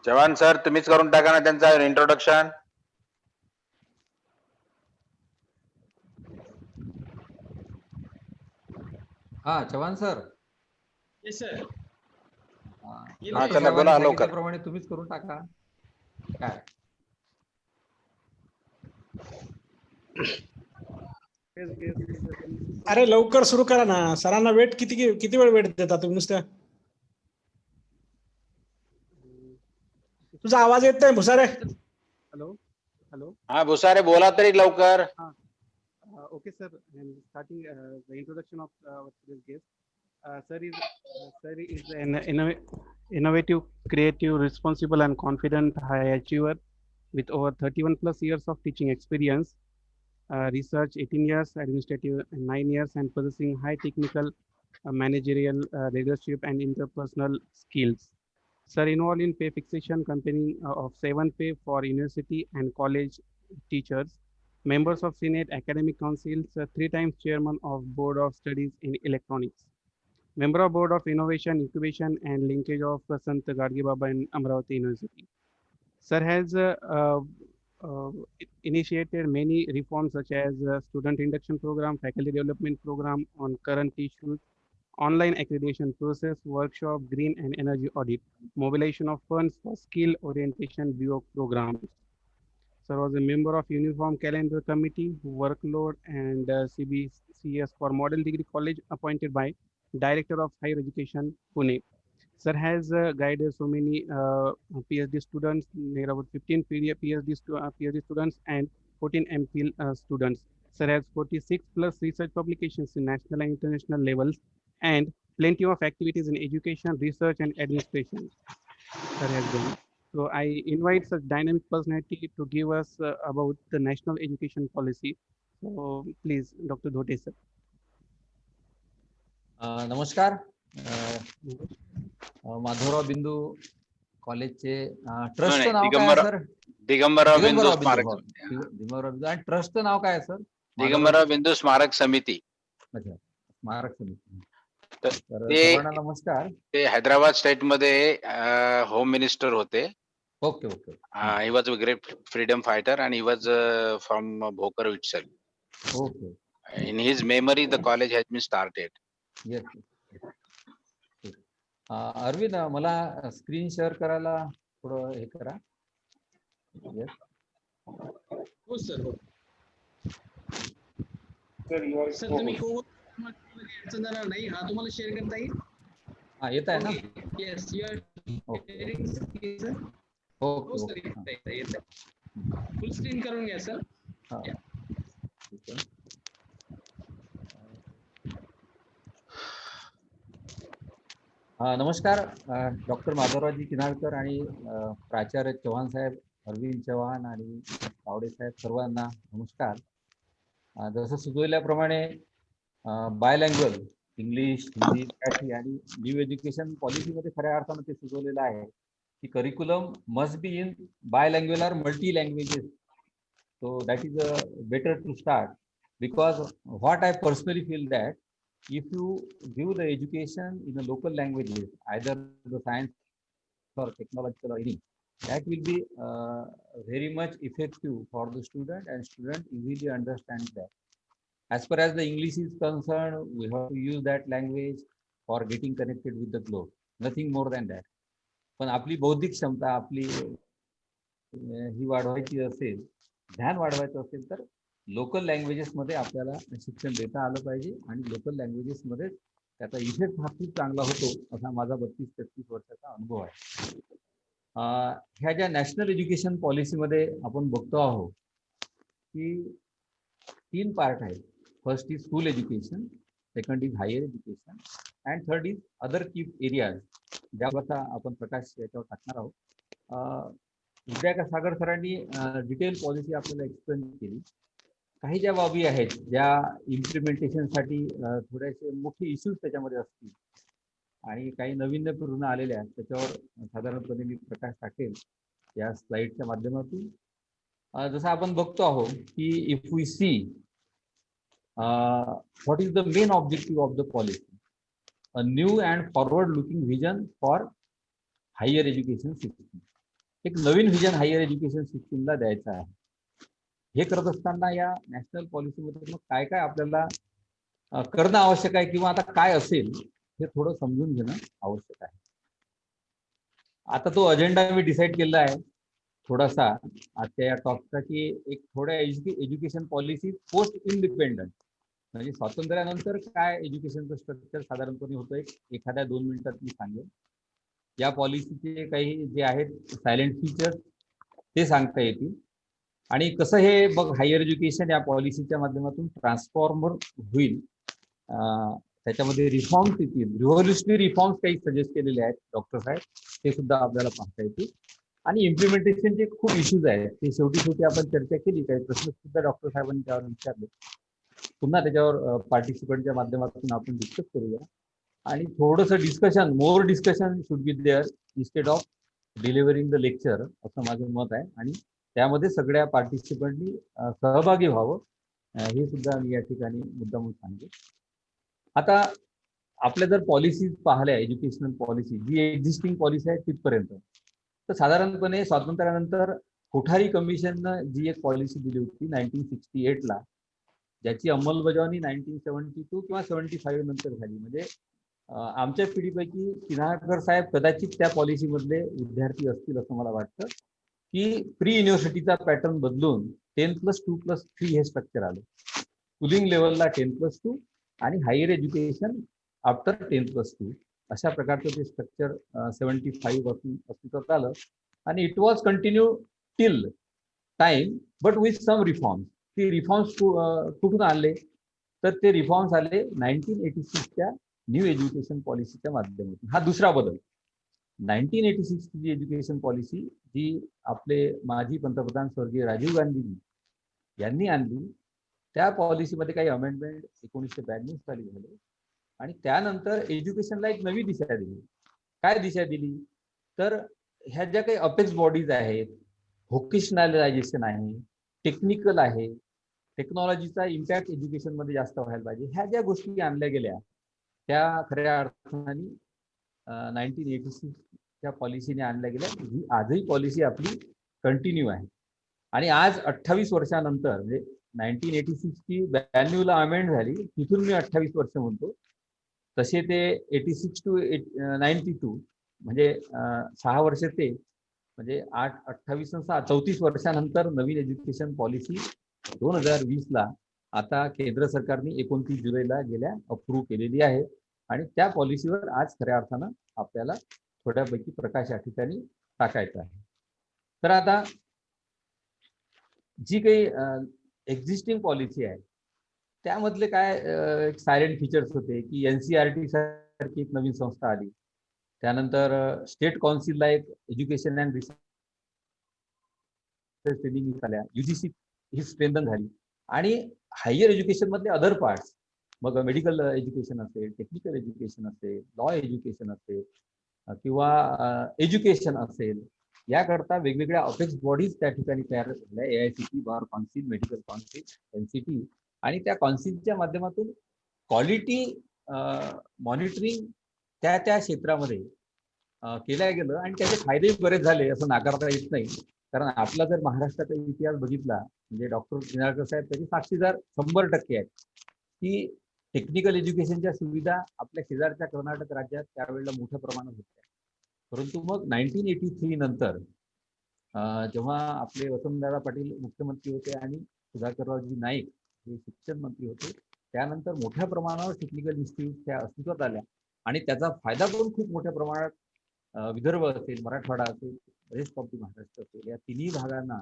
Speaker 6: Chavan sir तुम्हीच करून टाका ना त्यांचा इंट्रोडक्शन.
Speaker 9: हा चव्हाण सर.
Speaker 7: Yes, sir.
Speaker 6: चला बोला लवकर.
Speaker 9: प्रमाणे तुम्हीच करून टाका. काय
Speaker 3: अरे लवकर सुरू करा ना. सरांना वेट किती वेळ वेट देता तुम्ही नुसत्या. तुझा आवाज येत नाही भुसारे.
Speaker 12: Hello.
Speaker 6: हा भुसारे बोला तरी लवकर.
Speaker 12: Okay, sir. I'm starting the introduction of our today's guest. Sir is an innovative, creative, responsible, and confident high achiever with over 31 plus years of teaching experience, research 18 years, administrative 9 years, and possessing high technical, managerial, leadership, and interpersonal skills. Sir involved in pay fixation company of 7 pay for university and college teachers, members of Senate Academic Councils, 3 times chairman of Board of Studies in Electronics, member of Board of Innovation, Incubation, and Linkage of Sant Gadgi Baba in Amravati University. Sir has initiated many reforms such as student induction program, faculty development program on current issues, online accreditation process, workshop, green and energy audit, mobilization of funds for skill orientation bureau programs. Sir was a member of Uniform Calendar Committee, workload, and CBCS for Model Degree College appointed by Director of Higher Education, Pune. Sir has guided so many PhD students, near about 15 PhD students and 14 MPhil students. Sir has 46 plus research publications in national and international levels and plenty of activities in education, research, and administration. Sir has done. So I invite such dynamic personality to give us about the national education policy. So please, Dr. Dhote sir.
Speaker 9: नमस्कार. माधवराव बिंदू कॉलेजचे ट्रस्टचं नाव काय sir?
Speaker 6: Digambarrao बिंदू स्मारक.
Speaker 9: दिगंबरराव बिंदू आणि ट्रस्टचं नाव काय sir?
Speaker 6: Digambarrao बिंदू स्मारक समिती.
Speaker 9: अच्छा, स्मारक समिती.
Speaker 6: नमस्कार. ते हैदराबाद स्टेट मध्ये होम मिनिस्टर होते.
Speaker 9: Okay okay.
Speaker 6: He was a great freedom fighter and he was from Bhokar itself.
Speaker 9: Okay.
Speaker 6: In his memory, the college has been started.
Speaker 9: Yes. Arvind, मला स्क्रीन शेअर करायला थोडं हे करा. Yes.
Speaker 7: हो सर. हो sir, तुम्ही अडचण जाणार नाही. हा तुम्हाला शेअर करता येईल.
Speaker 9: हा, येत आहे ना?
Speaker 7: Yes, you are sharing screen sir. हो सर, येत आहे. फुल स्क्रीन करून घ्या सर.
Speaker 9: नमस्कार, डॉक्टर माधवरावजी किनाळकर आणि प्राचार्य चव्हाण साहेब, अरविंद चव्हाण आणि तावडे साहेब, सर्वांना नमस्कार. जसं सुचवल्याप्रमाणे बायलँग्वेज इंग्लिश, हिंदी, मराठी आणि न्यू एज्युकेशन पॉलिसीमध्ये खऱ्या अर्थानं ते सुचवलेलं आहे की curriculum must be in bilanguage or multi languages. So that is better to start, because what I personally feel that if you give the education in the local languages, either the science or technological or any, that will be very much effective for the student, and student easily understand that. As far as the English is concerned, we have to use that language for getting connected with the globe. Nothing more than that. पण आपली बौद्धिक क्षमता आपली ही वाढवायची असेल, ध्यान वाढवायचं असेल, तर लोकल लँग्वेजेसमध्ये आपल्याला शिक्षण देता आलं पाहिजे आणि लोकल लँग्वेजेसमध्ये त्याचा इफेक्ट हा खूप चांगला होतो, असा माझा 32-33 वर्षाचा अनुभव आहे. ह्या ज्या नॅशनल एज्युकेशन पॉलिसीमध्ये आपण बघतो आहोत की 3 पार्ट आहेत. First is school education, second is higher education, and third is other key areas, ज्यावर आपण प्रकाश याच्यावर टाकणार आहोत. विद्यासागर सरांनी डिटेल पॉलिसी आपल्याला एक्सप्लेन केली. काही ज्या बाबी आहेत ज्या इम्प्लिमेंटेशनसाठी थोडेसे मोठे इश्यूज त्याच्यामध्ये असतील आणि काही नाविन्यपूर्ण आलेल्या आहेत, त्याच्यावर साधारणपणे मी प्रकाश टाकेल या स्लाइडच्या माध्यमातून. जसं आपण बघतो आहोत की if we see what is the main objective of the policy, a new and forward looking vision for higher education system. एक नवीन व्हिजन हायर एज्युकेशन सिस्टीमला द्यायचं आहे. हे करत असताना या नॅशनल पॉलिसीमध्ये मग काय काय आपल्याला करणं आवश्यक आहे किंवा आता काय असेल हे थोडं समजून घेणं आवश्यक आहे. आता तो अजेंडा मी डिसाईड केलेला आहे थोडासा आजच्या या टॉकचा, की एक थोड्या एज्युकेशन पॉलिसी पोस्ट इंडिपेंडंट, म्हणजे स्वातंत्र्यानंतर काय एज्युकेशनचं स्ट्रक्चर साधारणपणे होतं, एखाद्या 2 मिनिटात मी सांगेन. या पॉलिसीचे काही जे आहेत सायलेंट फीचर्स ते सांगता येतील आणि कसं हे बघ हायर एज्युकेशन या पॉलिसीच्या माध्यमातून ट्रान्सफॉर्मर होईल, त्याच्यामध्ये रिफॉर्म्स येतील, रिव्होल्युशनरी रिफॉर्म्स काही सजेस्ट केलेले आहेत डॉक्टर साहेब, ते सुद्धा आपल्याला पाहता येतील. आणि इम्प्लिमेंटेशनचे खूप इश्यूज आहेत, ते शेवटी आपण चर्चा केली, काही प्रश्न सुद्धा डॉक्टर साहेबांनी त्यावर विचारले. पुन्हा त्याच्यावर पार्टिसिपंटच्या माध्यमातून आपण डिस्कस करूया आणि थोडंसं discussion, more discussion should be there instead of delivering the lecture, असं माझं मत आहे. आणि त्यामध्ये सगळ्या पार्टिसिपंटनी सहभागी व्हावं, हे सुद्धा मी या ठिकाणी मुद्दामून सांगेन. आता आपल्या जर पॉलिसीज पाहिल्या, एज्युकेशनल पॉलिसी जी एक्झिस्टिंग पॉलिसी आहे तिथपर्यंत, तर साधारणपणे स्वातंत्र्यानंतर कोठारी कमिशननं जी एक पॉलिसी दिली होती 1968ला, ज्याची अंमलबजावणी 1972 किंवा 75 नंतर झाली. म्हणजे आमच्या पिढीपैकी किनाळकर साहेब कदाचित त्या पॉलिसीमधले विद्यार्थी असतील असं मला वाटतं, की प्री युनिव्हर्सिटीचा पॅटर्न बदलून 10+2+3 हे स्ट्रक्चर आलं. स्कूलिंग लेवलला 10+2 आणि हायर एज्युकेशन आफ्टर 10+2 अशा प्रकारचं ते स्ट्रक्चर 75 पासून अस्तित्वात आलं आणि it was continue till time, but with some reforms. ती रिफॉर्म्स कुठून आले, तर ते रिफॉर्म्स आले 1986च्या न्यू एज्युकेशन पॉलिसीच्या माध्यमातून. हा दुसरा बदल. 1986ची जी एज्युकेशन पॉलिसी जी आपले माजी पंतप्रधान स्वर्गीय राजीव गांधी यांनी आणली, त्या पॉलिसीमध्ये काही अमेंडमेंट 1992 साली झाले आणि त्यानंतर एज्युकेशनला एक नवी दिशा दिली. काय दिशा दिली, तर ह्या ज्या काही अपेक्स बॉडीज आहेत, व्होकेशनलायझेशन आहे, टेक्निकल आहे, टेक्नॉलॉजीचा इम्पॅक्ट एज्युकेशनमध्ये जास्त व्हायला पाहिजे, ह्या ज्या गोष्टी आणल्या गेल्या त्या खऱ्या अर्थाने 1986च्या पॉलिसीने आणल्या गेल्या. ही आजही पॉलिसी आपली कंटिन्यू आहे. आणि आज 28 वर्षानंतर, म्हणजे 1986ची 92ला अमेंड झाली, तिथून मी 28 वर्ष म्हणतो, तसे ते 86 to 92 म्हणजे 6 वर्ष ते म्हणजे 28 आणि 34 वर्षानंतर नवीन एज्युकेशन पॉलिसी 2020 ला आता केंद्र सरकारने 29 जुलैला गेल्या अप्रूव्ह केलेली आहे आणि त्या पॉलिसीवर आज खऱ्या अर्थानं आपल्याला थोड्यापैकी प्रकाश या ठिकाणी टाकायचा आहे. तर आता जी काही एक्झिस्टिंग पॉलिसी आहे त्यामधले काय सायलेंट फीचर्स होते की NCERT सारखी एक नवीन संस्था आली, त्यानंतर स्टेट काउन्सिलला एक एज्युकेशन अँड रिसर्च ट्रेनिंग झाल्या, UGC ही स्ट्रेंथन झाली आणि हायर एज्युकेशन मधले अदर पार्ट्स मग मेडिकल एज्युकेशन असेल, टेक्निकल एज्युकेशन असेल, लॉ एज्युकेशन असेल किंवा एज्युकेशन असेल याकरता वेगवेगळ्या अपेक्स बॉडीज त्या ठिकाणी तयार झाल्या, AICT, bar council, medical council, NCT आणि त्या काउन्सिलच्या माध्यमातून क्वालिटी मॉनिटरिंग त्या त्या क्षेत्रामध्ये केल्या गेलं आणि त्याचे फायदे बरेच झाले असं नाकारता येत नाही. कारण आपला जर महाराष्ट्राचा इतिहास बघितला म्हणजे डॉक्टर निनाळकर साहेब तरी साक्षीदार 100% आहेत की टेक्निकल एज्युकेशनच्या सुविधा आपल्या शेजारच्या कर्नाटक राज्यात त्यावेळेला मोठ्या प्रमाणात होत्या. परंतु मग 1983 नंतर जेव्हा आपले वसंतदादा पाटील मुख्यमंत्री होते आणि सुधाकररावजी नाईक हे शिक्षण मंत्री होते त्यानंतर मोठ्या प्रमाणावर टेक्निकल इन्स्टिट्यूट त्या अस्तित्वात आल्या आणि त्याचा फायदा पण खूप मोठ्या प्रमाणात विदर्भ असेल, मराठवाडा असेल, रेस्ट ऑफ द महाराष्ट्र असेल या तिन्ही भागांना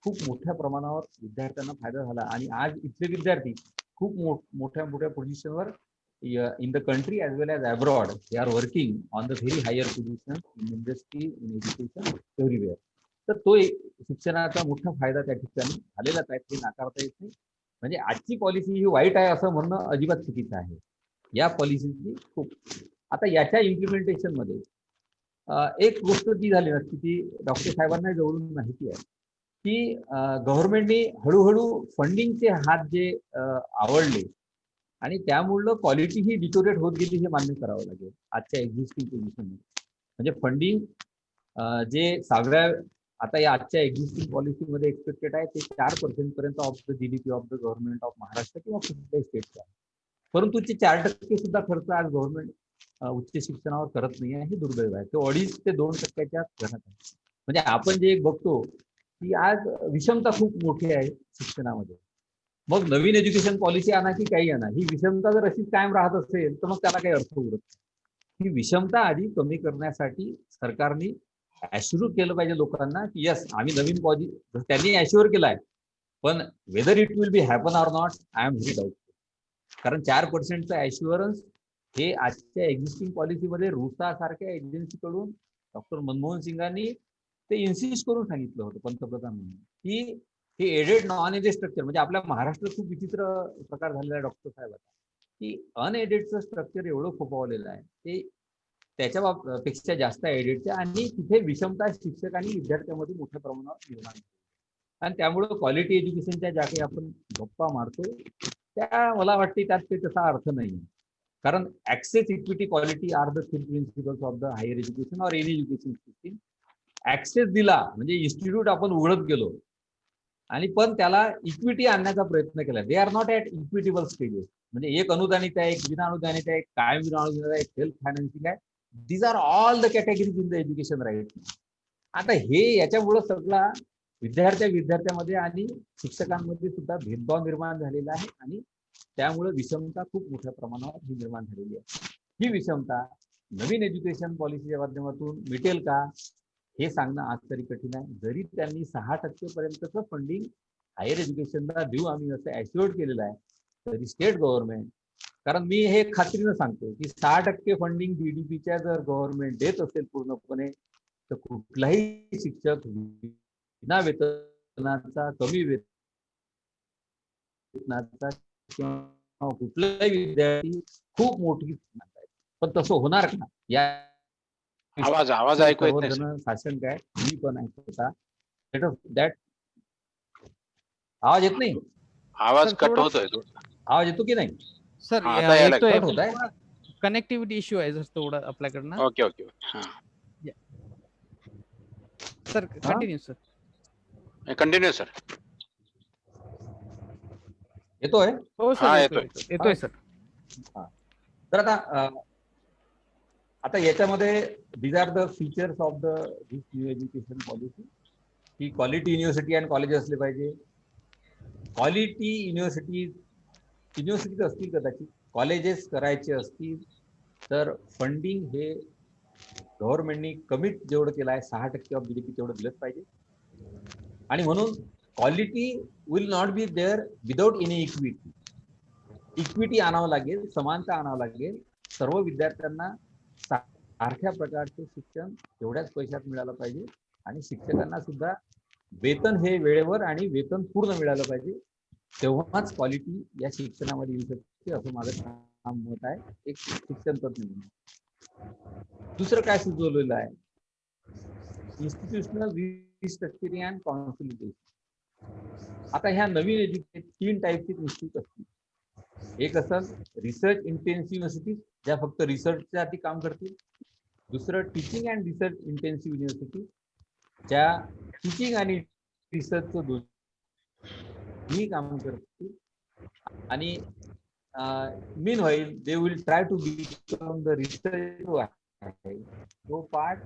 Speaker 9: खूप मोठ्या प्रमाणावर विद्यार्थ्यांना फायदा झाला आणि आज इथले विद्यार्थी खूप मोठ्या मोठ्या पोझिशनवर in the country as well as abroad they are working on the very higher position in industry, in education, everywhere. तर तो शिक्षणाचा मोठा फायदा त्या ठिकाणी झालेलाच आहे, ते नाकारता येत नाही. म्हणजे आजची पॉलिसी ही वाईट आहे असं म्हणणं अजिबात चुकीचं आहे. या पॉलिसीची खूप आता याच्या इम्प्लिमेंटेशन मध्ये एक गोष्ट जी झाली ना की डॉक्टर साहेबांना जवळून माहिती आहे की गव्हर्नमेंटने हळूहळू फंडिंगचे हात जे आवडले आणि त्यामुळे क्वालिटी ही डिटोरेट होत गेली हे मान्य करावं लागेल आजच्या एक्झिस्टिंग पोझिशनमध्ये. म्हणजे फंडिंग जे सगळ्या आता या आजच्या एक्झिस्टिंग पॉलिसीमध्ये एक्सपेक्टेड आहे ते 4% पर्यंत of the GDP of the government of Maharashtra किंवा कुठल्याही स्टेटचा आहे. परंतु ते 4% सुद्धा खर्च आज गव्हर्नमेंट उच्च शिक्षणावर करत नाही आहे, हे दुर्दैव आहे. ते 2.5 ते 2% घरात आहे. म्हणजे आपण जे एक बघतो की आज विषमता खूप मोठी आहे शिक्षणामध्ये. मग नवीन एज्युकेशन पॉलिसी आणा की काही आणा ही विषमता जर अशीच कायम राहत असेल तर मग त्याला काही अर्थ उरत नाही. ही विषमता आधी कमी करण्यासाठी सरकारने ॲश्युअर केलं पाहिजे लोकांना की यस आम्ही नवीन पॉलिसी त्यांनी ॲश्युअर केलाय पण whether it will B happen or not I am very doubtful. कारण 4%चं ॲश्युअरन्स हे आजच्या एक्झिस्टिंग पॉलिसीमध्ये रुसा सारख्या एजन्सीकडून डॉक्टर मनमोहन सिंगांनी ते इन्सिस्ट करून सांगितलं होतं पंतप्रधान म्हणून की हे एडेड नॉन एडेड स्ट्रक्चर म्हणजे आपल्या महाराष्ट्रात खूप विचित्र प्रकार झालेला आहे डॉक्टर साहेबांचा की अनएडेडचं स्ट्रक्चर एवढं फोपावलेलं आहे ते त्याच्यापेक्षा जास्त एडेडच्या आणि तिथे विषमता शिक्षक आणि विद्यार्थ्यांमध्ये मोठ्या प्रमाणावर निर्माण आणि त्यामुळं क्वालिटी एज्युकेशनच्या ज्या काही आपण गप्पा मारतो त्या मला वाटते त्यात ते तसा अर्थ नाही. कारण access, equity, quality are the three principles of the higher education or any education system. Access दिला म्हणजे इन्स्टिट्यूट आपण उघडत गेलो आणि पण त्याला इक्विटी आणण्याचा प्रयत्न केला. They are not at equitable stages. म्हणजे एक अनुदानित आहे, एक विना अनुदानित आहे, एक कायम विना अनुदानित आहे, एक सेल्फ फायनान्सिंग आहे. These are all the categories in the education right. आता हे याच्यामुळं सगळा विद्यार्थ्यामध्ये आणि शिक्षकांमध्ये सुद्धा भेदभाव निर्माण झालेला आहे आणि त्यामुळे विषमता खूप मोठ्या प्रमाणावर ही निर्माण झालेली आहे. ही विषमता नवीन एज्युकेशन पॉलिसीच्या माध्यमातून मिटेल का हे सांगणं आज तरी कठीण आहे. जरी त्यांनी 6% पर्यंतचं फंडिंग हायर एज्युकेशनला देऊ आम्ही असं ॲश्युअर्ड केलेलं आहे तरी स्टेट गव्हर्नमेंट, कारण मी हे खात्रीनं सांगतो की 6% फंडिंग GDPच्या जर गव्हर्नमेंट देत असेल पूर्णपणे तर कुठलाही शिक्षक विना वेतनाचा, कमी वेतनाचा किंवा कुठलाही विद्यार्थी खूप मोठी पण तसं होणार का या
Speaker 6: आवाज ऐकू येत नाही.
Speaker 9: शासन काय मी पण ऐकता दॅट आवाज येत नाही.
Speaker 6: आवाज कट होतोय.
Speaker 9: आवाज येतो की नाही
Speaker 11: सर?
Speaker 6: येतोय.
Speaker 11: कनेक्टिव्हिटी इश्यू आहे सर थोडा आपल्याकडनं.
Speaker 6: Okay okay
Speaker 11: sir continue sir.
Speaker 6: Continue sir.
Speaker 9: येतोय?
Speaker 11: हो सर येतोय सर.
Speaker 9: तर आता याच्यामध्ये these are the features of this new education policy, की क्वालिटी युनिव्हर्सिटी अँड कॉलेज असले पाहिजे. क्वालिटी युनिव्हर्सिटीज असतील कदाचित, कॉलेजेस करायचे असतील तर फंडिंग हे गव्हर्नमेंटनी कमिट जेवढं केलं आहे 6% ऑफ GDP तेवढं दिलंच पाहिजे. आणि म्हणून quality will not be there without any equity. Equity आणावं लागेल, समानता आणावं लागेल. सर्व विद्यार्थ्यांना सारख्या प्रकारचे शिक्षण एवढ्याच पैशात मिळालं पाहिजे आणि शिक्षकांना सुद्धा वेतन हे वेळेवर आणि वेतन पूर्ण मिळालं पाहिजे. तेव्हाच क्वालिटी या शिक्षणामध्ये येऊ शकते असं माझं ठाम मत आहे एक शिक्षण तज्ञ म्हणून. दुसरं काय सुचवलेलं आहे, इन्स्टिट्यूशनल रिस्ट्रक्चरिंग अँड कॉन्सॉलिडेशन. आता ह्या नवीन एज्युकेशन 3 टाईपचे इन्स्टिट्यूट असतील. एक असेल रिसर्च इंटेन्सिव्ह युनिव्हर्सिटी, ज्या फक्त रिसर्चच्या साठी काम करतील. दुसरं teaching and research intensive university, ज्या टीचिंग आणि रिसर्चचं दोन्ही काम करतील. आणि meanwhile they will try to become the research तो पार्ट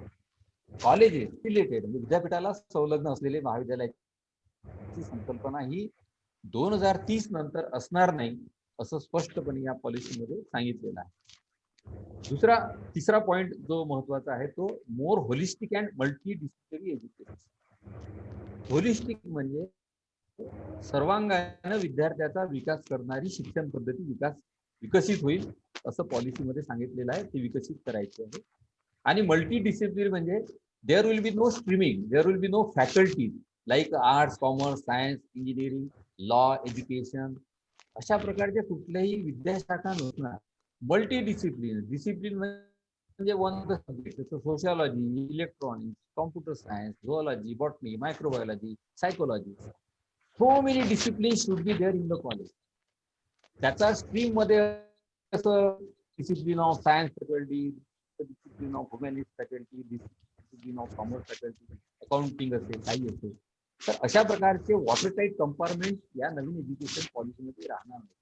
Speaker 9: कॉलेजेस रिलेटेड विद्यापीठाला संलग्न असलेले महाविद्यालयाची संकल्पना ही 2030 नंतर असणार नाही असं स्पष्टपणे या पॉलिसीमध्ये सांगितलेलं आहे. तिसरा पॉइंट जो महत्वाचा आहे तो more holistic and multidisciplinary education. Holistic म्हणजे सर्वांगाने विद्यार्थ्याचा विकास करणारी शिक्षण पद्धती विकसित होईल असं पॉलिसीमध्ये सांगितलेलं आहे. ते विकसित करायचे आहे. आणि मल्टी डिसिप्लिन म्हणजे there will be no streaming, there will be no faculties like arts, commerce, science, engineering, law, education अशा प्रकारच्या कुठल्याही विद्याशाखा नसणार. मल्टी डिसिप्लिन म्हणजे one the subject, sociology, electronics, computer science, zoology, botany, microbiology, psychology. So many disciplines should be there in the college. त्याचा stream मध्ये असं discipline of science faculty, discipline of humanities faculty, discipline of commerce faculty, accounting असेल, काही असेल. तर अशा प्रकारचे water tight compartment या नवीन एज्युकेशन पॉलिसीमध्ये राहणार नाही.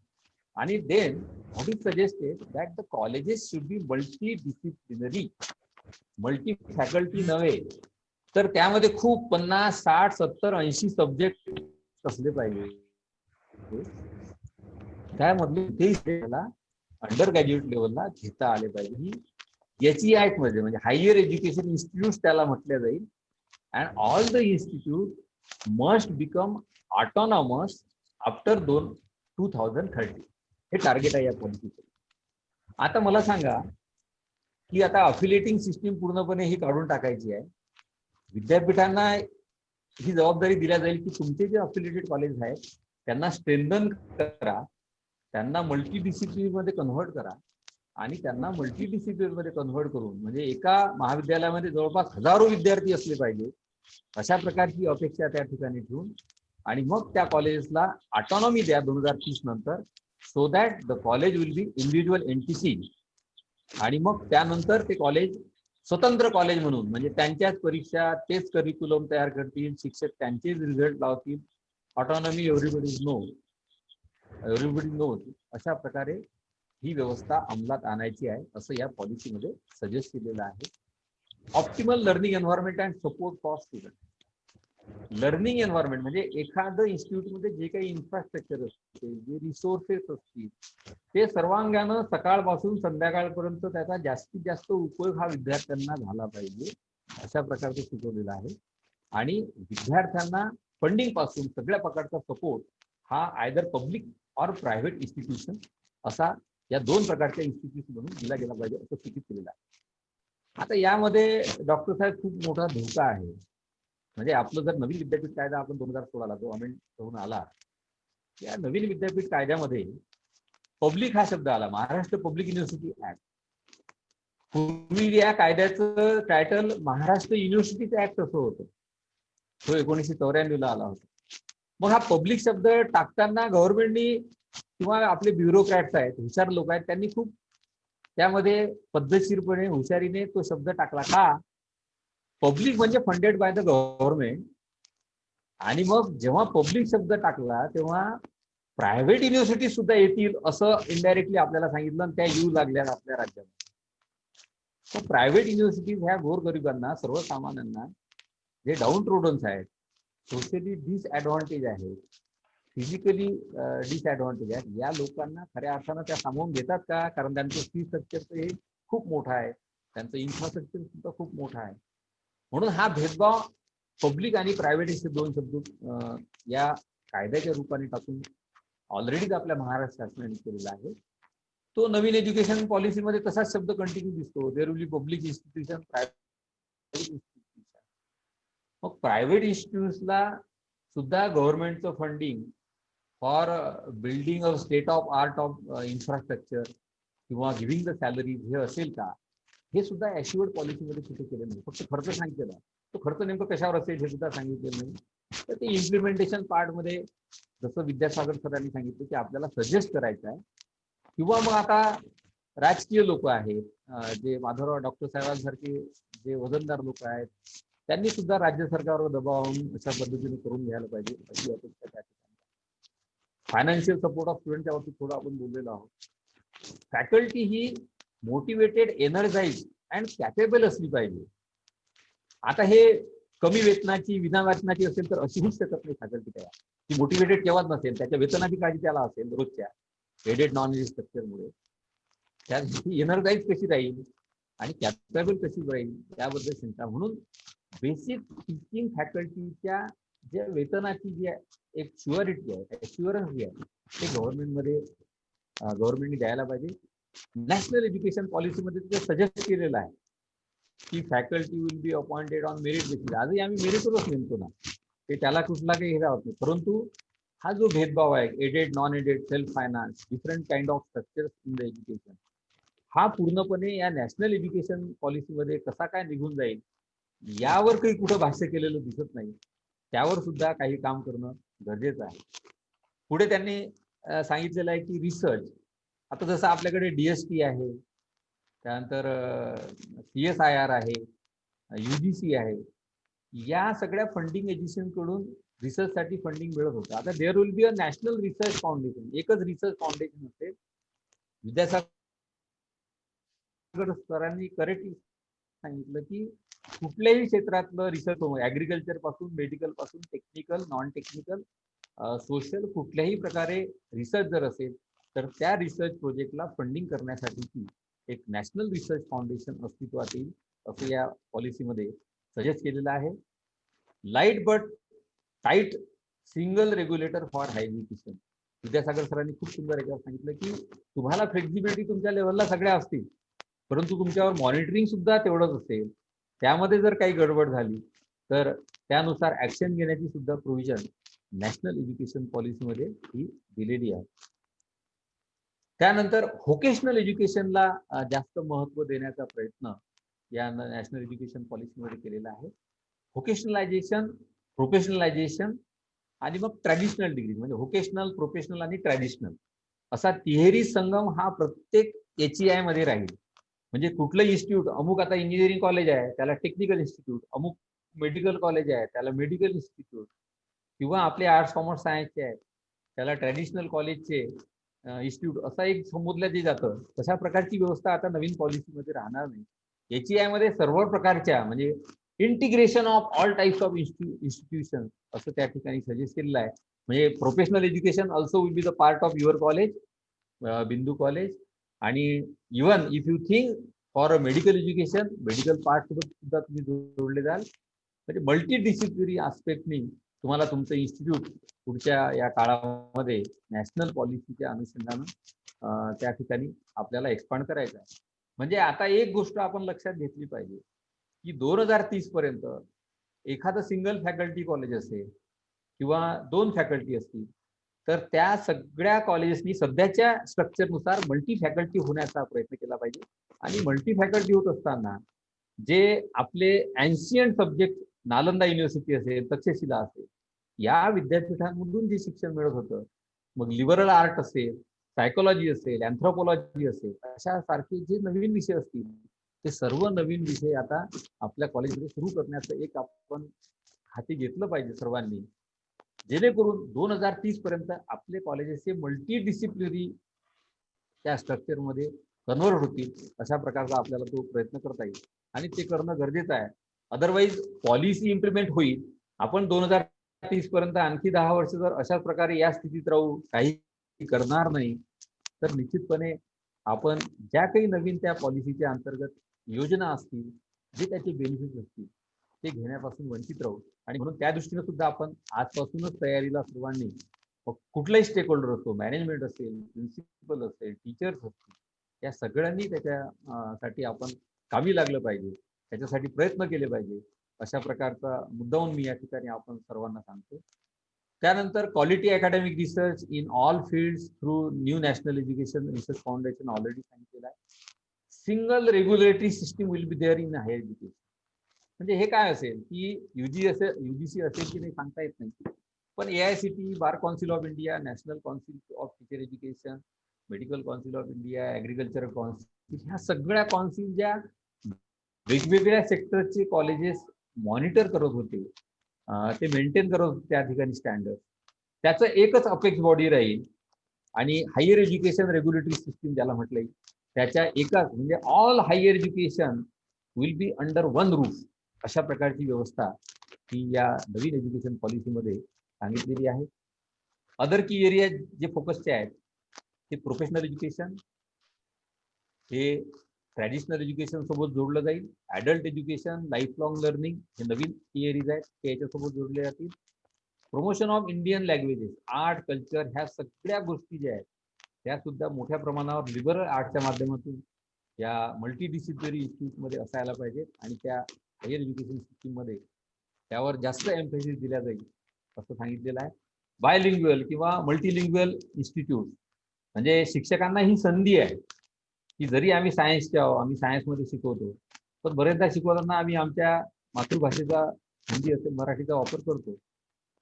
Speaker 9: आणि then what is suggested that the colleges should be multi disciplinary, multi faculty नव्हे तर त्यामध्ये खूप 50, 60, 70, 80 सब्जेक्ट असले पाहिजे. त्यामधले ते अंडर ग्रॅज्युएट लेवलला घेता आले पाहिजे. ही याची ऍक्ट म्हणजे हायर एज्युकेशन इन्स्टिट्यूट त्याला म्हटलं जाईल. And all the institute must become autonomous after 2030. हे टार्गेट आहे या पॉलिसीचं. आता मला सांगा की आता अफिलिएटिंग सिस्टीम पूर्णपणे ही काढून टाकायची आहे. विद्यापीठांना ही जबाबदारी दिल्या जाईल की तुमचे जे अफिलिएटेड कॉलेज आहेत त्यांना स्ट्रेंथन करा, त्यांना मल्टी डिसिप्लिन मध्ये कन्व्हर्ट करा आणि त्यांना मल्टी डिसिप्लिन मध्ये कन्व्हर्ट करून म्हणजे एका महाविद्यालयामध्ये जवळपास हजारो विद्यार्थी असले पाहिजे अशा प्रकारची अपेक्षा त्या ठिकाणी ठेवून आणि मग त्या कॉलेजेसला ऑटोनॉमी द्या 2030 नंतर, so that the college will be individual entity. आणि मग त्यानंतर ते कॉलेज स्वतंत्र कॉलेज म्हणून म्हणजे त्यांच्याच परीक्षा, तेच करिक्युलम तयार करतील, शिक्षक त्यांचेच रिझल्ट लावतील. Autonomy everybody knows. अशा प्रकारे ही व्यवस्था अंमलात आणायची आहे असं या पॉलिसीमध्ये सजेस्ट केलेलं आहे. Optimal learning environment and support for student. Learning environment म्हणजे एखादं इन्स्टिट्यूटमध्ये जे काही इन्फ्रास्ट्रक्चर असते, जे रिसोर्सेस असतील ते सर्वांगानं सकाळपासून संध्याकाळपर्यंत त्याचा जास्तीत जास्त उपयोग हा विद्यार्थ्यांना झाला पाहिजे अशा प्रकारचे सुचवलेलं आहे. आणि विद्यार्थ्यांना फंडिंग पासून सगळ्या प्रकारचा सपोर्ट हा either public or private institution असा या 2 प्रकारच्या इन्स्टिट्यूशन म्हणून दिला गेला पाहिजे असं सूचित केलेलं आहे. आता यामध्ये डॉक्टर साहेब खूप मोठा धोका आहे. म्हणजे आपलं जर नवीन विद्यापीठ कायदा आपण 2016ला जो अमेंड करून आला, या नवीन विद्यापीठ कायद्यामध्ये पब्लिक हा शब्द आला, महाराष्ट्र पब्लिक युनिव्हर्सिटी ऍक्ट. पूर्वी या कायद्याचं टायटल महाराष्ट्र युनिव्हर्सिटीज ऍक्ट असं होतं, तो 1994ला आला होता. मग हा पब्लिक शब्द टाकताना गव्हर्नमेंटनी किंवा आपले ब्युरोक्रॅट्स आहेत, हुशार लोक आहेत, त्यांनी खूप त्यामध्ये पद्धतशीरपणे हुशारीने तो शब्द टाकला. का? पब्लिक म्हणजे फंडेड बाय द गव्हर्नमेंट. आणि मग जेव्हा पब्लिक शब्द टाकला तेव्हा प्रायव्हेट युनिव्हर्सिटी सुद्धा येतील असं इनडायरेक्टली आपल्याला सांगितलं आणि त्या येऊ लागल्या आपल्या राज्यात. तर प्रायव्हेट युनिव्हर्सिटीज ह्या गोरगरिबांना, सर्वसामान्यांना, जे डाऊन ट्रोडन्स आहेत, सोशली डिसएडव्हान्टेज आहेत, फिजिकली डिसएडव्हान्टेज आहेत, या लोकांना खऱ्या अर्थानं त्या सामावून घेतात का? कारण त्यांचं फी स्ट्रक्चर हे खूप मोठं आहे, त्यांचं इन्फ्रास्ट्रक्चर सुद्धा खूप मोठं आहे. म्हणून हा भेदभाव पब्लिक आणि प्रायव्हेट असे दोन शब्द या कायद्याच्या रूपाने टाकून ऑलरेडीच आपल्या महाराष्ट्र शासनाने केलेला आहे. तो नवीन एज्युकेशन पॉलिसीमध्ये तसाच शब्द कंटिन्यू दिसतो. There will be public institution, private institution. मग प्रायव्हेट इन्स्टिट्यूशनला सुद्धा गव्हर्नमेंटचं funding for building of state of art of infrastructure किंवा गिव्हिंग द सॅलरीज हे असेल का, हे सुद्धा ॲश्युअर्ड पॉलिसीमध्ये कुठे केलं नाही. फक्त खर्च सांगितलेला, तो खर्च नेमकं कशावर असेल हे सुद्धा सांगितलेलं नाही. तर ते इम्प्लिमेंटेशन पार्टमध्ये जसं विद्यासागर सरांनी सांगितलं की आपल्याला सजेस्ट करायचं आहे, किंवा मग आता राजकीय लोक आहेत, जे माधवराव डॉक्टर साहेबांसारखे जे वजनदार लोक आहेत, त्यांनी सुद्धा राज्य सरकारवर दबाव आणून अशा पद्धतीने करून घ्यायला पाहिजे अशी अपेक्षा त्या ठिकाणी. फायनान्शियल सपोर्ट ऑफ स्टुडंटच्या बाबतीत थोडं आपण बोललेलो आहोत. फॅकल्टी ही मोटिवेटेड, एनर्जाइज अँड कॅपेबल असली पाहिजे. आता हे कमी वेतनाची, विना वेतनाची असेल तर अशी होऊच शकत नाही फॅकल्टी तयार. ती मोटिवेटेड केव्हाच नसेल, त्याच्या वेतनाची काळजी त्याला असेल रोजच्या एडेड नॉन एडेड स्ट्रक्चरमुळे. त्याची एनर्जाइज कशी राहील आणि कॅपेबल कशी राहील याबद्दल चिंता. म्हणून बेसिक टीचिंग फॅकल्टीच्या ज्या वेतनाची जी एक शुअरिटी आहे, ॲश्युरन्स जी आहे, ते गव्हर्नमेंटने द्यायला पाहिजे. नॅशनल एज्युकेशन पॉलिसीमध्ये ते सजेस्ट केलेलं आहे की faculty will be appointed on merit basis. आजही आम्ही मेरिटवरच नेमतो ना, ते त्याला कुठला काही हे राहत नाही. परंतु हा जो भेदभाव आहे, aided, non aided, self finance, different kind of structures in the education, हा पूर्णपणे या नॅशनल एज्युकेशन पॉलिसीमध्ये कसा काय निघून जाईल यावर काही कुठं भाष्य केलेलं दिसत नाही. त्यावर सुद्धा काही काम करणं गरजेचं आहे. पुढे त्यांनी सांगितलेलं आहे की रिसर्च, आता जसं आपल्याकडे DST आहे, त्यानंतर CSIR आहे, UGC आहे, या सगळ्या फंडिंग एजन्सी कडून रिसर्चसाठी फंडिंग मिळत होतं. आता there will be a national research foundation, एकच रिसर्च फाउंडेशन असेल. विद्यासागर सरांनी करेक्टली सांगितलं की कुठल्याही क्षेत्रातलं रिसर्च, ऍग्रिकल्चर पासून, मेडिकल पासून, टेक्निकल, नॉन टेक्निकल, सोशल, कुठल्याही प्रकारे रिसर्च जर असेल तर त्या रिसर्च प्रोजेक्टला फंडिंग करण्यासाठी एक नॅशनल रिसर्च फाउंडेशन अस्तित्वात येईल असं या पॉलिसीमध्ये सजेस्ट केलेलं आहे. Light but tight single regulator for hi education. Vidyasagar सरांनी खूप सुंदर याच्यावर सांगितलं की तुम्हाला फ्लेक्झिबिलिटी तुमच्या लेवलला सगळ्या असतील, परंतु तुमच्यावर मॉनिटरिंग सुद्धा तेवढंच असेल. त्यामध्ये जर काही गडबड झाली तर त्यानुसार ऍक्शन घेण्याची सुद्धा प्रोव्हिजन नॅशनल एज्युकेशन पॉलिसीमध्ये ही दिलेली आहे. त्यानंतर व्होकेशनल एज्युकेशनला जास्त महत्त्व देण्याचा प्रयत्न या नॅशनल एज्युकेशन पॉलिसीमध्ये केलेला आहे. व्होकेशनलायझेशन, प्रोफेशनलायझेशन आणि मग ट्रॅडिशनल डिग्री, म्हणजे व्होकेशनल, प्रोफेशनल आणि ट्रॅडिशनल असा तिहेरी संगम हा प्रत्येक HEI मध्ये राहील. म्हणजे कुठलं इन्स्टिट्यूट, अमुक आता इंजिनिअरिंग कॉलेज आहे त्याला टेक्निकल इन्स्टिट्यूट, अमुक मेडिकल कॉलेज आहे त्याला मेडिकल इन्स्टिट्यूट, किंवा आपले आर्ट्स, कॉमर्स, सायन्सचे आहे त्याला ट्रॅडिशनल कॉलेजचे इन्स्टिट्यूट असा एक संबोधलं जे जातं. तशा प्रकारची व्यवस्था आता नवीन पॉलिसीमध्ये राहणार नाही. HEI मध्ये सर्व प्रकारच्या, म्हणजे integration of all types of institution असं त्या ठिकाणी सजेस्ट केलेलं आहे. म्हणजे professional education also will be the part of your college, बिंदू कॉलेज, आणि even if you think for a medical education, medical part सुद्धा तुम्ही जोडले जाल. म्हणजे मल्टी डिसिप्लिनरी आस्पेक्टनी तुम्हाला तुमचं इन्स्टिट्यूट पुढच्या या काळामध्ये नॅशनल पॉलिसीच्या अनुषंगानं त्या ठिकाणी आपल्याला एक्सपांड करायचं आहे. म्हणजे आता एक गोष्ट आपण लक्षात घेतली पाहिजे की 2030 पर्यंत एखादं सिंगल फॅकल्टी कॉलेज असेल किंवा 2 फॅकल्टी असतील तर त्या सगळ्या कॉलेजेसनी सध्याच्या स्ट्रक्चरनुसार मल्टी फॅकल्टी होण्याचा प्रयत्न केला पाहिजे. आणि मल्टी फॅकल्टी होत असताना जे आपले एन्शियंट सब्जेक्ट, नालंदा युनिव्हर्सिटी असेल, तक्षशिला असेल, या विद्यापीठांमधून जे शिक्षण मिळत होतं, मग लिबरल आर्ट असेल, सायकोलॉजी असेल, अँथ्रोपॉलॉजी असेल, अशा सारखे जे नवीन विषय असतील ते सर्व नवीन विषय आता आपल्या कॉलेजमध्ये सुरू करण्याचं एक आपण हाती घेतलं पाहिजे सर्वांनी. जेणेकरून 2030 पर्यंत आपले कॉलेजेस हे मल्टी डिसिप्लिनरी त्या स्ट्रक्चरमध्ये कन्व्हर्ट होतील, अशा प्रकारचा आपल्याला तो प्रयत्न करता येईल आणि ते करणं गरजेचं आहे. अदरवाईज पॉलिसी इम्प्लिमेंट होईल, आपण 2030 पर्यंत आणखी 10 वर्ष जर अशाच प्रकारे या स्थितीत राहू, काही करणार नाही, तर निश्चितपणे आपण ज्या काही नवीन त्या पॉलिसीच्या अंतर्गत योजना असतील, जे त्याचे बेनिफिट्स असतील ते घेण्यापासून वंचित राहू. आणि म्हणून त्या दृष्टीने सुद्धा आपण आजपासूनच तयारीला सर्वांनी, कुठलाही स्टेक होल्डर असतो, मॅनेजमेंट असेल, प्रिन्सिपल असेल, टीचर्स असतील, या सगळ्यांनी त्याच्यासाठी आपण कामी लागलं पाहिजे, त्याच्यासाठी प्रयत्न केले पाहिजे, अशा प्रकारचा मुद्दाहून मी या ठिकाणी आपण सर्वांना सांगतो. त्यानंतर quality academic research in all fields through new national education research foundation already सांगितलेलं आहे. Single regulatory system will be there in higher education. म्हणजे हे काय असेल की युजीसी असेल की नाही सांगता येत नाही, पण AICTE, bar council of India, national council of teacher education, medical council of India, agricultural council, ह्या सगळ्या काउन्सिल ज्या वेगवेगळ्या सेक्टरचे कॉलेजेस मॉनिटर करत होते, ते मेंटेन करत होते त्या ठिकाणी स्टँडर्ड, त्याचं एकच अपेक्स बॉडी राहील आणि हायर एज्युकेशन रेग्युलेटरी सिस्टीम ज्याला म्हटलंय त्याच्या एकाच, म्हणजे all higher education will be under one roof, अशा प्रकारची व्यवस्था ही या नवीन एज्युकेशन पॉलिसीमध्ये सांगितलेली आहे. अदर की एरिया जे फोकसचे आहेत ते प्रोफेशनल एज्युकेशन, हे ट्रॅडिशनल एज्युकेशन सोबत जोडलं जाईल. Adult education, lifelong learning हे नवीन की एरियाज आहेत ते याच्यासोबत जोडले जातील. Promotion of Indian languages, art, culture, ह्या सगळ्या गोष्टी ज्या आहेत त्या सुद्धा मोठ्या प्रमाणावर लिबरल आर्टच्या माध्यमातून या मल्टी डिसिप्लिनरी इन्स्टिट्यूटमध्ये असायला पाहिजेत आणि त्या हायर एज्युकेशन सिस्टीममध्ये त्यावर जास्त एम्फेसिस दिल्या जाईल असं सांगितलेलं आहे. बायलिंग्युअल किंवा मल्टीलिंग्युअल इन्स्टिट्यूट, म्हणजे शिक्षकांना ही संधी आहे की जरी आम्ही सायन्सचे आहोत, आम्ही सायन्समध्ये शिकवतो, पण बरेचदा शिकवताना आम्ही आमच्या मातृभाषेचा, हिंदी असेल मराठीचा वापर करतो.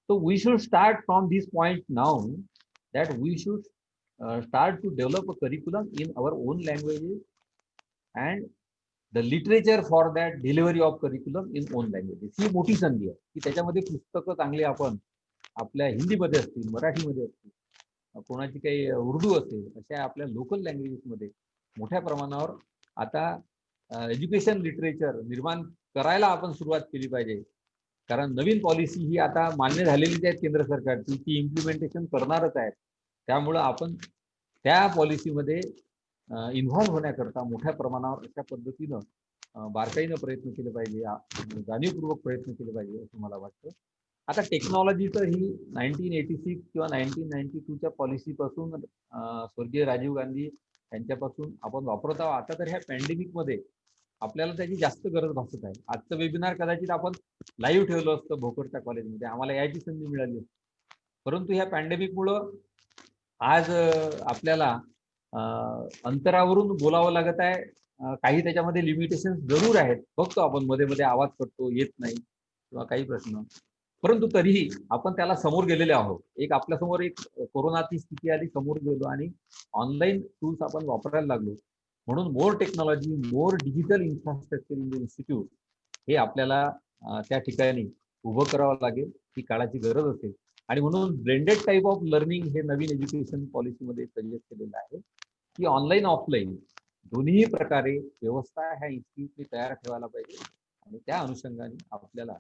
Speaker 9: So we should start from this point now that we should start to develop a curriculum in our own languages and the literature for that delivery of curriculum in own languages. ही मोठी संधी आहे की त्याच्यामध्ये पुस्तकं चांगली आपण आपल्या हिंदीमध्ये असतील, मराठीमध्ये असतील, कोणाची काही उर्दू असेल, अशा आपल्या लोकल लँग्वेजेसमध्ये मोठ्या प्रमाणावर आता एज्युकेशन लिटरेचर निर्माण करायला आपण सुरुवात केली पाहिजे. कारण नवीन पॉलिसी ही आता मान्य झालेलीच आहे केंद्र सरकारची, ती इम्प्लिमेंटेशन करणारच आहे. त्यामुळं आपण त्या पॉलिसीमध्ये इन्व्हॉल्व्ह होण्याकरता मोठ्या प्रमाणावर अशा पद्धतीनं बारकाईनं प्रयत्न केले पाहिजे, जाणीवपूर्वक प्रयत्न केले पाहिजे असं मला वाटतं. आता टेक्नॉलॉजीचं ही 1986 किंवा 1992च्या पॉलिसीपासून स्वर्गीय राजीव गांधी यांच्यापासून आपण वापरत आहोत. आता तर ह्या पॅन्डेमिकमध्ये आपल्याला त्याची जास्त गरज भासत आहे. आजचं वेबिनार कदाचित आपण लाईव्ह ठेवलं असतं भोकरच्या कॉलेजमध्ये, आम्हाला याची संधी मिळाली असती. परंतु ह्या पॅन्डेमिकमुळं आज आपल्याला अंतरावरून बोलावं लागत आहे. काही त्याच्यामध्ये लिमिटेशन जरूर आहेत, बघतो आपण मध्ये मध्ये आवाज कटतो, येत नाही किंवा काही प्रश्न, परंतु तरीही आपण त्याला समोर गेलेले आहोत. एक आपल्यासमोर एक कोरोनाची स्थिती आली, समोर गेलो आणि ऑनलाईन टूल्स आपण वापरायला लागलो. म्हणून more technology, more digital infrastructure in the institute हे आपल्याला त्या ठिकाणी उभं करावं लागेल, ही काळाची गरज असेल. आणि म्हणून ब्लेंडेड टाईप ऑफ लर्निंग हे नवीन एज्युकेशन पॉलिसीमध्ये सजेस्ट केलेलं आहे की ऑनलाईन ऑफलाईन दोन्ही प्रकारे व्यवस्था ह्या इन्स्टिट्यूटने तयार ठेवायला पाहिजे आणि त्या अनुषंगाने आपल्याला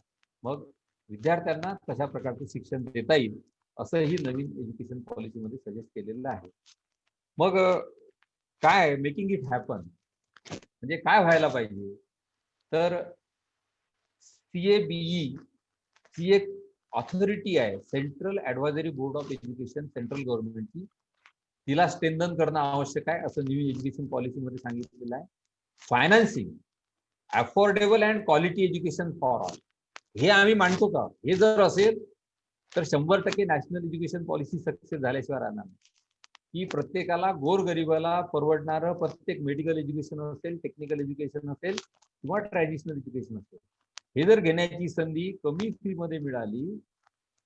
Speaker 9: मग विद्यार्थ्यांना कशा प्रकारचं शिक्षण देता येईल असंही नवीन एज्युकेशन पॉलिसीमध्ये सजेस्ट केलेलं आहे. मग काय मेकिंग इट हॅपन म्हणजे काय व्हायला पाहिजे, तर CABE ही एक ऑथॉरिटी आहे, central advisory board of education, central गव्हर्नमेंटची, तिला स्ट्रेंथन करणं आवश्यक आहे असं न्यू एज्युकेशन पॉलिसीमध्ये सांगितलेलं आहे. Financing affordable and quality education for all हे आम्ही मांडतो का? हे जर असेल तर 100% नॅशनल एज्युकेशन पॉलिसी सक्सेस झाल्याशिवाय राहणार नाही. की प्रत्येकाला गोरगरिबाला परवडणारं प्रत्येक मेडिकल एज्युकेशन असेल, टेक्निकल एज्युकेशन असेल किंवा ट्रॅडिशनल एज्युकेशन असेल, हे जर घेण्याची संधी कमी फीमध्ये मिळाली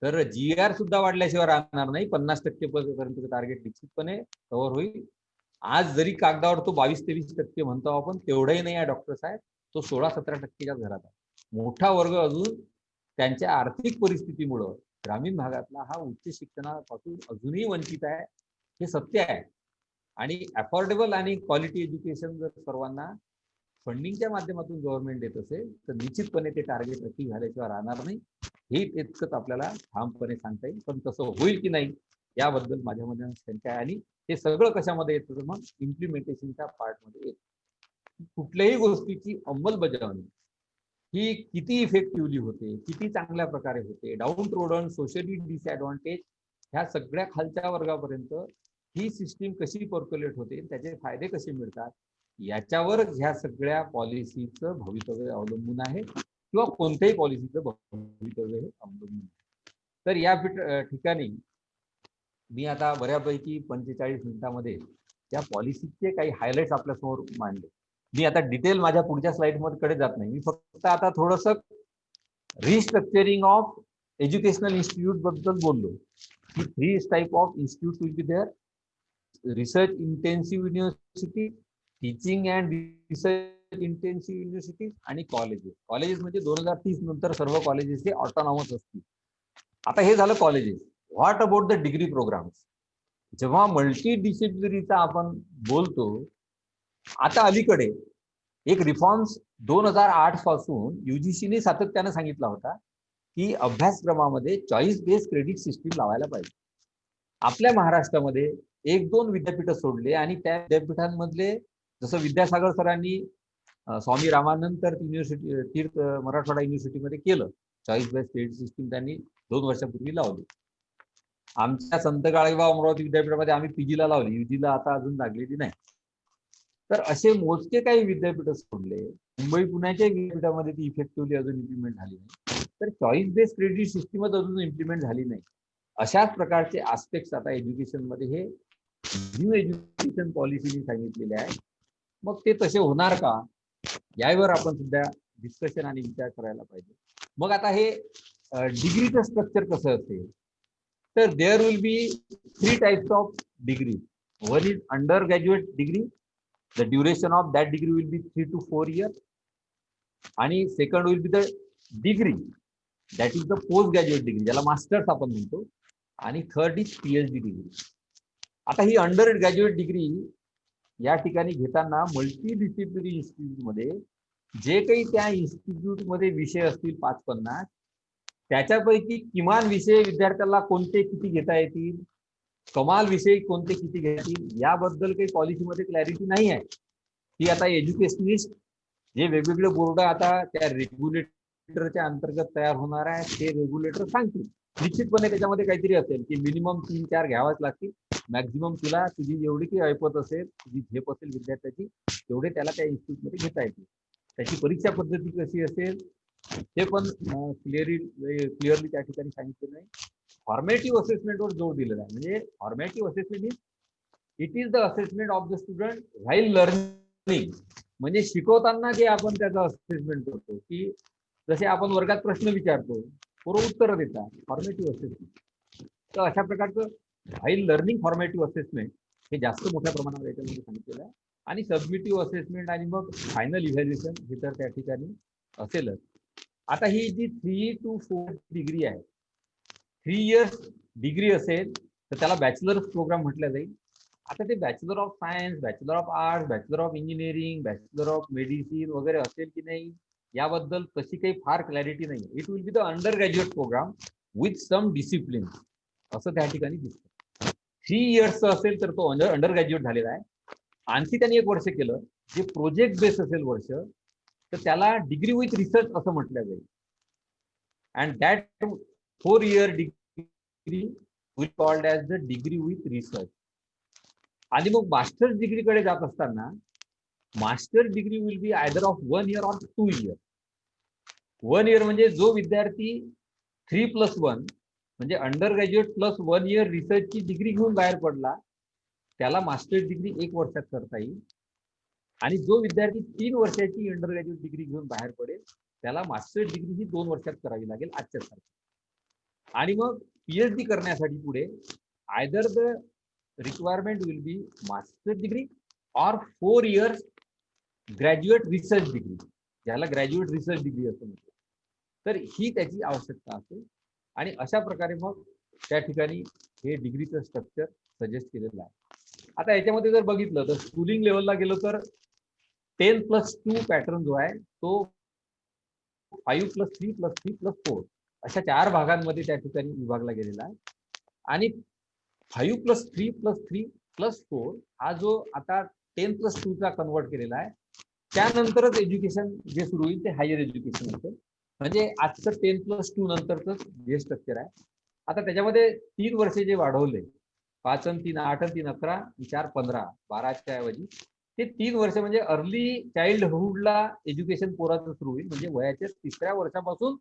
Speaker 9: तर GR सुद्धा वाढल्याशिवाय राहणार नाही. 50% पर्यंत टार्गेट निश्चितपणे कव्हर होईल. आज जरी कागदावर तो 22-23% म्हणतो आपण, तेवढंही नाही आहे डॉक्टर साहेब, तो 16-17%च्या घरात आहे. मोठा वर्ग अजून त्यांच्या आर्थिक परिस्थितीमुळं ग्रामीण भागातला हा उच्च शिक्षणापासून अजूनही वंचित आहे, हे सत्य आहे. आणि अफोर्डेबल आणि क्वालिटी एज्युकेशन जर सर्वांना फंडिंगच्या माध्यमातून गव्हर्नमेंट देत असेल तर निश्चितपणे ते टार्गेट अचीव झाल्याशिवाय राहणार नाही. हे इतकंच आपल्याला ठामपणे सांगता येईल. पण तसं होईल की नाही याबद्दल माझ्यामध्ये शंका आहे. आणि हे सगळं कशामध्ये येतं तर मग इम्प्लिमेंटेशनच्या पार्टमध्ये येतं. कुठल्याही गोष्टीची अंमलबजावणी ही किती इफेक्टिव्हली होते, किती चांगल्या प्रकारे होते, डाऊन रोडन सोशली डिसएडव्हान्टेज ह्या सगळ्या खालच्या वर्गापर्यंत ही सिस्टीम कशी पर्क्युलेट होते, त्याचे फायदे कसे मिळतात, याच्यावर ह्या सगळ्या पॉलिसीचं भवितव्य अवलंबून आहे किंवा कोणत्याही पॉलिसीचं भवितव्य हे अवलंबून आहे. तर या ठिकाणी मी आता बऱ्यापैकी 45 मिनिटांमध्ये त्या पॉलिसीचे काही हायलाइट्स आपल्यासमोर मांडले. मी आता डिटेल माझ्या पुढच्या स्लाइडमध्ये कडे जात नाही. मी फक्त आता थोडंसं रिस्ट्रक्चरिंग ऑफ एज्युकेशनल इन्स्टिट्यूट बद्दल बोललो की 3 type of institute will be there. Research intensive university, teaching and research intensive university आणि कॉलेजेस. कॉलेजेस म्हणजे 2030 नंतर सर्व कॉलेजेस हे ऑटोनॉमस असतील. आता हे झालं colleges. What about the degree programmes? जेव्हा मल्टी डिसिप्लिनरीचा आपण बोलतो, आता अलीकडे एक रिफॉर्म्स 2008 पासून युजीसीने सातत्याने सांगितला होता की अभ्यासक्रमामध्ये चॉईस बेस्ड क्रेडिट सिस्टीम लावायला पाहिजे. आपल्या महाराष्ट्रामध्ये 1-2 विद्यापीठ सोडले आणि त्या विद्यापीठांमधले जसं विद्यासागर सरांनी स्वामी रामानंद तीर्थ मराठवाडा युनिव्हर्सिटीमध्ये केलं, चॉईस बेस्ड क्रेडिट सिस्टीम त्यांनी 2 वर्षापूर्वी लावली. आमच्या संत गाडगेबाबा अमरावती विद्यापीठामध्ये आम्ही पीजीला लावली, युजीला आता अजून लागलेली नाही. तर असे मोजके काही विद्यापीठ सोडले. मुंबई पुण्याच्या विद्यापीठामध्ये ती इफेक्टिव्हली अजून इम्प्लिमेंट झाली नाही. तर चॉईस बेस्ड क्रेडिट सिस्टीमच अजून इम्प्लिमेंट झाली नाही. अशाच प्रकारचे आस्पेक्ट्स आता एज्युकेशनमध्ये हे न्यू एज्युकेशन पॉलिसीने सांगितलेले आहे. मग ते तसे होणार का, यावर आपण सुद्धा डिस्कशन आणि विचार करायला पाहिजे. मग आता हे डिग्रीचं स्ट्रक्चर कसं असेल, तर there will be 3 types of degree. One is undergraduate degree. The duration of that degree will be 3 to 4 years. आणि second will be the degree, that is the postgraduate degree, ज्याला masters आपण म्हणतो. आणि third is PhD degree. आता ही under graduate degree या ठिकाणी घेताना multi disciplinary इन्स्टिट्यूटमध्ये जे काही त्या इन्स्टिट्यूटमध्ये विषय असतील 5-50, त्याच्यापैकी किमान विषय विद्यार्थ्याला कोणते किती घेता येतील, कमाल विषय कोणते किती घेतील, याबद्दल काही पॉलिसीमध्ये क्लॅरिटी नाही आहे. ही आता एज्युकेशनिस्ट जे वेगवेगळे बोर्ड आता त्या रेग्युलेटरच्या अंतर्गत तयार होणार आहे, ते रेग्युलेटर सांगतील. निश्चितपणे त्याच्यामध्ये काहीतरी असेल की मिनिमम 3-4 घ्यावाच लागतील. मॅक्झिमम तुला तुझी जेवढी काही ऐपत असेल, तुझी झेप असेल विद्यार्थ्याची, तेवढे त्याला त्या इन्स्टिट्यूटमध्ये घेता येतील. त्याची परीक्षा पद्धती कशी असेल ते पण क्लिअरली त्या ठिकाणी सांगितलं नाही. फॉर्मेटिव्ह असेसमेंटवर जोर दिलेला आहे. म्हणजे formative assessment is it is the assessment of the student while learning. म्हणजे शिकवताना जे आपण त्याचा असेसमेंट करतो, की जसे आपण वर्गात प्रश्न विचारतो, पूर्व उत्तर देतात, फॉर्मेटिव्ह असेसमेंट. तर अशा प्रकारचं व्हाईल लर्निंग फॉर्मेटिव्ह असेसमेंट हे जास्त मोठ्या प्रमाणावर याच्यामध्ये सांगितलेलं आहे. आणि सबमिटिव्ह असेसमेंट आणि मग फायनल इव्हॅल्युएशन हे तर त्या ठिकाणी असेलच. आता ही जी 3 to 4 डिग्री आहे, 3 इयर्स डिग्री असेल तर त्याला बॅचलर्स प्रोग्राम म्हटलं जाईल. आता ते bachelor of science, bachelor of arts, bachelor of engineering, bachelor of medicine वगैरे असेल की नाही याबद्दल तशी काही फार क्लॅरिटी नाही. It will be the undergraduate programme with some discipline असं त्या ठिकाणी दिसतं. 3 इयर्सचं असेल तर तो अंडर ग्रॅज्युएट झालेला आहे. आणखी त्यांनी 1 वर्ष केलं जे प्रोजेक्ट बेस असेल वर्ष, तर त्याला डिग्री विथ रिसर्च असं म्हटलं जाईल. And that 4 year degree will called as the degree with research. आणि मग मास्टर्स डिग्रीकडे जात असताना masters degree will be either of 1 year or 2 years. 1 year म्हणजे जो विद्यार्थी 3+1 म्हणजे अंडर ग्रॅज्युएट प्लस 1 year रिसर्चची डिग्री घेऊन बाहेर पडला, त्याला मास्टर्स डिग्री 1 वर्षात करता येईल. आणि जो विद्यार्थी 3 वर्षाची अंडर ग्रॅज्युएट डिग्री घेऊन बाहेर पडेल, त्याला मास्टर्स डिग्री ही 2 वर्षात करावी लागेल आजच्या सारखी. आणि मग PhD करण्यासाठी पुढे either the requirement will be master degree or 4 years graduate research degree, ज्याला ग्रॅज्युएट रिसर्च डिग्री असं म्हणतो. तर ही त्याची आवश्यकता असेल. आणि अशा प्रकारे मग त्या ठिकाणी हे डिग्रीचं स्ट्रक्चर सजेस्ट केलेलं आहे. आता याच्यामध्ये जर बघितलं तर स्कूलिंग लेवलला गेलो तर 10+2 पॅटर्न जो आहे तो 5+3+3+4 अशा 4 भागांमध्ये त्या ठिकाणी विभागला गेलेला आहे. आणि 5+3+3+4 हा जो आता 10+2 चा कन्वर्ट केलेला आहे, त्यानंतरच एज्युकेशन जे सुरू होईल ते हायर एज्युकेशन असेल. म्हणजे आजचं 10+2 नंतरच जे स्ट्रक्चर आहे. आता त्याच्यामध्ये 3 वर्षे जे वाढवले, 5 आणि 3 8 आणि 3 11 आणि 4 15 12च्या ऐवजी ते 3 वर्ष म्हणजे अर्ली चाइल्डहुडला एज्युकेशन पोराचं सुरू होईल. म्हणजे वयाच्या 3ऱ्या वर्षापासून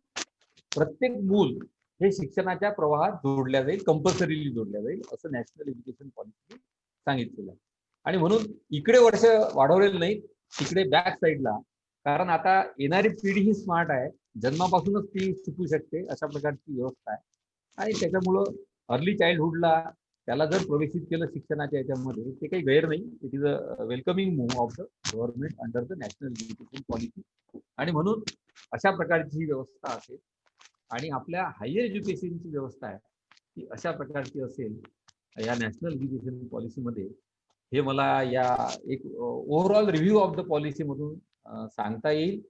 Speaker 9: प्रत्येक मूल हे शिक्षणाच्या प्रवाहात जोडल्या जाईल, कंपल्सरीली जोडल्या जाईल, असं नॅशनल एज्युकेशन पॉलिसी सांगितलेलं आहे. आणि म्हणून इकडे वर्ष वाढवलेलं नाही, तिकडे बॅक साईडला, कारण आता येणारी पिढी ही स्मार्ट आहे, जन्मापासूनच ती शिकू शकते अशा प्रकारची व्यवस्था आहे. आणि त्याच्यामुळं अर्ली चाइल्डहुडला त्याला जर प्रवेशित केलं शिक्षणाच्या याच्यामध्ये ते काही गैर नाही. It is a welcoming move of the government under the national education policy. आणि म्हणून अशा प्रकारची ही व्यवस्था असेल. आणि आपल्या हायर एज्युकेशनची व्यवस्था आहे ती अशा प्रकारची असेल या नॅशनल एज्युकेशन पॉलिसीमध्ये. हे मला या एक overall review of the policy मधून सांगता येईल.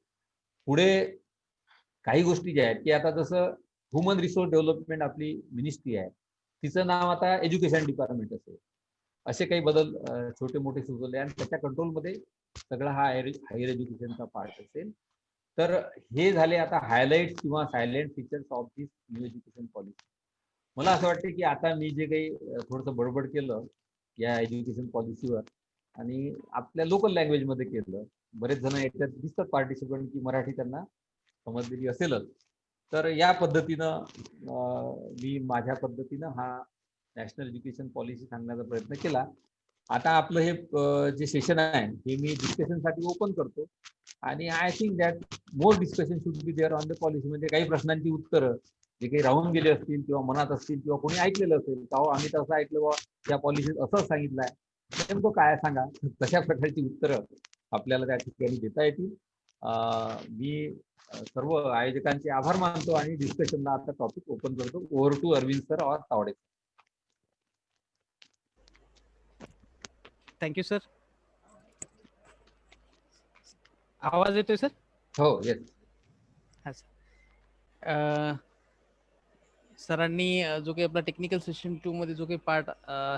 Speaker 9: पुढे काही गोष्टी ज्या आहेत की आता जसं ह्युमन रिसोर्स डेव्हलपमेंट आपली मिनिस्ट्री आहे, तिचं नाव आता एज्युकेशन डिपार्टमेंट असेल, असे काही बदल छोटे मोठे सुचवले आणि त्याच्या कंट्रोलमध्ये सगळा हा हायर एज्युकेशनचा पार्ट असेल. तर हे झाले आता हायलाइट किंवा silent features of this new education policy. मला असं वाटतं की आता मी जे काही थोडंसं बडबड केलं या एज्युकेशन पॉलिसीवर आणि आपल्या लोकल लँग्वेजमध्ये केलं, बरेच जण याच्यात दिसतात पार्टिसिपंट की मराठी त्यांना समजलेली असेलच. तर या पद्धतीनं मी माझ्या पद्धतीनं हा नॅशनल एज्युकेशन पॉलिसी सांगण्याचा प्रयत्न केला. आता आपलं हे जे सेशन आहे हे मी डिस्कशनसाठी ओपन करतो. आणि I think that more discussion should be there on the policy. म्हणजे काही प्रश्नांची उत्तरं जे काही राहून गेले असतील किंवा मनात असतील किंवा कोणी ऐकलेलं असेल का हो आम्ही तसं ऐकलं बाबा त्या पॉलिसीत असं सांगितलं आहे, नेमकं काय सांगा, तशा प्रकारची उत्तरं आपल्याला त्या ठिकाणी देता येतील. मी सर्व आयोजकांचे आभार मानतो आणि डिस्कशनला आता टॉपिक ओपन करतो. ओव्हर टू अरविंद सर और तावडे.
Speaker 11: Thank you sir. आवाज येतोय सर?
Speaker 9: हो, येस.
Speaker 11: हा सर. सरांनी जो काही आपला टेक्निकल सेशन 2 मध्ये जो काही पार्ट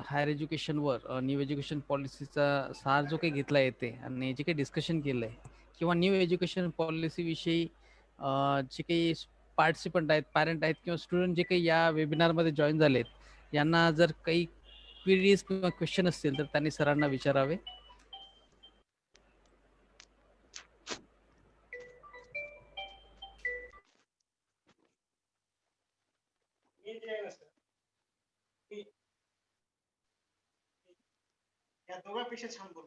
Speaker 11: हायर एज्युकेशनवर न्यू एज्युकेशन पॉलिसीचा सार जो काही घेतला येते आणि जे काही डिस्कशन केलं आहे किंवा न्यू एज्युकेशन पॉलिसीविषयी जे काही पार्टिसिपंट आहेत, पॅरेंट आहेत किंवा स्टुडंट जे काही या वेबिनारमध्ये जॉईन झाले आहेत, यांना जर काही क्वेरीज किंवा क्वेश्चन असतील तर त्यांनी सरांना विचारावे.
Speaker 3: या दोघांपेक्षा छान बोल.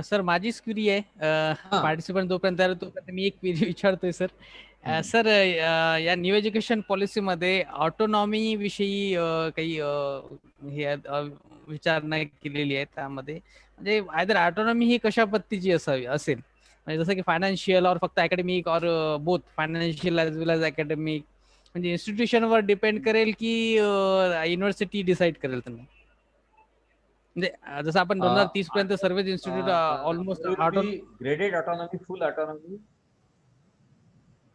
Speaker 11: सर माझीच क्वेरी आहे. पार्टिसिपंट जोपर्यंत आले तोपर्यंत मी एक क्वेरी विचारतोय सर. सर या न्यू एज्युकेशन पॉलिसीमध्ये ऑटोनॉमी विषयी काही हे विचारणा केलेली आहे त्यामध्ये. म्हणजे आयदर ऑटोनॉमी ही कशा पद्धतीची असेल, म्हणजे जसं की फायनान्शियल और फक्त अकॅडमिक और both financial as well as academic, म्हणजे इन्स्टिट्यूशनवर डिपेंड करेल की युनिव्हर्सिटी डिसाईड करेल त्यांना. म्हणजे जसं आपण 2030 पर्यंत सर्वच institute almost
Speaker 9: graded autonomy, full autonomy.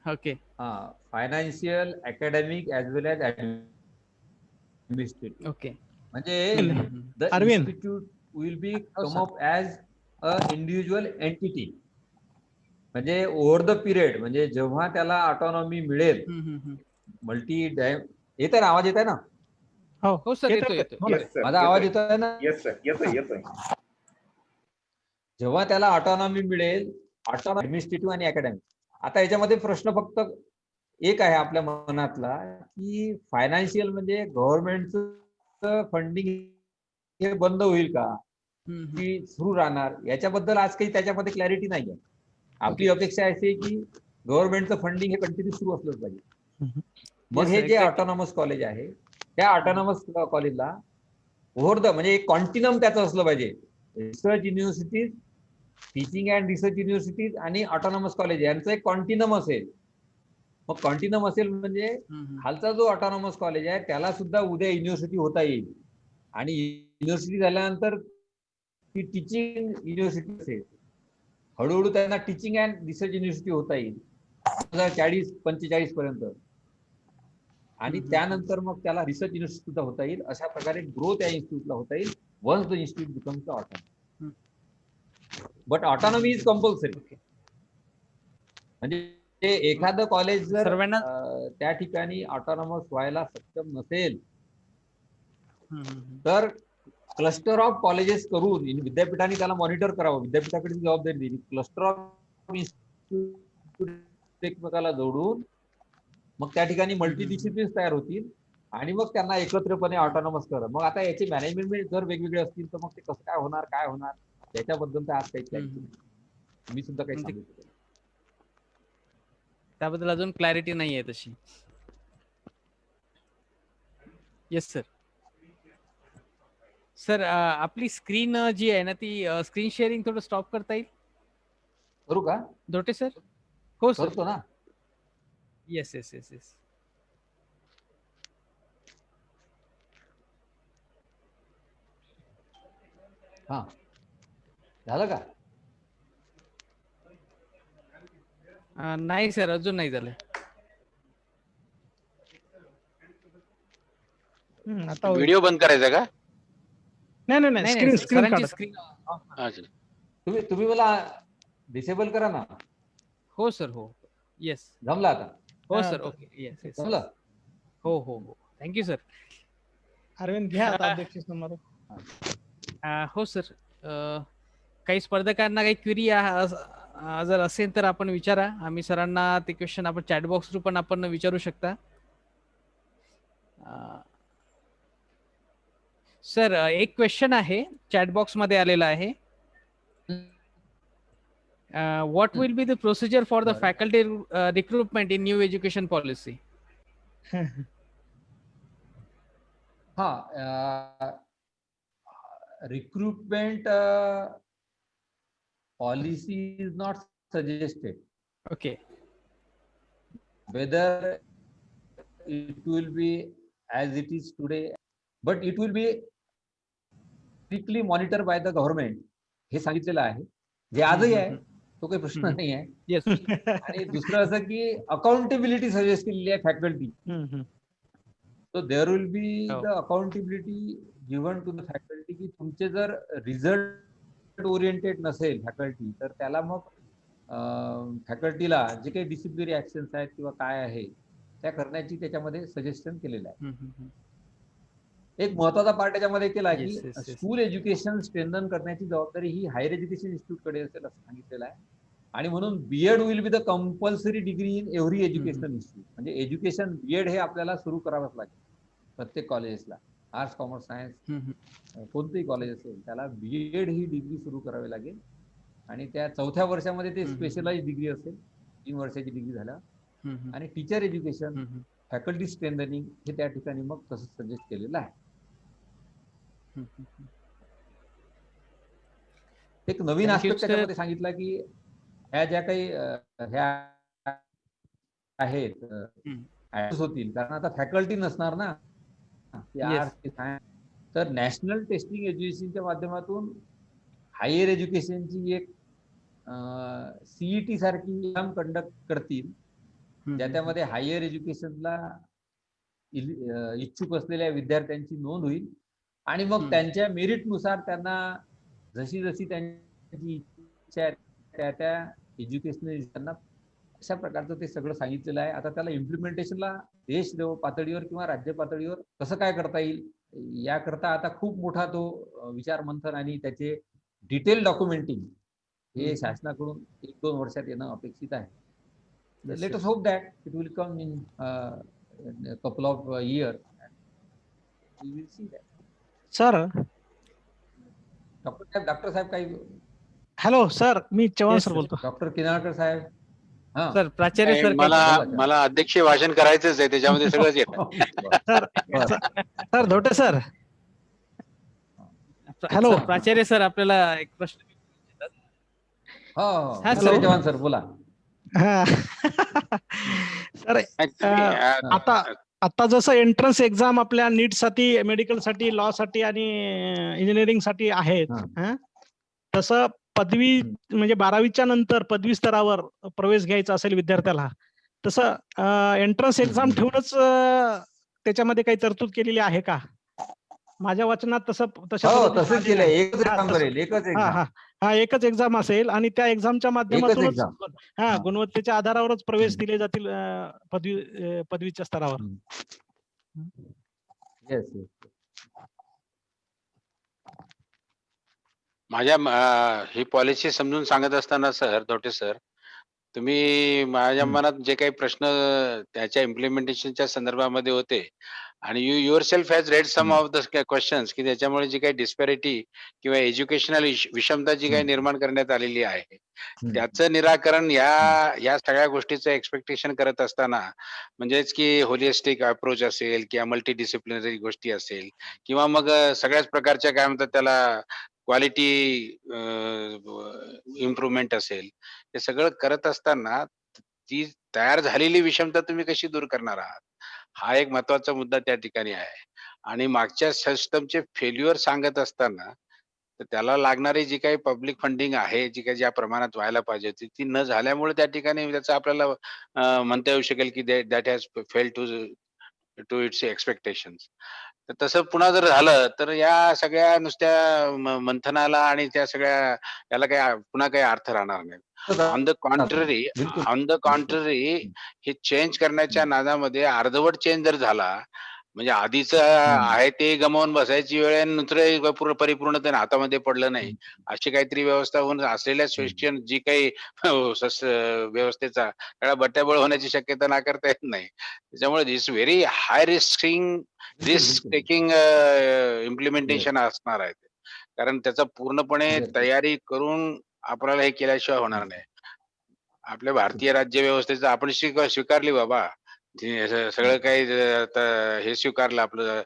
Speaker 11: Okay.
Speaker 9: Financial, academic as well as administrative.
Speaker 11: Okay.
Speaker 9: म्हणजे the institute will be come up as a individual entity. म्हणजे ओव्हर द पिरियड, म्हणजे जेव्हा त्याला ऑटोनॉमी मिळेल, मल्टी येत आहे ना, आवाज येत आहे ना?
Speaker 11: हो सर, येतोय.
Speaker 9: माझा आवाज येतोय ना?
Speaker 10: येस सर, येतोय.
Speaker 9: जेव्हा त्याला ऑटोनॉमी मिळेल, ऑटोनॉमी ऍडमिनिस्ट्रेटिव्ह आणि अकॅडमिक. आता याच्यामध्ये प्रश्न फक्त एक आहे आपल्या मनातला की फायनान्शियल म्हणजे गव्हर्नमेंटचं फंडिंग हे बंद होईल का की सुरू राहणार, याच्याबद्दल आज काही त्याच्यामध्ये क्लॅरिटी नाही आहे. आपली अपेक्षा अशी आहे की गव्हर्नमेंटचं फंडिंग हे कंटिन्यू सुरू असलंच पाहिजे. मग
Speaker 11: Yes,
Speaker 9: हे
Speaker 11: sir,
Speaker 9: जे
Speaker 11: exactly.
Speaker 9: ऑटोनॉमस कॉलेज आहे त्या ऑटोनॉमस कॉलेजला ओव्हर द म्हणजे एक कॉन्टिनम त्याचं असलं पाहिजे. Research universities, teaching and research universities आणि ऑटोनॉमस कॉलेज यांचं एक कॉन्टिनम असेल. मग कॉन्टिनम असेल म्हणजे खालचा जो ऑटोनॉमस कॉलेज आहे त्याला सुद्धा उद्या युनिव्हर्सिटी होता येईल आणि युनिव्हर्सिटी झाल्यानंतर ती टीचिंग युनिव्हर्सिटी असेल. हळूहळू त्यांना टीचिंग अँड रिसर्च युनिव्हर्सिटी होता येईल 2040-45 पर्यंत आणि त्यानंतर मग त्याला रिसर्च युनिव्हर्सिटी सुद्धा होता येईल. अशा प्रकारे ग्रोथ या इन्स्टिट्यूटला होता येईल once the institute becomes autonomous. But autonomy is compulsory. म्हणजे एखादं कॉलेज जर त्या ठिकाणी ऑटोनॉमस व्हायला सक्षम नसेल तर क्लस्टर ऑफ कॉलेजेस करून विद्यापीठाने त्याला मॉनिटर करावं. विद्यापीठाकडे जबाबदारी दिली. क्लस्टर ऑफ इन्स्टिट्यूट एकमेकाला जोडून मग त्या ठिकाणी मल्टी डिसिप्लिन्स तयार होतील आणि मग त्यांना एकत्रपणे ऑटोनॉमस करा. मग आता याचे मॅनेजमेंट जर वेगवेगळे असतील तर मग ते कसं काय होणार याच्याबद्दल तर आज काही क्लॅरिटी मी सुद्धा काही सांगू शकतो.
Speaker 11: त्याबद्दल अजून क्लॅरिटी नाही आहे तशी. Yes sir. सर आपली स्क्रीन जी आहे ना ती स्क्रीन शेअरिंग थोडं स्टॉप करता येईल?
Speaker 9: करू का
Speaker 11: धोटे सर? हो सर.
Speaker 9: करतो ना.
Speaker 11: Yes yes yes yes.
Speaker 9: हा झालं का?
Speaker 11: नाही सर अजून नाही झालं.
Speaker 3: आता
Speaker 6: व्हिडिओ बंद करायचा का?
Speaker 3: नाही स्क्रीन
Speaker 11: सरांची स्क्रीन.
Speaker 9: तुम्ही मला डिसेबल करा ना.
Speaker 11: हो सर हो. येस
Speaker 9: जमलं आता.
Speaker 11: हो सर. Okay yes yes.
Speaker 9: जमलं.
Speaker 11: हो हो हो. Thank you sir.
Speaker 3: अरविंद घ्या आता अध्यक्ष समोर.
Speaker 11: हो सर. काही स्पर्धकांना काही क्वेरी जर असेल तर आपण विचारा. आम्ही सरांना ते क्वेश्चन आपण चॅट बॉक्स थ्रू पण आपण विचारू शकता. सर एक क्वेश्चन आहे चॅट बॉक्स मध्ये आलेला आहे. What will be the procedure for the faculty recruitment in new education policy?
Speaker 9: Recruitment policy is not suggested.
Speaker 11: Okay.
Speaker 9: Whether it will be as it is today, but it will be strictly monitored by the government. हे सांगितलेलं आहे. जे आजही आहे तो काही प्रश्न नाही आहे.
Speaker 11: Yes.
Speaker 9: आणि दुसरं असं की अकाउंटेबिलिटी सजेस्ट केलेली आहे faculty. So there will be the accountability given to the faculty की तुमचे जर रिझल्ट ओरिएंटेड नसेल फॅकल्टी तर त्याला मग फॅकल्टीला जे काही डिसिप्लिनरी ऍक्शन्स आहेत किंवा काय आहे त्या करण्याची त्याच्यामध्ये सजेशन केलेलं आहे. एक महत्वाचा पार्ट त्याच्यामध्ये केला की स्कूल एज्युकेशन स्ट्रेंथन करण्याची जबाबदारी ही हायर एज्युकेशन इन्स्टिट्यूटकडे असेल असं सांगितलेलं आहे. आणि म्हणून BEd will be the compulsory degree in every education institute. म्हणजे एज्युकेशन बीएड हे आपल्याला सुरू करावंच लागेल प्रत्येक कॉलेजला. आर्ट्स कॉमर्स सायन्स कोणतेही कॉलेज असेल त्याला बीएड ही डिग्री सुरू करावी लागेल. आणि त्या 4थ्या वर्षामध्ये ते स्पेशलाइज डिग्री असेल 3 वर्षाची डिग्री झाल्या. आणि टीचर एज्युकेशन फॅकल्टी स्ट्रेंथनिंग हे त्या ठिकाणी मग तसं सजेस्ट केलेलं आहे. एक नवीन आस्पेक्ट त्याच्यामध्ये सांगितलं की ह्या ज्या काही ह्या आहेत होतील कारण आता फॅकल्टी नसणार ना. तर नॅशनल टेस्टिंग एज्युकेशनच्या माध्यमातून हायर एज्युकेशनची एक सीईटी सारखी एक्झाम कंडक्ट करतील ज्याच्यामध्ये हायर एज्युकेशनला इच्छुक असलेल्या विद्यार्थ्यांची नोंद होईल आणि मग त्यांच्या मेरिटनुसार त्यांना जशी जशी त्यांची इच्छा आहे त्या एज्युकेशनल त्यांना अशा प्रकारचं ते सगळं सांगितलेलं आहे. आता त्याला इम्प्लिमेंटेशनला देश पातळीवर किंवा राज्य पातळीवर कसं काय करता येईल याकरता आता खूप मोठा तो विचार मंथन आणि त्याचे डिटेल डॉक्युमेंटिंग हे शासनाकडून 1-2 वर्षात येणं अपेक्षित आहे. Let us hope that it will come in couple of years. We will see that.
Speaker 3: Sir
Speaker 9: doctor साहेब काही.
Speaker 3: हॅलो सर मी चव्हाण सर बोलतो.
Speaker 9: डॉक्टर किनाळकर साहेब. हा.
Speaker 11: सर प्राचार्य सर
Speaker 6: मला अध्यक्षीय भाषण करायचंच आहे, त्याच्यामध्ये सगळंच येतं.
Speaker 3: Sir Dhote sir, hello
Speaker 11: sir प्राचार्य सर आपल्याला एक प्रश्न
Speaker 9: हो जवान सर बोला.
Speaker 3: हा सर आता जसं एंट्रन्स एक्झाम आपल्या नीट साठी, मेडिकल साठी, लॉ साठी आणि इंजिनिअरिंग साठी आहेत, तसं पदवी म्हणजे 12वीच्या नंतर पदवी स्तरावर प्रवेश घ्यायचा असेल विद्यार्थ्याला, तसं एंट्रन्स एक्झाम ठेवूनच त्याच्यामध्ये काही तरतूद केलेली आहे का? माझ्या वाचनात
Speaker 9: तसंच केलंय. एकच एक्झाम करेल, एकच एक्झाम.
Speaker 3: हा एकच एक्झाम असेल आणि त्या एक्झामच्या माध्यमातूनच गुणवत्तेच्या आधारावरच प्रवेश दिले जातील पदवीच्या स्तरावर.
Speaker 6: ही पॉलिसी समजून सांगत असताना सर धोटे सर, तुम्ही माझ्या मनात जे काही प्रश्न त्याच्या इम्प्लिमेंटेशनच्या संदर्भामध्ये होते आणि you yourself has read some of the questions, की त्याच्यामुळे जी काही डिस्पॅरिटी किंवा एज्युकेशनल विषमता जी काही निर्माण करण्यात आलेली आहे, त्याचं निराकरण या सगळ्या गोष्टीचं एक्सपेक्टेशन करत असताना, म्हणजेच की होलिस्टिक अप्रोच असेल किंवा मल्टी डिसिप्लिनरी गोष्टी असेल किंवा मग सगळ्याच प्रकारच्या काय म्हणतात त्याला क्वालिटी इम्प्रुव्हमेंट असेल, हे सगळं करत असताना ती तयार झालेली विषमता तुम्ही कशी दूर करणार आहात, हा एक महत्वाचा मुद्दा त्या ठिकाणी आहे. आणि मागच्या सिस्टमचे फेल्युअर सांगत असताना तर त्याला लागणारी जी काही पब्लिक फंडिंग आहे, जी काही ज्या प्रमाणात व्हायला पाहिजे होती, ती न झाल्यामुळे त्या ठिकाणी त्याचं आपल्याला म्हणता येऊ शकेल की that has fail to its expectations. तर तसं पुन्हा जर झालं तर या सगळ्या नुसत्या मंथनाला आणि त्या सगळ्या याला काही पुन्हा काही अर्थ राहणार नाही. ऑन द कॉन्ट्ररी हे चेंज करण्याच्या नादामध्ये अर्धवट चेंज जर झाला, म्हणजे आधीच आहे ते गमावून बसायची वेळ आणि दुसरं परिपूर्णतेने हातामध्ये पडलं नाही, अशी काहीतरी व्यवस्था होऊन असलेल्या शिक्षण जी काही व्यवस्थेचा त्याला बट्ट्याबळ होण्याची शक्यता नाकारता येत नाही. त्याच्यामुळे this very high risk taking implementation असणार आहे, कारण त्याचा पूर्णपणे तयारी करून आपल्याला हे केल्याशिवाय होणार नाही. आपल्या भारतीय राज्य व्यवस्थेचं आपण स्वीकारली बाबा, सगळं काही हे स्वीकारलं, आपलं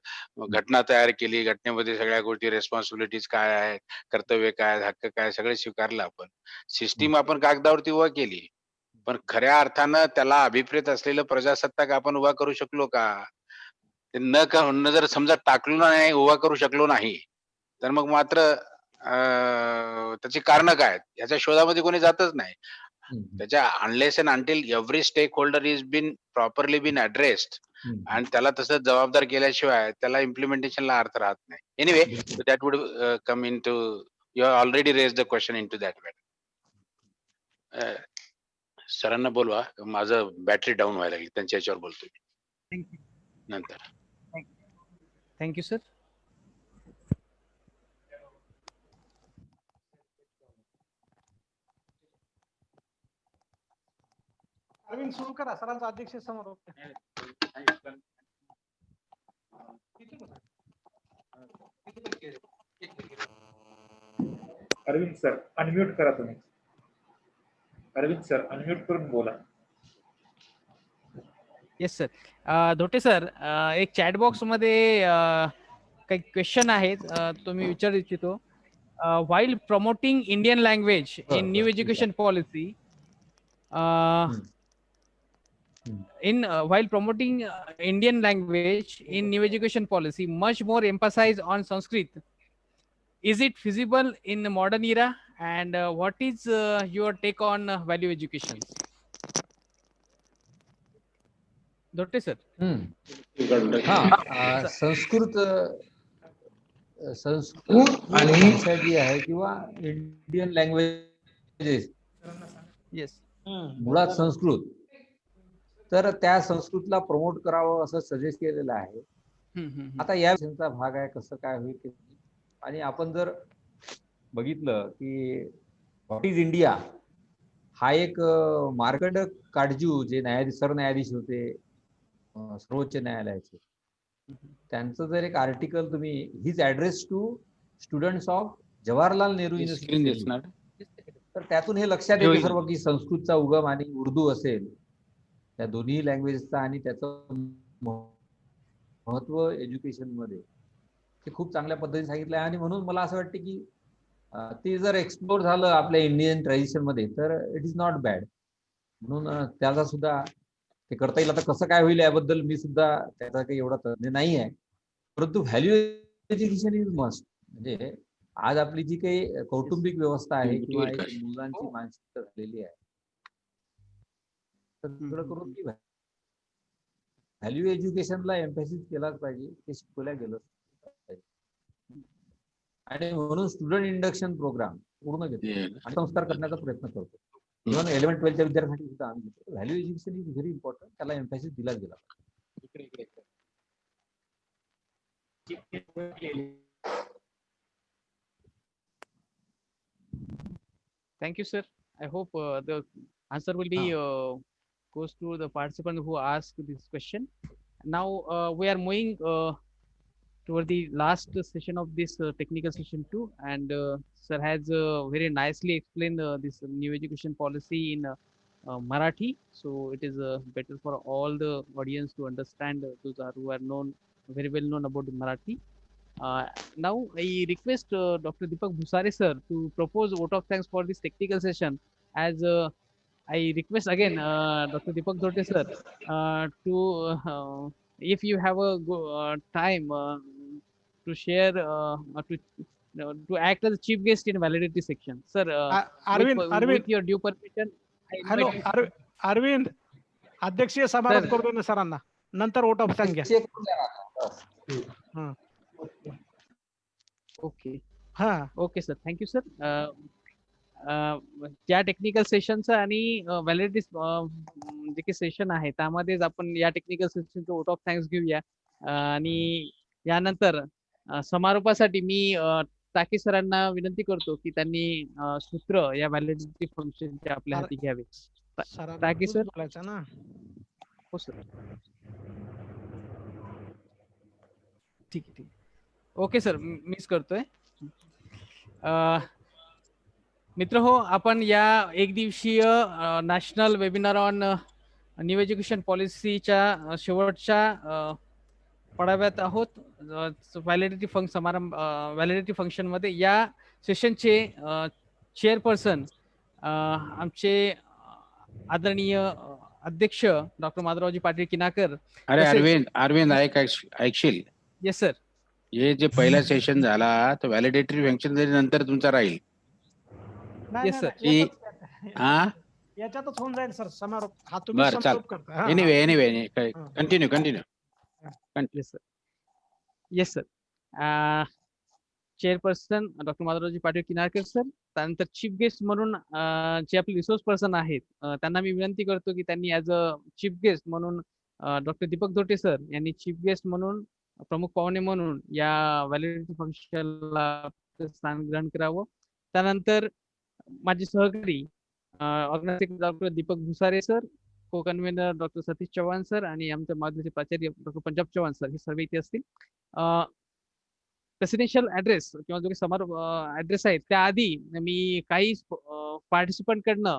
Speaker 6: घटना तयार केली, घटनेमध्ये सगळ्या गोष्टी रेस्पॉन्सिबिलिटीज काय आहेत, कर्तव्य काय, हक्क काय, सगळं स्वीकारलं आपण. सिस्टीम आपण कागदावरती उभा केली, पण खऱ्या अर्थानं त्याला अभिप्रेत असलेलं प्रजासत्ताक आपण उभा करू शकलो का? न जर समजा टाकलो नाही, उभा करू शकलो नाही, तर मग मात्र त्याची कारणं काय याच्या शोधामध्ये कोणी जातच नाही. त्याच्या unless and until every stakeholder is been properly been addressed आणि त्याला तसं जबाबदार केल्याशिवाय त्याला इम्प्लिमेंटेशनला अर्थ राहत नाही. Anyway that would come in to, you have already raise the question in to that matter. सरांना बोलवा, माझं बॅटरी डाऊन व्हायला लागली, त्यांच्या याच्यावर बोलतो मी नंतर.
Speaker 11: Thank you sir.
Speaker 3: अरविंद सुरू करा, सरांचा अध्यक्ष समोर.
Speaker 13: अरविंद सर अनम्यूट करा तुम्ही. अरविंद सर अनम्यूट करून बोला.
Speaker 11: Yes sir. धोटे सर, एक चॅट बॉक्स मध्ये काही क्वेश्चन आहेत, तो मी विचारू इच्छितो. While promoting Indian language in new education policy, while promoting Indian language in new education policy, much more emphasize on Sanskrit. Is it feasible in the modern era? And what is your take on value education? Dr. sir.
Speaker 9: Sanskrit भाषा जी आहे किंवा Indian languages मुळात संस्कृत, तर त्या संस्कृतला promote करावं असं suggest केलेलं आहे. आता या विषयाचा भाग आहे, कसं काय होईल. आणि आपण जर बघितलं की व्हॉट इज इंडिया हा एक मार्कंड काटजू जे सरन्यायाधीश होते सर्वोच्च न्यायालयाचे, त्यांचं जर एक आर्टिकल तुम्ही, his address to students of Jawaharlal Nehru university, तर त्यातून हे लक्षात येते सर्व की संस्कृतचा उगम आणि उर्दू असेल, त्या दोन्ही लँग्वेजचा आणि त्याचं महत्व एज्युकेशन मध्ये ते खूप चांगल्या पद्धतीने सांगितलं आहे. आणि म्हणून मला असं वाटतं की ते जर एक्सप्लोर झालं आपल्या इंडियन ट्रेडिशन मध्ये तर इट इज नॉट बॅड. म्हणून त्याचा सुद्धा ते करता येईल. आता कसं काय होईल याबद्दल मी सुद्धा त्याचा काही एवढा तज्ञ नाही आहे, परंतु व्हॅल्यू एज्युकेशन इज मस्ट. म्हणजे आज आपली जी काही कौटुंबिक व्यवस्था आहे किंवा एक मुलांची मानसिकता झालेली आहे, सगळं करून ती व्हॅल्यू एज्युकेशनला एम्फॅसिस केलाच पाहिजे, ते शिकवल्या गेलं पाहिजे. आणि म्हणून स्टुडंट इंडक्शन प्रोग्राम पूर्ण घेतो आणि संस्कार करण्याचा प्रयत्न करतो. इव्हन 11-12च्या विद्यार्थ्यांसाठी सुद्धा आम्ही घेतो. Value education is very important, त्याला एम्फॅसिस दिला गेला.
Speaker 11: Thank you, sir. I hope the answer will be goes to the participant who asked this question. Now we are moving toward the last session of this technical session 2, and sir has very nicely explained this new education policy in Marathi. So it is better for all the audience to understand, those who are very well known about the Marathi. Now I request Dr. Deepak Bhusare sir to propose vote of thanks for this technical session. As I request again Dr. Deepak Bhusare sir to if you have a time to share to act as a chief guest in validity section, sir. With your due permission,
Speaker 3: hello Arvind, अध्यक्षीय समारोप करू दे सरांना, नंतर vote of thank घ्या.
Speaker 11: Okay okay sir, thank you sir. ज्या technical सेशनचं आणि व्हॅलिडिटी जे काही सेशन आहे त्यामध्येच आपण या टेक्निकल सेशनचं वोट ऑफ थँक्स घेऊया. आणि यानंतर समारोपासाठी मी टाके सरांना विनंती करतो की त्यांनी सूत्र या व्हॅलिडिटी फंक्शनचे आपल्या हाती घ्यावे. टाके सर. हो सर, ठीक आहे ठीक. ओके सर, मिस करतोय. मित्र हो, आपण या एक दिवसीय national webinar on new education पॉलिसीच्या शेवटच्या पडाव्यात आहोत. व्हॅलिडिटी फंक्शन मध्ये या सेशनचे चेअरपर्सन आमचे आदरणीय अध्यक्ष डॉक्टर माधवरावजी पाटील किनाकर.
Speaker 14: अरे अरविंद ऐकशील?
Speaker 11: Yes sir.
Speaker 14: हे जे पहिला सेशन झाला तर व्हॅलिडेटरी फंक्शन नंतर तुमचा राहील.
Speaker 3: याच्यातच होऊन जाईल सर समारोप. हा तुम्ही
Speaker 14: बरं, चाल.
Speaker 3: समारोप करता.
Speaker 14: Anyway continue.
Speaker 11: Yes sir. Chairperson doctor Madhavraoji Patil Kinarkar sir. त्यानंतर चीफ गेस्ट म्हणून जे आपले रिसोर्स पर्सन आहेत त्यांना मी विनंती करतो की त्यांनी ॲज अ चीफ गेस्ट म्हणून डॉक्टर दीपक धोटे सर यांनी चीफ गेस्ट म्हणून प्रमुख पाहुणे म्हणून या व्हॅलिडिटी फंक्शनला स्थान ग्रहण करावं. त्यानंतर माझे सहकारी ऑर्गनायझर डॉक्टर दीपक भुसारे सर, को convener doctor Satish Chavan sir आणि आमच्या माध्यमाचे प्राचार्य डॉक्टर पंजाब चव्हाण सर हे सर्व इथे असतील. प्रेसिडेन्शियल ऍड्रेस किंवा जो काही समारोप ऍड्रेस आहे त्याआधी मी काही पार्टिसिपंट कडनं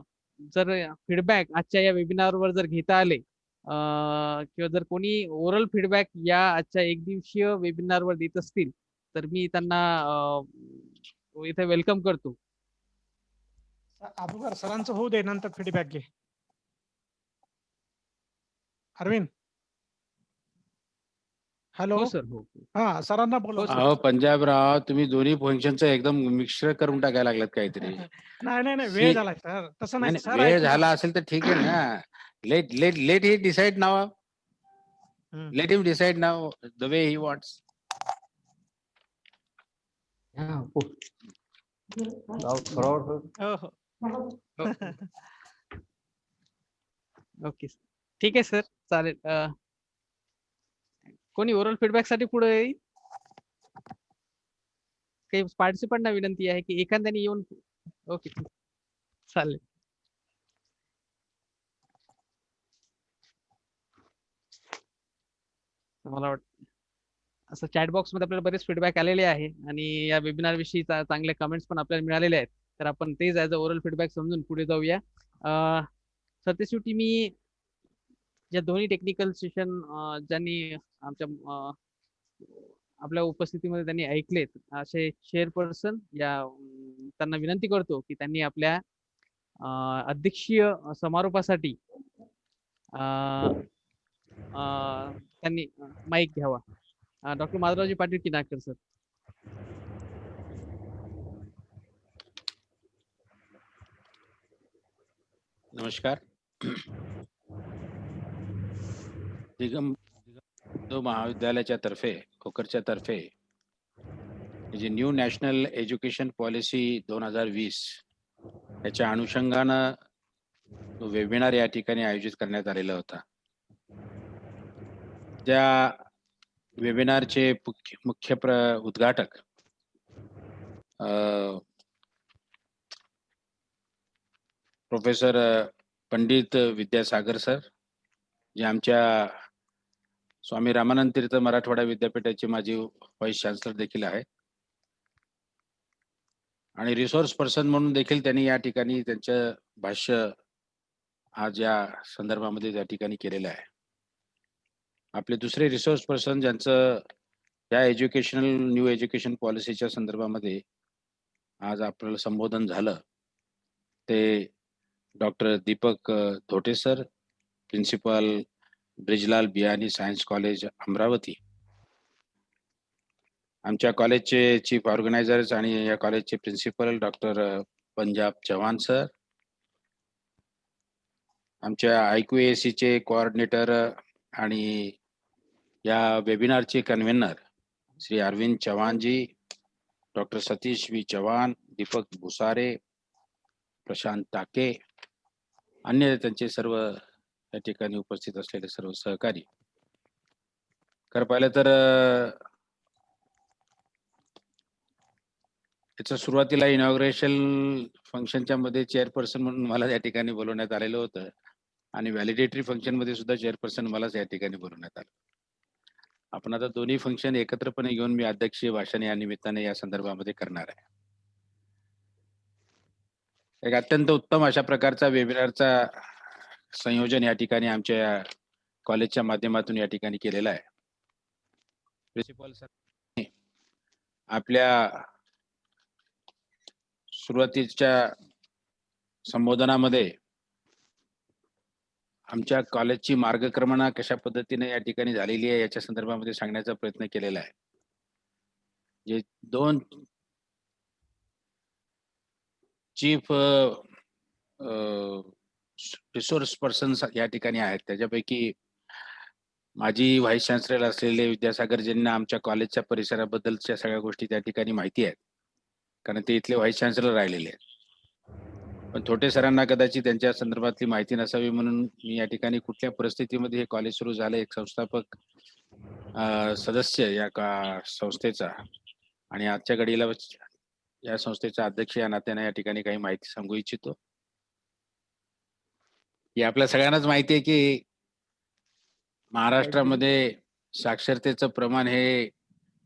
Speaker 11: जर फीडबॅक आजच्या या वेबिनारवर जर घेता आले किंवा जर कोणी ओरल फीडबॅक या आजच्या एक दिवसीय वेबिनारवर देत असतील तर मी त्यांना इथे वेलकम करतो.
Speaker 3: अगोदर सरांचं होऊ दे, नंतर फीडबॅक घे. अरविंद. Hello
Speaker 11: sir.
Speaker 3: हा, सरांना बोला.
Speaker 14: अहो पंजाबराव, तुम्ही दोन्ही फंक्शनचं एकदम मिक्सर करून टाकायला लागलात काहीतरी.
Speaker 3: नाही वेळ झाला सर, तसं नाही सर.
Speaker 14: वेळ झाला असेल तर ठीक आहे ना. Let he decide now. Let him decide now the way he wants.
Speaker 11: Okay, ठीक आहे सर, चालेल. कोणी ओरल फीडबॅक साठी पुढे येईल? काही पार्टिसिपंटना विनंती आहे की एखाद्याने येऊन. ओके, चालेल. मला वाटतं असं चॅट बॉक्स मध्ये आपल्याला बरेच फीडबॅक आलेले आहे आणि या वेबिनार विषयी चांगले कमेंट्स पण आपल्याला मिळालेले आहेत. तर आपण तेच ॲज अ ओरल फीडबॅक समजून पुढे जाऊया. सत्यशेवटी मी ज्या दोन्ही टेक्निकल सेशन ज्यांनी आमच्या आपल्या उपस्थितीमध्ये त्यांनी ऐकलेत, असे चेअरपर्सन या त्यांना विनंती करतो की त्यांनी आपल्या अध्यक्षीय समारोपासाठी त्यांनी माईक घ्यावा. Doctor Madhavraoji Patil Kinalkar sir.
Speaker 14: नमस्कार. दिगंबर महाविद्यालयाच्या तर्फे खोकरच्या तर्फे जे न्यू नॅशनल एज्युकेशन पॉलिसी 2020 याच्या अनुषंगानं वेबिनार या ठिकाणी आयोजित करण्यात आलेला होता. त्या वेबिनारचे मुख्य उद्घाटक प्रोफेसर पंडित विद्यासागर सर, जे आमच्या स्वामी रामानंद तीर्थ मराठवाडा विद्यापीठाचे माजी व्हाईस चान्सलर देखील आहेत आणि रिसोर्स पर्सन म्हणून देखील त्यांनी या ठिकाणी त्यांचं भाष्य आज या संदर्भामध्ये त्या ठिकाणी केलेलं आहे. आपले दुसरे रिसोर्स पर्सन ज्यांचं या न्यू एज्युकेशन पॉलिसीच्या संदर्भामध्ये आज आपल्याला संबोधन झालं ते doctor Deepak Dhote sir, principal Brijlal Biyani science college Amravati, आमच्या कॉलेजचे चीफ ऑर्गनायझर्स आणि या कॉलेजचे principal doctor Punjab Chavan sir, आमच्या IQACचे कोऑर्डिनेटर आणि या वेबिनारचे कन्व्हेनर श्री अरविंद चव्हाणजी, डॉक्टर सतीश वी चव्हाण, दीपक भुसारे, प्रशांत टाके, अन्य त्यांचे सर्व या ठिकाणी उपस्थित असलेले सर्व सहकारी. खरं पाहिलं तर याचं सुरुवातीला इनॉग्रेशन फंक्शनच्या मध्ये चेअरपर्सन म्हणून मला या ठिकाणी बोलवण्यात आलेलं होतं आणि व्हॅलिडेटरी फंक्शन मध्ये सुद्धा चेअरपर्सन मलाच या ठिकाणी बोलवण्यात आलं. आपण आता दोन्ही फंक्शन एकत्रपणे घेऊन मी अध्यक्षीय भाषण या निमित्ताने या संदर्भामध्ये करणार आहे. एक अत्यंत उत्तम अशा प्रकारचा वेबिनारचा संयोजन या ठिकाणी आमच्या कॉलेजच्या माध्यमातून या ठिकाणी केलेला आहे. प्रिन्सिपल सर आपल्या सुरुवातीच्या संबोधनामध्ये आमच्या कॉलेजची मार्गक्रमणा कशा पद्धतीने या ठिकाणी झालेली आहे याच्या संदर्भामध्ये सांगण्याचा प्रयत्न केलेला आहे. जे दोन चीफ रिसोर्स पर्सन या ठिकाणी आहेत, त्याच्यापैकी माजी व्हाईस चान्सलर असलेले विद्यासागर ज्यांना आमच्या कॉलेजच्या परिसराबद्दलच्या सगळ्या गोष्टी त्या ठिकाणी माहिती आहेत, कारण ते इथले व्हाईस चान्सलर राहिलेले आहेत. पण थोटे सरांना कदाचित त्यांच्या संदर्भातली माहिती नसावी म्हणून मी या ठिकाणी कुठल्या परिस्थितीमध्ये हे कॉलेज सुरू झालं, एक संस्थापक सदस्य या संस्थेचा आणि आजच्या घडीला या संस्थेचा अध्यक्ष या नात्याने या ठिकाणी काही माहिती सांगू इच्छितो. की आपल्या सगळ्यांनाच माहिती आहे की महाराष्ट्रामध्ये साक्षरतेचं प्रमाण हे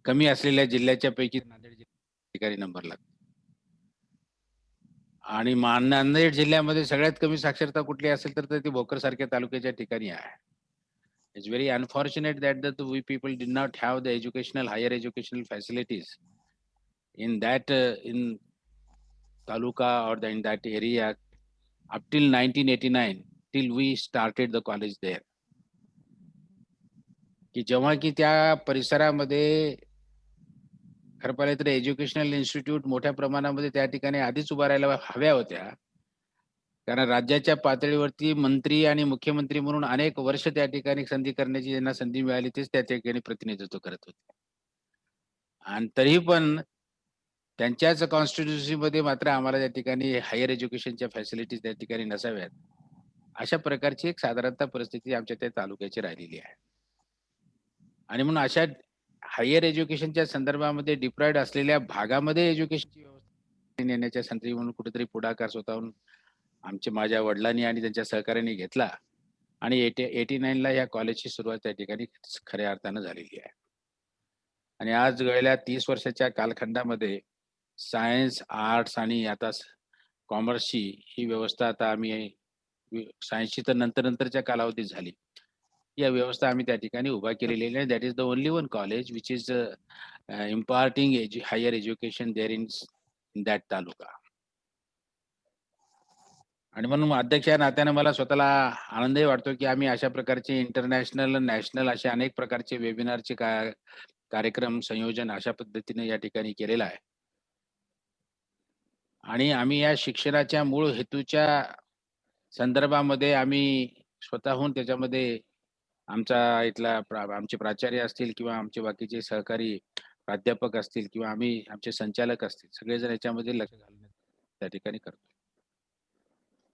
Speaker 14: कमी असलेल्या जिल्ह्याच्या पैकी नांदेड जिल्हा ठिकाणी नंबर लागतो आणि नांदेड जिल्ह्यामध्ये सगळ्यात कमी साक्षरता कुठली असेल तर ती भोकर सारख्या तालुक्याच्या ठिकाणी आहे. It's very unfortunate that we people did not have the higher educational facilities in that in taluka or in that area up till 1989 till we started the college there. की जेव्हा की त्या परिसरामध्ये खरं पाहिलं तर एज्युकेशनल इन्स्टिट्यूट मोठ्या प्रमाणामध्ये त्या ठिकाणी आधीच उभारायला हव्या होत्या, कारण राज्याच्या पातळीवरती मंत्री आणि मुख्यमंत्री म्हणून अनेक वर्ष त्या ठिकाणी संधी करण्याची ज्यांना संधी मिळाली तेच त्या ठिकाणी प्रतिनिधित्व करत होते आणि तरीही पण त्यांच्याच कॉन्स्टिट्युन्सीमध्ये मात्र आम्हाला त्या ठिकाणी हायर एज्युकेशनच्या फॅसिलिटीज त्या ठिकाणी नसाव्यात, अशा प्रकारची एक साधारणतः परिस्थिती आमच्या त्या तालुक्याची राहिलेली आहे. आणि म्हणून अशा हायर एज्युकेशनच्या संदर्भामध्ये डिप्राईड असलेल्या भागामध्ये एज्युकेशनची व्यवस्था नेण्याच्या संधी म्हणून कुठेतरी पुढाकार स्वतःहून माझ्या वडिलांनी आणि त्यांच्या सहकार्याने घेतला आणि 89ला या कॉलेजची सुरुवात त्या ठिकाणी खऱ्या अर्थानं झालेली आहे. आणि आज गेल्या 30 वर्षाच्या कालखंडामध्ये सायन्स, आर्ट्स आणि आता कॉमर्सची ही व्यवस्था आता आम्ही सायन्सची तर नंतरच्या कालावधीत झाली. या व्यवस्था आम्ही त्या ठिकाणी उभा केलेली आहे. That is the only one college which is imparting higher education there in that taluka. आणि म्हणून अध्यक्ष या नात्याने मला स्वतःला आनंदही वाटतो की आम्ही अशा प्रकारचे इंटरनॅशनल, नॅशनल असे अनेक प्रकारचे वेबिनारचे कार्यक्रम संयोजन अशा पद्धतीने या ठिकाणी केलेला आहे. आणि आम्ही या शिक्षणाच्या मूळ हेतूच्या संदर्भामध्ये आम्ही स्वतःहून त्याच्यामध्ये आमचे प्राचार्य असतील किंवा आमचे बाकीचे सहकारी प्राध्यापक असतील किंवा आमचे संचालक असतील, सगळेजण याच्यामध्ये लक्ष घालण्यात त्या ठिकाणी करतो.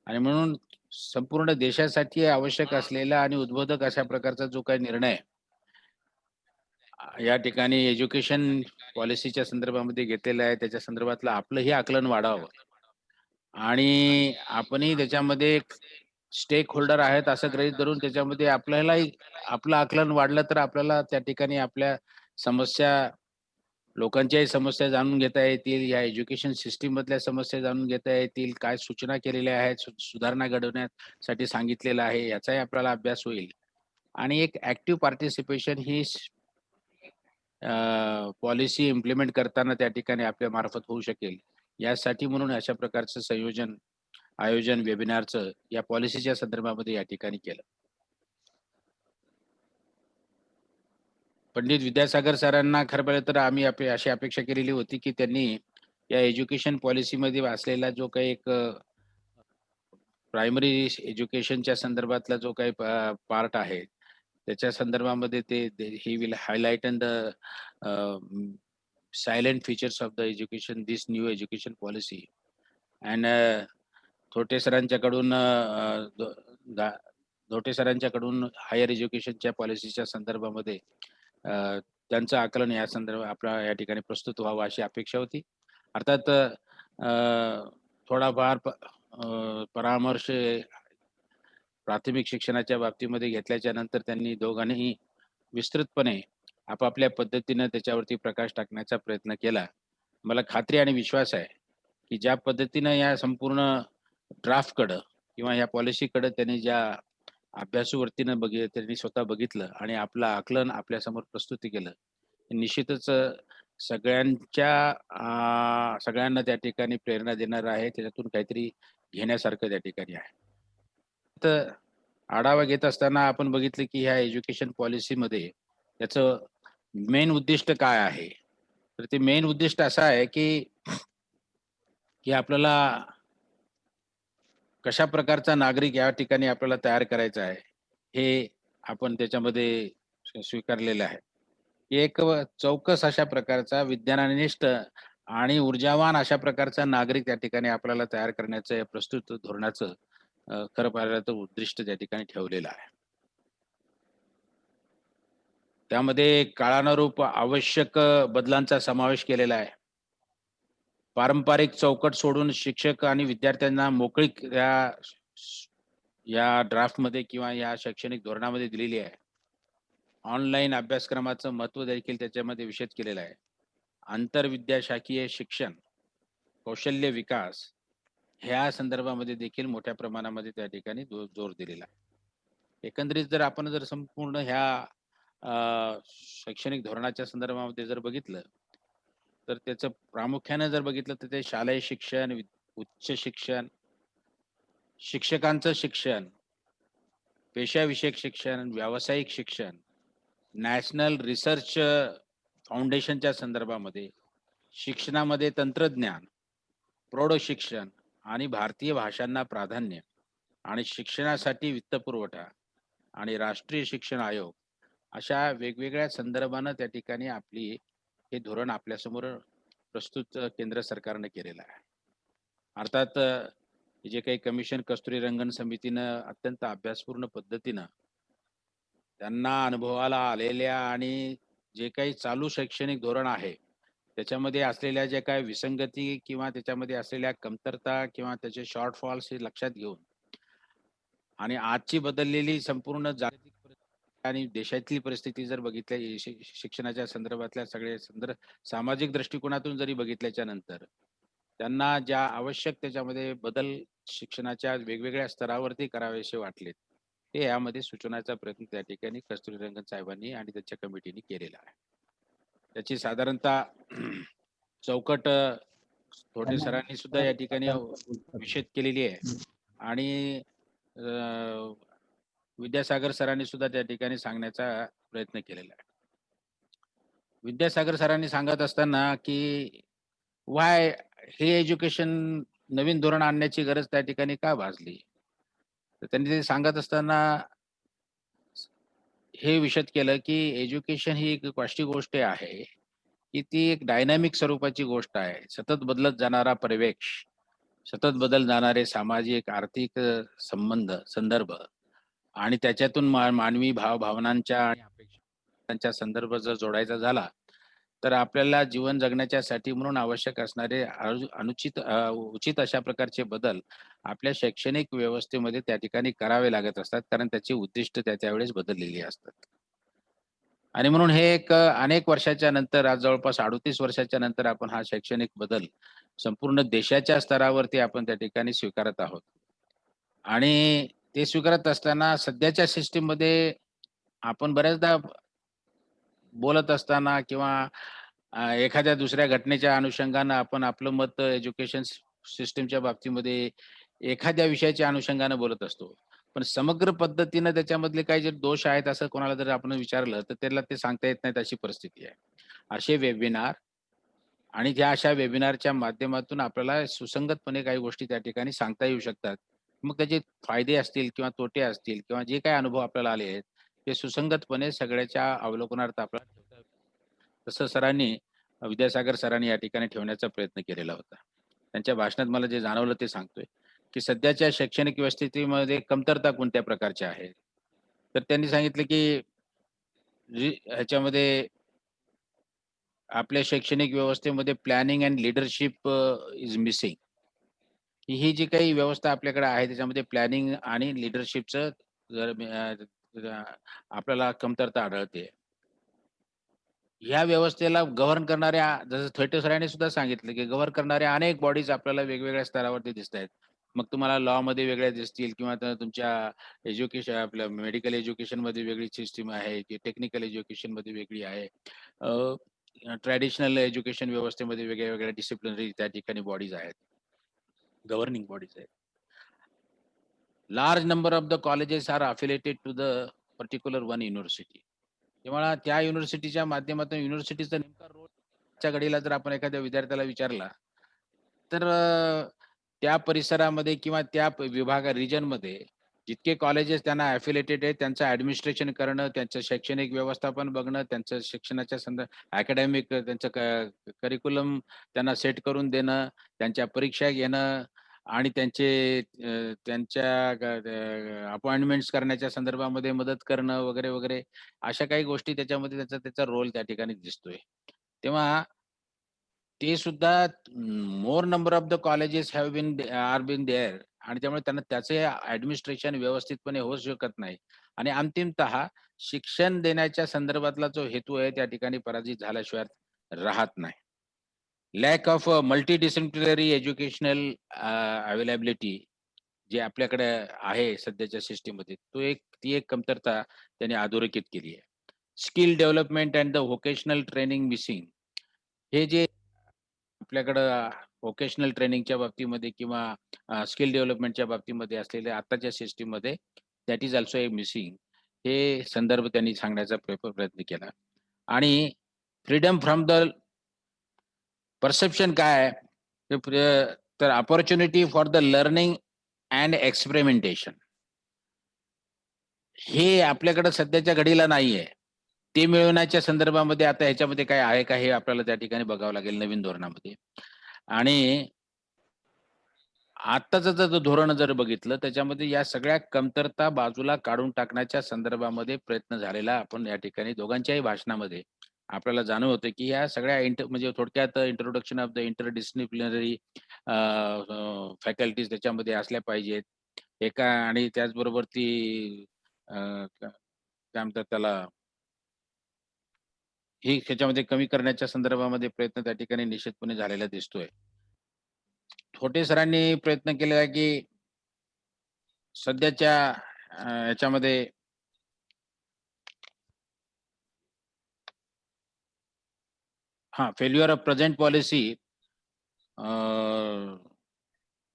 Speaker 14: आणि म्हणून संपूर्ण देशासाठी आवश्यक असलेला आणि उद्बोधक अशा प्रकारचा जो काही निर्णय या ठिकाणी एज्युकेशन पॉलिसीच्या संदर्भामध्ये घेतलेला आहे, त्याच्या संदर्भातलं आपलंही आकलन वाढावं आणि आपणही त्याच्यामध्ये स्टेक होल्डर आहेत असं गृहीत धरून त्याच्यामध्ये आपल्यालाही आपलं आकलन वाढलं तर आपल्याला त्या ठिकाणी आपल्या समस्या, लोकांच्याही समस्या जाणून घेता येतील, या एज्युकेशन सिस्टीम मधल्या समस्या जाणून घेता येतील, काय सूचना केलेल्या आहेत, सुधारणा घडवण्यासाठी सांगितलेलं आहे, याचाही आपल्याला अभ्यास होईल. आणि एक ऍक्टिव्ह पार्टिसिपेशन ही पॉलिसी इम्प्लिमेंट करताना त्या ठिकाणी आपल्या मार्फत होऊ शकेल. यासाठी म्हणून अशा प्रकारचं आयोजन वेबिनारचं या पॉलिसीच्या संदर्भामध्ये या ठिकाणी केलं. पंडित विद्यासागर सरांना खरं पाहिलं तर आम्ही अशी अपेक्षा केलेली होती की त्यांनी या एज्युकेशन पॉलिसीमध्ये असलेला जो काही एक प्रायमरी एज्युकेशनच्या संदर्भातला जो काही पार्ट आहे त्याच्या संदर्भामध्ये he will highlight and the salient features of the education, this new education policy. And Thote सरांच्याकडून हायर एज्युकेशनच्या पॉलिसीच्या संदर्भामध्ये त्यांचं आकलन या संदर्भात आपल्या या ठिकाणी प्रस्तुत व्हावं अशी अपेक्षा होती. अर्थात थोडाफार परामर्श प्राथमिक शिक्षणाच्या बाबतीमध्ये घेतल्याच्या नंतर त्यांनी दोघांनीही विस्तृतपणे आपापल्या पद्धतीनं त्याच्यावरती प्रकाश टाकण्याचा प्रयत्न केला. मला खात्री आणि विश्वास आहे की ज्या पद्धतीनं या संपूर्ण ड्राफ्टकडं किंवा या पॉलिसीकडं त्यांनी ज्या अभ्यासूवरतीनं त्यांनी स्वतः बघितलं आणि आपलं आकलन आपल्यासमोर प्रस्तुत केलं, निश्चितच सगळ्यांना त्या ठिकाणी प्रेरणा देणार आहे, त्याच्यातून काहीतरी घेण्यासारखं त्या ठिकाणी आहे. तर आढावा घेत असताना आपण बघितलं की ह्या एज्युकेशन पॉलिसीमध्ये त्याचं मेन उद्दिष्ट काय आहे. तर ते मेन उद्दिष्ट असं आहे की आपल्याला कशा प्रकारचा नागरिक या ठिकाणी आपल्याला तयार करायचा आहे हे आपण त्याच्यामध्ये स्वीकारलेलं आहे. एक चौकस अशा प्रकारचा विज्ञाननिष्ठ आणि ऊर्जावान अशा प्रकारचा नागरिक त्या ठिकाणी आपल्याला तयार करण्याचं या प्रस्तुत धोरणाचं खरं पाहिलं तर उद्दिष्ट त्या ठिकाणी ठेवलेलं आहे. त्यामध्ये काळानुरूप आवश्यक बदलांचा समावेश केलेला आहे. पारंपरिक चौकट सोडून शिक्षक आणि विद्यार्थ्यांना मोकळीक या ड्राफ्टमध्ये किंवा या शैक्षणिक धोरणामध्ये दिलेली आहे. ऑनलाईन अभ्यासक्रमाचं महत्व देखील त्याच्यामध्ये विशद केलेलं आहे. आंतरविद्याशाखीय शिक्षण, कौशल्य विकास ह्या संदर्भामध्ये देखील मोठ्या प्रमाणामध्ये त्या ठिकाणी जोर दिलेला आहे. एकंदरीत जर आपण संपूर्ण ह्या शैक्षणिक धोरणाच्या संदर्भामध्ये जर बघितलं तर त्याचं प्रामुख्याने जर बघितलं तर ते शालेय शिक्षण, उच्च शिक्षण, शिक्षकांचं शिक्षण, पेशाविषयक शिक्षण, व्यावसायिक शिक्षण, नॅशनल रिसर्च फाउंडेशनच्या संदर्भामध्ये, शिक्षणामध्ये तंत्रज्ञान, प्रौढ शिक्षण आणि भारतीय भाषांना प्राधान्य आणि शिक्षणासाठी वित्तपुरवठा आणि राष्ट्रीय शिक्षण आयोग अशा वेगवेगळ्या संदर्भानं त्या ठिकाणी हे धोरण आपल्यासमोर प्रस्तुत केंद्र सरकारने केलेलं आहे. अर्थात जे काही कमिशन कस्तुरीरंगन समितीनं अत्यंत अभ्यासपूर्ण पद्धतीनं त्यांना अनुभवाला आलेल्या आणि जे काही चालू शैक्षणिक धोरण आहे त्याच्यामध्ये असलेल्या ज्या काही विसंगती किंवा त्याच्यामध्ये असलेल्या कमतरता किंवा त्याचे शॉर्टफॉल्स हे लक्षात घेऊन आणि आजची बदललेली संपूर्ण जागतिक आणि देशातली परिस्थिती जर बघितल्या शिक्षणाच्या संदर्भातल्या सामाजिक दृष्टिकोनातून जरी बघितल्याच्या नंतर त्यांना ज्या आवश्यक त्याच्यामध्ये बदल शिक्षणाच्या वेगवेगळ्या स्तरावरती करावेसे वाटलेत, ते यामध्ये सुचवण्याचा प्रयत्न त्या ठिकाणी कस्तुरीरंगन साहेबांनी आणि त्यांच्या कमिटीने केलेला आहे. त्याची साधारणतः चौकट थोटे सरांनी सुद्धा या ठिकाणी विषद केलेली आहे आणि विद्यासागर सरांनी सुद्धा त्या ठिकाणी सांगण्याचा प्रयत्न केलेला आहे. विद्यासागर सरांनी सांगत असताना की वाय हे एज्युकेशन नवीन धोरण आणण्याची गरज त्या ठिकाणी का भासली, तर त्यांनी ते सांगत असताना हे विशद केलं की एज्युकेशन ही एक अशी गोष्ट आहे की ती एक डायनॅमिक स्वरूपाची गोष्ट आहे. सतत बदलत जाणारा परिवेश, सतत बदल जाणारे सामाजिक आर्थिक संबंध संदर्भ आणि त्याच्यातून मानवी भावनांच्या आणि अपेक्षांच्या संदर्भ जर जोडायचा झाला तर आपल्याला जीवन जगण्याच्यासाठी म्हणून आवश्यक असणारे उचित अशा प्रकारचे बदल आपल्या शैक्षणिक व्यवस्थेमध्ये त्या ठिकाणी करावे लागत असतात, कारण त्याची उद्दिष्ट त्यावेळेस बदललेली असतात. आणि म्हणून हे एक अनेक वर्षाच्या नंतर, आज जवळपास 38 वर्षाच्या नंतर आपण हा शैक्षणिक बदल संपूर्ण देशाच्या स्तरावरती आपण त्या ठिकाणी स्वीकारत आहोत. आणि ते स्वीकारत असताना सध्याच्या सिस्टीम मध्ये आपण बऱ्याचदा बोलत असताना किंवा एखाद्या दुसऱ्या घटनेच्या अनुषंगानं आपण आपलं मत एज्युकेशन सिस्टीमच्या बाबतीमध्ये एखाद्या विषयाच्या अनुषंगानं बोलत असतो. पण समग्र पद्धतीनं त्याच्यामधले काही जे दोष आहेत असं कोणाला जर आपण विचारलं तर त्याला ते सांगता येत नाहीत, अशी परिस्थिती आहे. असे वेबिनार आणि त्या अशा वेबिनारच्या माध्यमातून आपल्याला सुसंगतपणे काही गोष्टी त्या ठिकाणी सांगता येऊ शकतात. मग त्याचे फायदे असतील किंवा तोटे असतील किंवा जे काही अनुभव आपल्याला आले आहेत ते सुसंगतपणे सगळ्याच्या अवलोकनार्थ आपल्याला ठेवता येईल. तसं सरांनी, विद्यासागर सरांनी या ठिकाणी ठेवण्याचा प्रयत्न केलेला होता. त्यांच्या भाषणात मला जे जाणवलं ते सांगतोय की सध्याच्या शैक्षणिक व्यवस्थेमध्ये कमतरता कोणत्या प्रकारच्या आहेत. तर त्यांनी सांगितलं की ह्याच्यामध्ये आपल्या शैक्षणिक व्यवस्थेमध्ये planning and leadership is missing. ही जी काही व्यवस्था आपल्याकडे आहे त्याच्यामध्ये प्लॅनिंग आणि लीडरशिपचं आपल्याला कमतरता आढळते. या व्यवस्थेला गव्हर्न करणाऱ्या, जसं थोटे सरांनी सुद्धा सांगितलं की गव्हर्न करणाऱ्या अनेक बॉडीज आपल्याला वेगवेगळ्या स्तरावरती दिसत आहेत. मग तुम्हाला लॉ मध्ये वेगळ्या दिसतील किंवा तुमच्या एज्युकेशन, आपल्या मेडिकल एज्युकेशन मध्ये वेगळी सिस्टीम आहे की टेक्निकल एज्युकेशन मध्ये वेगळी आहे. ट्रॅडिशनल एज्युकेशन व्यवस्थेमध्ये वेगळ्या वेगळ्या डिसिप्लिनरी त्या ठिकाणी बॉडीज आहेत, गव्हर्निंग बॉडीज आहेत. Large number of the colleges are affiliated to the particular one university. तेव्हा त्या युनिव्हर्सिटीच्या माध्यमातून युनिव्हर्सिटीचा नेमका रोलच्या घडीला जर आपण एखाद्या विद्यार्थ्याला विचारला तर त्या परिसरामध्ये किंवा त्या रिजन मध्ये जितके कॉलेजेस त्यांना अफिलेटेड आहेत त्यांचं ऍडमिनिस्ट्रेशन करणं, त्यांचं शैक्षणिक व्यवस्थापन बघणं, त्यांचं शिक्षणाच्या अकॅडमिक त्यांचं करिक्युलम त्यांना सेट करून देणं, त्यांच्या परीक्षा घेणं आणि त्यांच्या अपॉइंटमेंट्स करण्याच्या संदर्भामध्ये मदत करणं वगैरे वगैरे, अशा काही गोष्टी त्याच्यामध्ये त्याचा रोल त्या ठिकाणी दिसतोय. तेव्हा ते सुद्धा more number of the colleges have been there आणि त्यामुळे त्यांना त्याचे ऍडमिनिस्ट्रेशन व्यवस्थितपणे होऊ शकत नाही आणि अंतिमतः शिक्षण देण्याच्या संदर्भातला जो हेतू आहे त्या ठिकाणी पराजित झाल्याशिवाय राहत नाही. Lack of multidisciplinary educational availability जे आपल्याकडे आहे सध्याच्या सिस्टीममध्ये, ती एक कमतरता त्यांनी अधोरेखित केली आहे. Skill development and the vocational training missing, हे जे आपल्याकडं व्होकेशनल ट्रेनिंगच्या बाबतीमध्ये किंवा स्किल डेव्हलपमेंटच्या बाबतीमध्ये असलेल्या आताच्या सिस्टीम मध्ये that is also a missing, हे संदर्भ त्यांनी सांगण्याचा प्रयत्न केला. आणि फ्रीडम फ्रॉम द परसेप्शन काय आहे तर opportunity for the learning and experimentation, हे आपल्याकडे सध्याच्या घडीला नाहीये. ते मिळवण्याच्या संदर्भामध्ये आता ह्याच्यामध्ये काय आहे का हे आपल्याला त्या ठिकाणी बघावं लागेल नवीन धोरणामध्ये. आणि आत्ताचं जर धोरण जर बघितलं त्याच्यामध्ये या सगळ्या कमतरता बाजूला काढून टाकण्याच्या संदर्भामध्ये प्रयत्न झालेला आपण या ठिकाणी दोघांच्याही भाषणामध्ये आपल्याला जाणवत होतं की या सगळ्या म्हणजे थोडक्यात introduction of the interdisciplinary faculties त्याच्यामध्ये असल्या पाहिजेत एका, आणि त्याचबरोबर ती काय म्हणतात त्याला, ही त्याच्यामध्ये कमी करण्याच्या संदर्भामध्ये प्रयत्न त्या ठिकाणी निश्चितपणे झालेला दिसतोय. थोटे सरांनी प्रयत्न केलेला आहे की सध्याच्या याच्यामध्ये फेल्युअर ऑफ प्रेझेंट पॉलिसी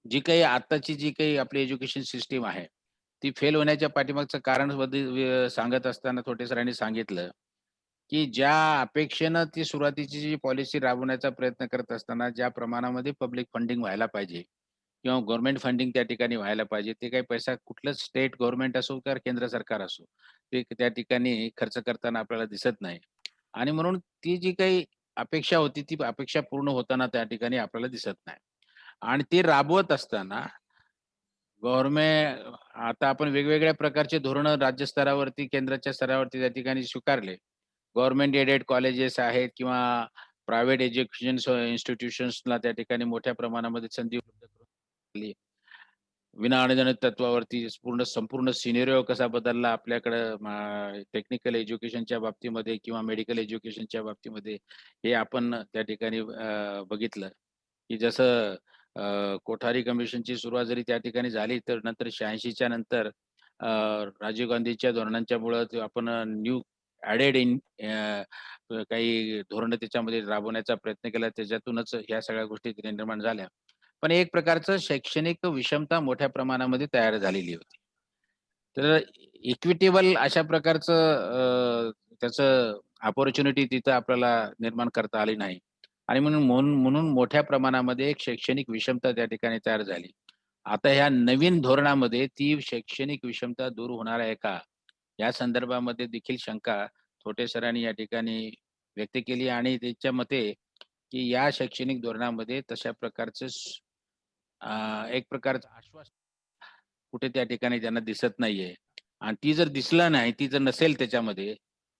Speaker 14: जी काही आताची जी काही आपली एज्युकेशन सिस्टीम आहे ती फेल होण्याच्या पाठीमागचं कारण सांगत असताना थोटे सरांनी सांगितलं की ज्या अपेक्षेनं ती सुरुवातीची जी पॉलिसी राबवण्याचा प्रयत्न करत असताना ज्या प्रमाणामध्ये पब्लिक फंडिंग व्हायला पाहिजे किंवा गव्हर्नमेंट फंडिंग त्या ठिकाणी व्हायला पाहिजे ते काही पैसा कुठलंच स्टेट गव्हर्नमेंट असो किंवा केंद्र सरकार असो ते त्या ठिकाणी खर्च करताना आपल्याला दिसत नाही आणि म्हणून ती जी काही अपेक्षा होती ती अपेक्षा पूर्ण होताना त्या ठिकाणी आपल्याला दिसत नाही आणि ते राबवत असताना गव्हर्नमेंट आता आपण वेगवेगळ्या प्रकारचे धोरणं राज्य स्तरावरती केंद्राच्या स्तरावरती त्या ठिकाणी स्वीकारले गव्हर्नमेंट एडेड कॉलेजेस आहेत किंवा प्रायव्हेट एज्युकेशन इन्स्टिट्यूशन्सला त्या ठिकाणी मोठ्या प्रमाणामध्ये संधी उपलब्ध करून दिली विनाअनुदानित तत्वावरती संपूर्ण सिनेरिओ कसा बदलला आपल्याकडं टेक्निकल एज्युकेशनच्या बाबतीमध्ये किंवा मेडिकल एज्युकेशनच्या बाबतीमध्ये हे आपण त्या ठिकाणी बघितलं की जसं कोठारी कमिशनची सुरुवात जरी त्या ठिकाणी झाली तर नंतर 86च्या नंतर राजीव गांधीच्या धोरणांच्या मुळे आपण न्यू ऍडेड इन काही धोरणं त्याच्यामध्ये राबवण्याचा प्रयत्न केला त्याच्यातूनच ह्या सगळ्या गोष्टी निर्माण झाल्या पण एक प्रकारचं शैक्षणिक विषमता मोठ्या प्रमाणामध्ये तयार झालेली होती तर इक्विटेबल अशा प्रकारचं त्याचं ऑपॉर्च्युनिटी तिथं आपल्याला निर्माण करता आली नाही आणि म्हणून मोठ्या प्रमाणामध्ये एक शैक्षणिक विषमता त्या ठिकाणी तयार झाली आता ह्या नवीन धोरणामध्ये ती शैक्षणिक विषमता दूर होणार आहे का या संदर्भामध्ये देखील शंका थोटे सरांनी या ठिकाणी व्यक्त केली आणि त्याच्या मते की या शैक्षणिक धोरणामध्ये तशा प्रकारचं एक प्रकारचं आश्वासन कुठे त्या ठिकाणी त्यांना दिसत नाहीये आणि ती जर दिसलं नाही ती जर नसेल त्याच्यामध्ये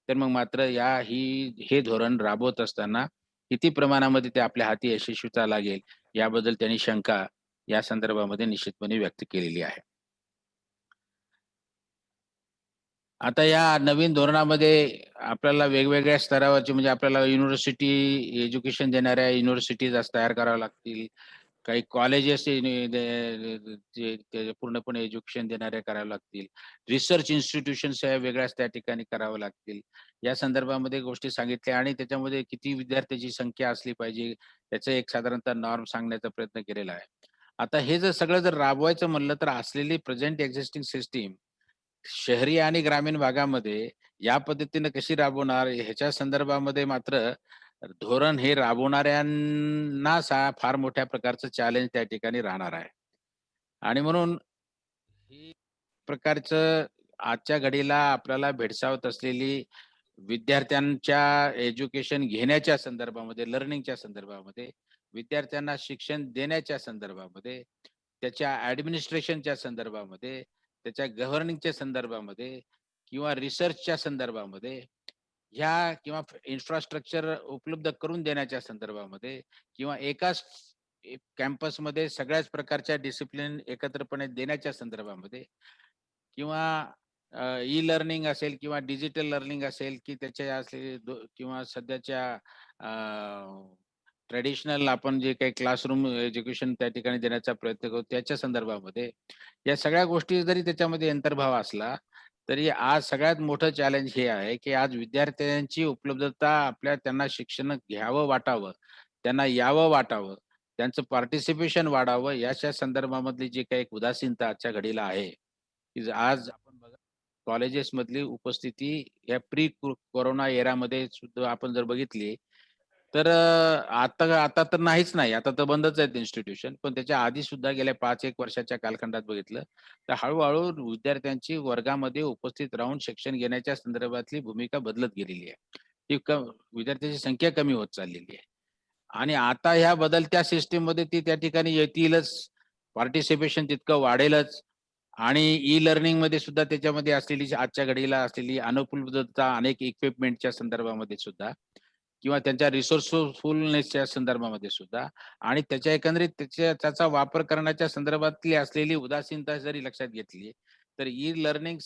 Speaker 14: तर मग मात्र हे धोरण राबवत असताना किती प्रमाणामध्ये ते आपल्या हाती यशस्वीता लागेल याबद्दल त्यांनी शंका या संदर्भामध्ये निश्चितपणे व्यक्त केलेली आहे आता या नवीन धोरणामध्ये आपल्याला वेगवेगळ्या स्तरावरची म्हणजे आपल्याला युनिव्हर्सिटी एज्युकेशन देणाऱ्या युनिव्हर्सिटीज तयार कराव्या लागतील काही कॉलेजेस पूर्णपणे एज्युकेशन देणाऱ्या करावं लागतील रिसर्च इन्स्टिट्यूशन्स वेगळ्याच त्या ठिकाणी करावं लागतील या संदर्भामध्ये गोष्टी सांगितल्या आणि त्याच्यामध्ये किती विद्यार्थ्याची संख्या असली पाहिजे त्याचं एक साधारणतः नॉर्म सांगण्याचा प्रयत्न केलेला आहे आता हे जर सगळं जर राबवायचं म्हणलं तर असलेली प्रेझेंट एक्झिस्टिंग सिस्टीम शहरी आणि ग्रामीण भागामध्ये या पद्धतीने कशी राबवणार ह्याच्या संदर्भामध्ये मात्र धोरण हे राबवणाऱ्यांना फार मोठ्या प्रकारचं चॅलेंज त्या ठिकाणी राहणार आहे आणि म्हणून ही प्रकारचं आजच्या घडीला आपल्याला भेडसावत असलेली विद्यार्थ्यांच्या एज्युकेशन घेण्याच्या संदर्भामध्ये लर्निंगच्या संदर्भामध्ये विद्यार्थ्यांना शिक्षण देण्याच्या संदर्भामध्ये त्याच्या ऍडमिनिस्ट्रेशनच्या संदर्भामध्ये त्याच्या गव्हर्निंगच्या संदर्भामध्ये किंवा रिसर्चच्या संदर्भामध्ये ह्या किंवा इन्फ्रास्ट्रक्चर उपलब्ध करून देण्याच्या संदर्भामध्ये किंवा एकाच कॅम्पसमध्ये सगळ्याच प्रकारच्या डिसिप्लिन एकत्रपणे देण्याच्या संदर्भामध्ये किंवा ई लर्निंग असेल किंवा डिजिटल लर्निंग असेल की त्याच्या असलेले किंवा सध्याच्या ट्रेडिशनल आपण जे काही क्लासरूम एज्युकेशन त्या ठिकाणी देण्याचा प्रयत्न करतो त्याच्या संदर्भामध्ये या सगळ्या गोष्टी जरी त्याच्यामध्ये अंतर्भाव असला तरी आज सगळ्यात मोठं चॅलेंज हे आहे की आज विद्यार्थ्यांची उपलब्धता त्यांना शिक्षण घ्यावं वाटावं त्यांना यावं वाटावं त्यांचं पार्टिसिपेशन वाढावं याच्या संदर्भामधली जी काही उदासीनता आजच्या घडीला आहे की आज आपण बघा कॉलेजेस मधली उपस्थिती या प्री कोरोना एरामध्ये सुद्धा आपण जर बघितली तर आता तर नाहीच नाही आता तर बंदच आहेत इन्स्टिट्यूशन पण त्याच्या आधी सुद्धा गेल्या 5-1 वर्षाच्या कालखंडात बघितलं तर हळूहळू विद्यार्थ्यांची वर्गामध्ये उपस्थित राहून शिक्षण घेण्याच्या संदर्भातली भूमिका बदलत गेलेली आहे ती विद्यार्थ्यांची संख्या कमी होत चाललेली आहे आणि आता ह्या बदलत्या सिस्टीम मध्ये ती त्या ठिकाणी येतीलच पार्टिसिपेशन तितकं वाढेलच आणि ई लर्निंग मध्ये सुद्धा त्याच्यामध्ये असलेली आजच्या घडीला असलेली अनुपलब्धता अनेक इक्विपमेंटच्या संदर्भामध्ये सुद्धा किंवा त्यांच्या रिसोर्सफुलनेसच्या संदर्भामध्ये सुद्धा आणि त्याच्या एकंदरीत त्याचा वापर करण्याच्या संदर्भातली असलेली उदासीनता जरी लक्षात घेतली तर ई लर्निंग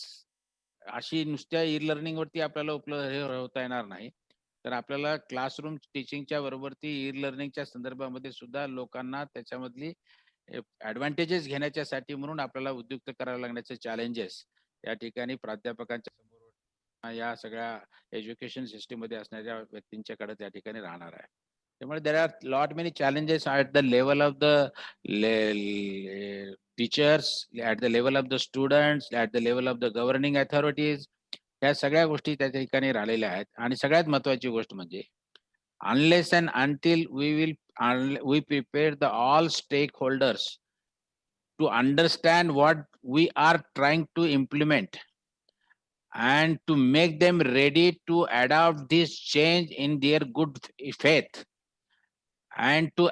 Speaker 14: अशी नुसत्या ई लर्निंग वरती आपल्याला उपलब्ध होता येणार नाही तर आपल्याला क्लासरूम टीचिंगच्या बरोबर ती ई लर्निंगच्या संदर्भामध्ये सुद्धा लोकांना त्याच्यामधली ऍडव्हान्टेजेस घेण्याच्यासाठी म्हणून आपल्याला उद्युक्त करावं लागण्याचे चॅलेंजेस या ठिकाणी प्राध्यापकांच्या समोर या सगळ्या एज्युकेशन सिस्टीम मध्ये असणाऱ्या व्यक्तींच्याकडे त्या ठिकाणी राहणार आहे. त्यामुळे there are lot many challenges at the level of the teachers, at the level of the students, at the level of the governing authorities. या सगळ्या गोष्टी त्या ठिकाणी राहिलेल्या आहेत. आणि सगळ्यात महत्वाची गोष्ट म्हणजे unless and until we prepare the all stakeholders to understand what we are trying to implement and to make them ready to adopt this change in their good faith and to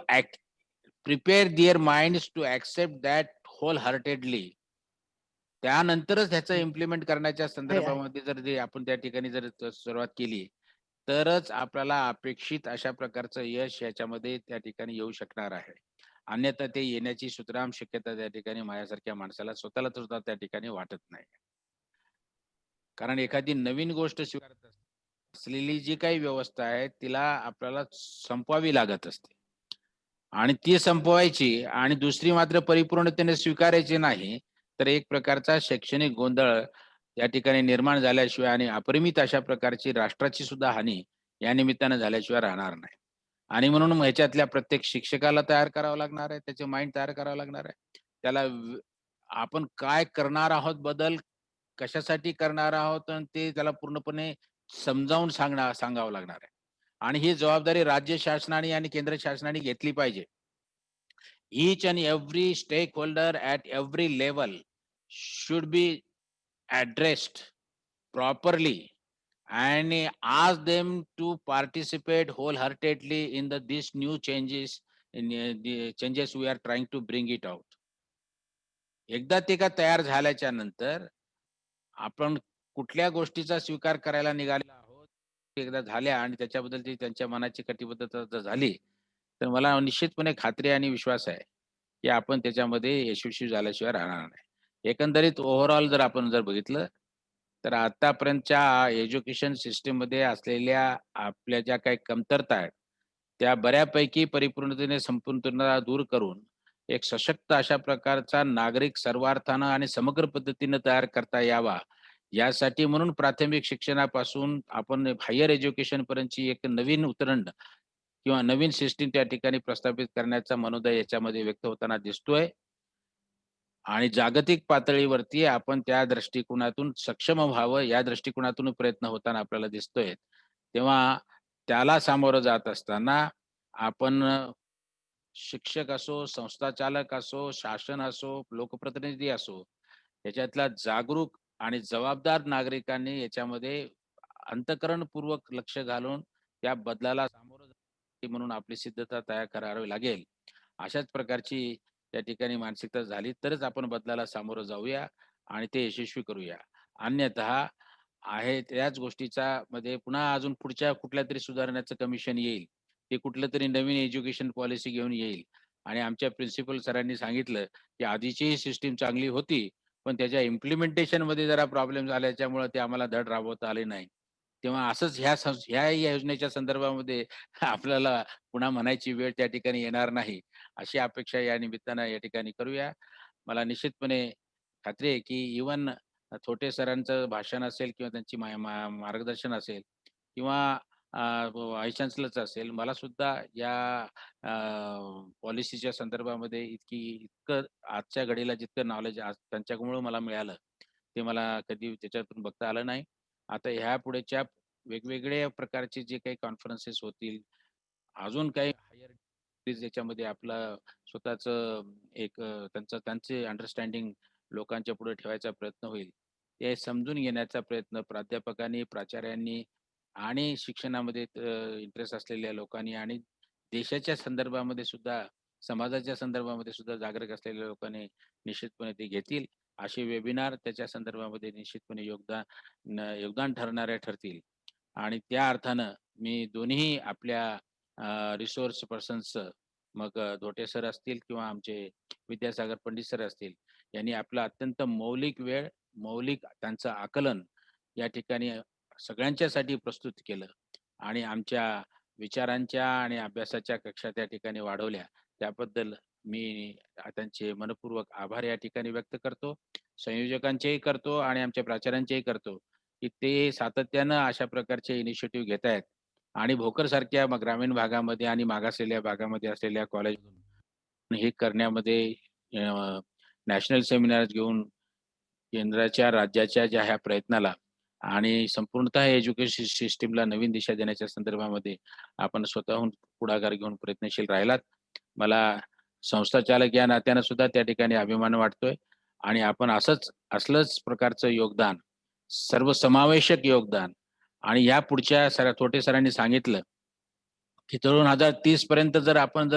Speaker 14: prepare their minds to accept that wholeheartedly, त्यानंतरच ह्याचं implement करण्याच्या संदर्भामध्ये जर आपण त्या ठिकाणी जर सुरुवात केली तरच आपल्याला अपेक्षित अशा प्रकारचं यश याच्यामध्ये त्या ठिकाणी येऊ शकणार आहे. अन्यथा ते येण्याची सुतराम शक्यता त्या ठिकाणी माझ्यासारख्या माणसाला स्वतःला सुद्धा त्या ठिकाणी वाटत नाही. कारण एखादी नवीन गोष्ट स्वीकारत असलेली जी काही व्यवस्था आहे तिला आपल्याला संपवावी लागत असते आणि ती संपवायची आणि दुसरी मात्र परिपूर्णतेने स्वीकारायची नाही तर एक प्रकारचा शैक्षणिक गोंधळ या ठिकाणी निर्माण झाल्याशिवाय आणि अपरिमित अशा प्रकारची राष्ट्राची सुद्धा हानी या निमित्तानं झाल्याशिवाय राहणार नाही. आणि म्हणून ह्याच्यातल्या प्रत्येक शिक्षकाला तयार करावं लागणार आहे, त्याचे माइंड तयार करावं लागणार आहे. त्याला आपण काय करणार आहोत, बदल कशासाठी करणार आहोत आणि ते त्याला पूर्णपणे समजावून सांगावं लागणार आहे. आणि ही जबाबदारी राज्य शासनाने आणि केंद्र शासनाने घेतली पाहिजे. Each and every stakeholder at every level should be addressed properly and ask them to participate wholeheartedly in these new changes, in the changes we are trying to bring it out. एकदा ते का तयार झाल्याच्या नंतर आपण कुठल्या गोष्टीचा स्वीकार करायला निघालेला आहोत एकदा झाल्या आणि त्याच्याबद्दल त्यांच्या मनाची कटिबद्धता जर झाली तर मला निश्चितपणे खात्री आणि विश्वास आहे की आपण त्याच्यामध्ये यशस्वी झाल्याशिवाय राहणार नाही. एकंदरीत ओव्हरऑल जर आपण जर बघितलं तर आतापर्यंतच्या एज्युकेशन सिस्टीम मध्ये असलेल्या आपल्या ज्या काही कमतरता आहेत त्या बऱ्यापैकी परिपूर्णतेने संपूर्णता दूर करून एक सशक्त अशा प्रकारचा नागरिक सर्वार्थानं आणि समग्र पद्धतीनं तयार करता यावा यासाठी म्हणून प्राथमिक शिक्षणापासून आपण हायर एज्युकेशन पर्यंतची एक नवीन उतरण किंवा नवीन सिस्टीम त्या ठिकाणी प्रस्थापित करण्याचा मनोदय याच्यामध्ये व्यक्त होताना दिसतोय. आणि जागतिक पातळीवरती आपण त्या दृष्टिकोनातून सक्षम व्हावं या दृष्टिकोनातून प्रयत्न होताना आपल्याला दिसतोय. तेव्हा त्याला सामोरं जात असताना आपण शिक्षक असो, संस्थाचालक असो, शासन असो, लोकप्रतिनिधी असो, याच्यातला जागरूक आणि जबाबदार नागरिकांनी याच्यामध्ये अंतःकरणपूर्वक लक्ष घालून त्या बदलाला सामोरं म्हणून आपली सिद्धता तयार करावी लागेल. अशाच प्रकारची त्या ठिकाणी मानसिकता झाली तरच आपण बदलाला सामोरं जाऊया आणि ते यशस्वी करूया. अन्यथा आहे त्याच गोष्टीचा मध्ये पुन्हा अजून पुढच्या कुठल्या तरी सुधारण्याचं कमिशन येईल, ते कुठलं तरी नवीन एज्युकेशन पॉलिसी घेऊन येईल आणि आमच्या प्रिन्सिपल सरांनी सांगितलं की आधीची सिस्टीम चांगली होती पण त्याच्या इम्प्लिमेंटेशन मध्ये जरा प्रॉब्लेम झाल्याच्यामुळे ते आम्हाला धड राबवता आले नाही. तेव्हा असंच ह्या योजनेच्या संदर्भामध्ये आपल्याला पुन्हा म्हणायची वेळ त्या ठिकाणी येणार नाही अशी अपेक्षा या निमित्तानं या ठिकाणी करूया. मला निश्चितपणे खात्री आहे की इवन थोटे सरांचं भाषण असेल किंवा त्यांची मार्गदर्शन असेल किंवा व्हाईस चान्सलरच असेल, मला सुद्धा या पॉलिसीच्या संदर्भामध्ये इतकं आजच्या घडीला जितकं नॉलेज आज त्यांच्यामुळे मला मिळालं ते मला कधी त्याच्यातून बघता आलं नाही. आता ह्या पुढेच्या वेगवेगळ्या प्रकारचे जे काही कॉन्फरन्सेस होतील, अजून काही हायर याच्यामध्ये आपलं स्वतःच एक त्यांचे अंडरस्टँडिंग लोकांच्या पुढे ठेवायचा प्रयत्न होईल. ते समजून घेण्याचा प्रयत्न प्राध्यापकांनी, प्राचार्यांनी आणि शिक्षणामध्ये इंटरेस्ट असलेल्या लोकांनी आणि देशाच्या संदर्भामध्ये सुद्धा समाजाच्या संदर्भामध्ये सुद्धा जागरूक असलेल्या लोकांनी निश्चितपणे ते घेतील. असे वेबिनार त्याच्या संदर्भामध्ये निश्चितपणे योगदान ठरणारे ठरतील. आणि त्या अर्थानं मी दोन्ही आपल्या रिसोर्स पर्सन्स मग धोटे सर असतील किंवा आमचे विद्यासागर पंडित सर असतील यांनी आपलं अत्यंत मौलिक वेळ, मौलिक त्यांचं आकलन या ठिकाणी सगळ्यांच्यासाठी प्रस्तुत केलं आणि आमच्या विचारांच्या आणि अभ्यासाच्या कक्षा त्या ठिकाणी वाढवल्या त्याबद्दल मी त्यांचे मनपूर्वक आभार या ठिकाणी व्यक्त करतो. संयोजकांचेही करतो आणि आमच्या प्राचार्यांचेही करतो की ते सातत्यानं अशा प्रकारचे इनिशिएटिव्ह घेत आहेत आणि भोकर सारख्या ग्रामीण भागामध्ये आणि मागासलेल्या भागामध्ये असलेल्या कॉलेज हे करण्यामध्ये नॅशनल सेमिनार्स घेऊन केंद्राच्या राज्याच्या ज्या ह्या प्रयत्नाला आणि संपूर्णतः एज्युकेशन सिस्टीमला नवीन दिशा देण्याच्या संदर्भामध्ये आपण स्वतःहून पुढाकार घेऊन प्रयत्नशील राहिलात. मला संस्था चालक या नात्यानं सुद्धा त्या ठिकाणी अभिमान वाटतोय आणि आपण असलंच प्रकारचं योगदान, सर्वसमावेशक योगदान आणि या पुढच्या थोटे सरांनी सांगितलं की 2030 पर्यंत जर आपण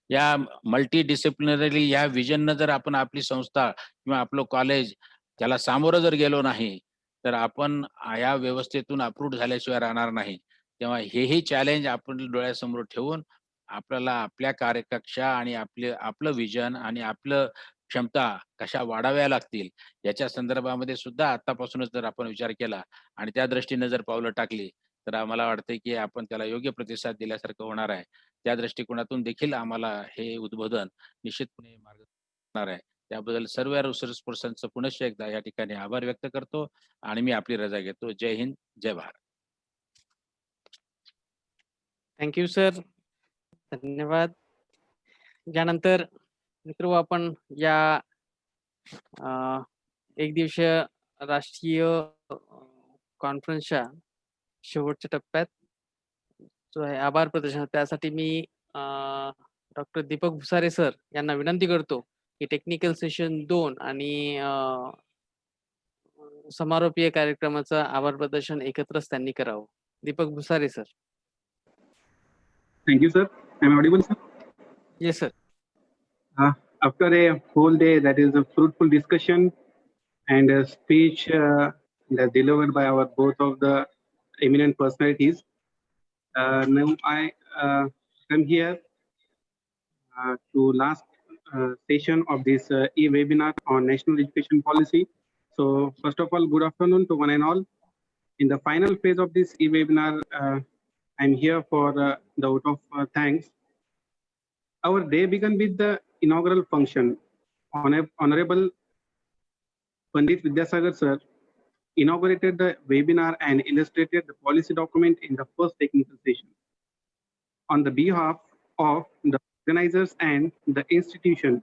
Speaker 14: या मल्टी डिसिप्लिनरी या विजननं जर आपण आपली संस्था किंवा आपलं कॉलेज त्याला सामोरं जर गेलो नाही तर आपण या व्यवस्थेतून अप्रूव्ड झाल्याशिवाय राहणार नाही. तेव्हा हेही चॅलेंज आपण डोळ्यासमोर ठेवून आपल्याला आपल्या कार्यकक्षा आणि आपलं विजन आणि आपलं क्षमता कशा वाढाव्या लागतील याच्या संदर्भामध्ये सुद्धा आतापासूनच जर आपण विचार केला आणि त्या दृष्टीने जर पावलं टाकली तर आम्हाला वाटतंय की आपण त्याला योग्य प्रतिसाद दिल्यासारखं होणार आहे. त्या दृष्टिकोनातून देखील आम्हाला हे उद्बोधन निश्चितपणे मार्गदर्शन होणार आहे. त्याबद्दल सर्व रिसोर्स पर्सनचं पुनश्च एकदा या ठिकाणी आभार व्यक्त करतो आणि मी आपली रजा घेतो. जय हिंद, जय भारत.
Speaker 11: थँक्यू सर, धन्यवाद. यानंतर मित्र आपण या एक दिवसीय राष्ट्रीय कॉन्फरन्सच्या शेवटच्या टप्प्यात जो आहे आभार प्रदर्शन, त्यासाठी मी डॉक्टर दीपक भुसारे सर यांना विनंती करतो की टेक्निकल सेशन 2 आणि समारोपीय कार्यक्रमाचं आभार प्रदर्शन एकत्रच त्यांनी करावं. Deepak Bhusare sir.
Speaker 12: Thank you, sir. Am I audible, sir?
Speaker 11: Yes, sir.
Speaker 12: After a whole day that is a fruitful discussion and a speech that's delivered by our both of the eminent personalities, now I come here to last session of this e-webinar on national education policy. So first of all, good afternoon to one and all. In the final phase of this e-webinar, I'm here for the vote of thanks. Our day began with the inaugural function. Honorable Pandit Vidyasagar sir inaugurated the webinar and illustrated the policy document in the first technical session. On the behalf of the organizers and the institution,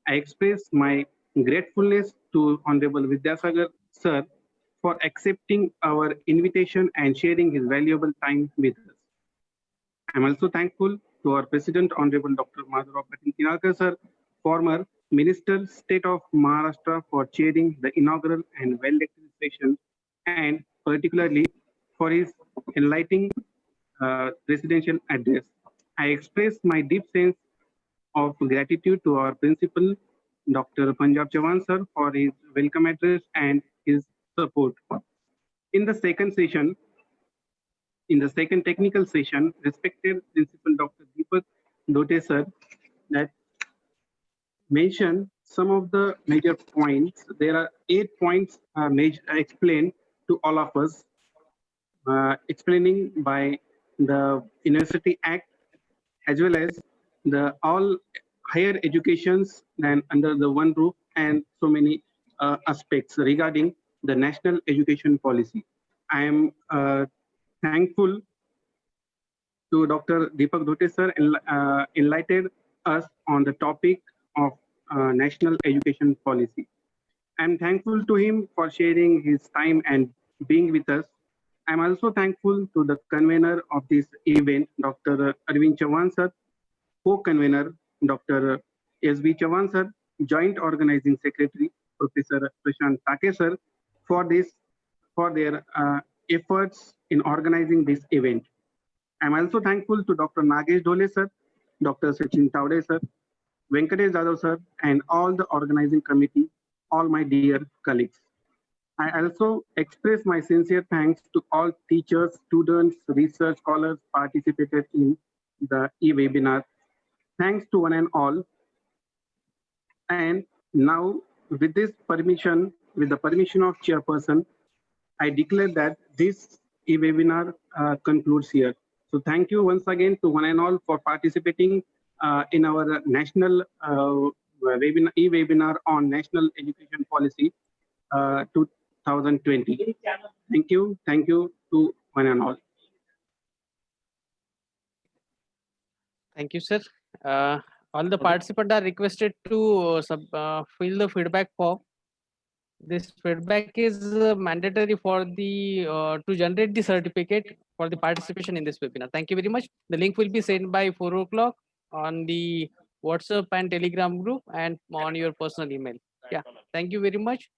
Speaker 12: I express my gratefulness to Honorable Vidyasagar sir for accepting our invitation and sharing his valuable time with us. I'm also thankful to our President, Honorable Dr. Madhurav Patil sir, former Minister, State of Maharashtra, for chairing the inaugural and well-elected session, and particularly for his enlightening presidential address. I express my deep sense of gratitude to our principal, Dr. Punjab Chavan sir, for his welcome address and his support. In the second session, in the second technical session, respected Principal Dr. Deepak Dote sir that mentioned some of the major points. There are 8 points explained to all of us, explaining by the University Act as well as the all higher educations and under the one roof, and so many aspects regarding the national education policy. I am thankful to Dr. Deepak Dote sir enlightened us on the topic of national education policy. I'm thankful to him for sharing his time and being with us. I'm also thankful to the convener of this event, Dr. Arvind Chavan sir, co-convener Dr. S.B. Chavan sir, Joint Organizing Secretary Professor Prashant Take sir, for their efforts in organizing this event. I'm also thankful to Dr. Nagesh Dole sir, Dr. Sachin Taude sir, Venkatesh Jadhav sir, and all the organizing committee, all my dear colleagues. I also express my sincere thanks to all teachers, students, research scholars participated in the e-webinar. Thanks to one and all. And now, with this permission, with the permission of chairperson, I declare that this e-webinar concludes here. So thank you once again to one and all for participating in our national e-webinar on national education policy 2020. Thank you to one and all.
Speaker 11: Thank you, sir. All the participants are requested to fill the feedback form. This feedback is mandatory for the to generate the certificate for the participation in this webinar. Thank you very much. The link will be sent by 4 o'clock on the WhatsApp and Telegram group and on your personal email. Yeah, thank you very much.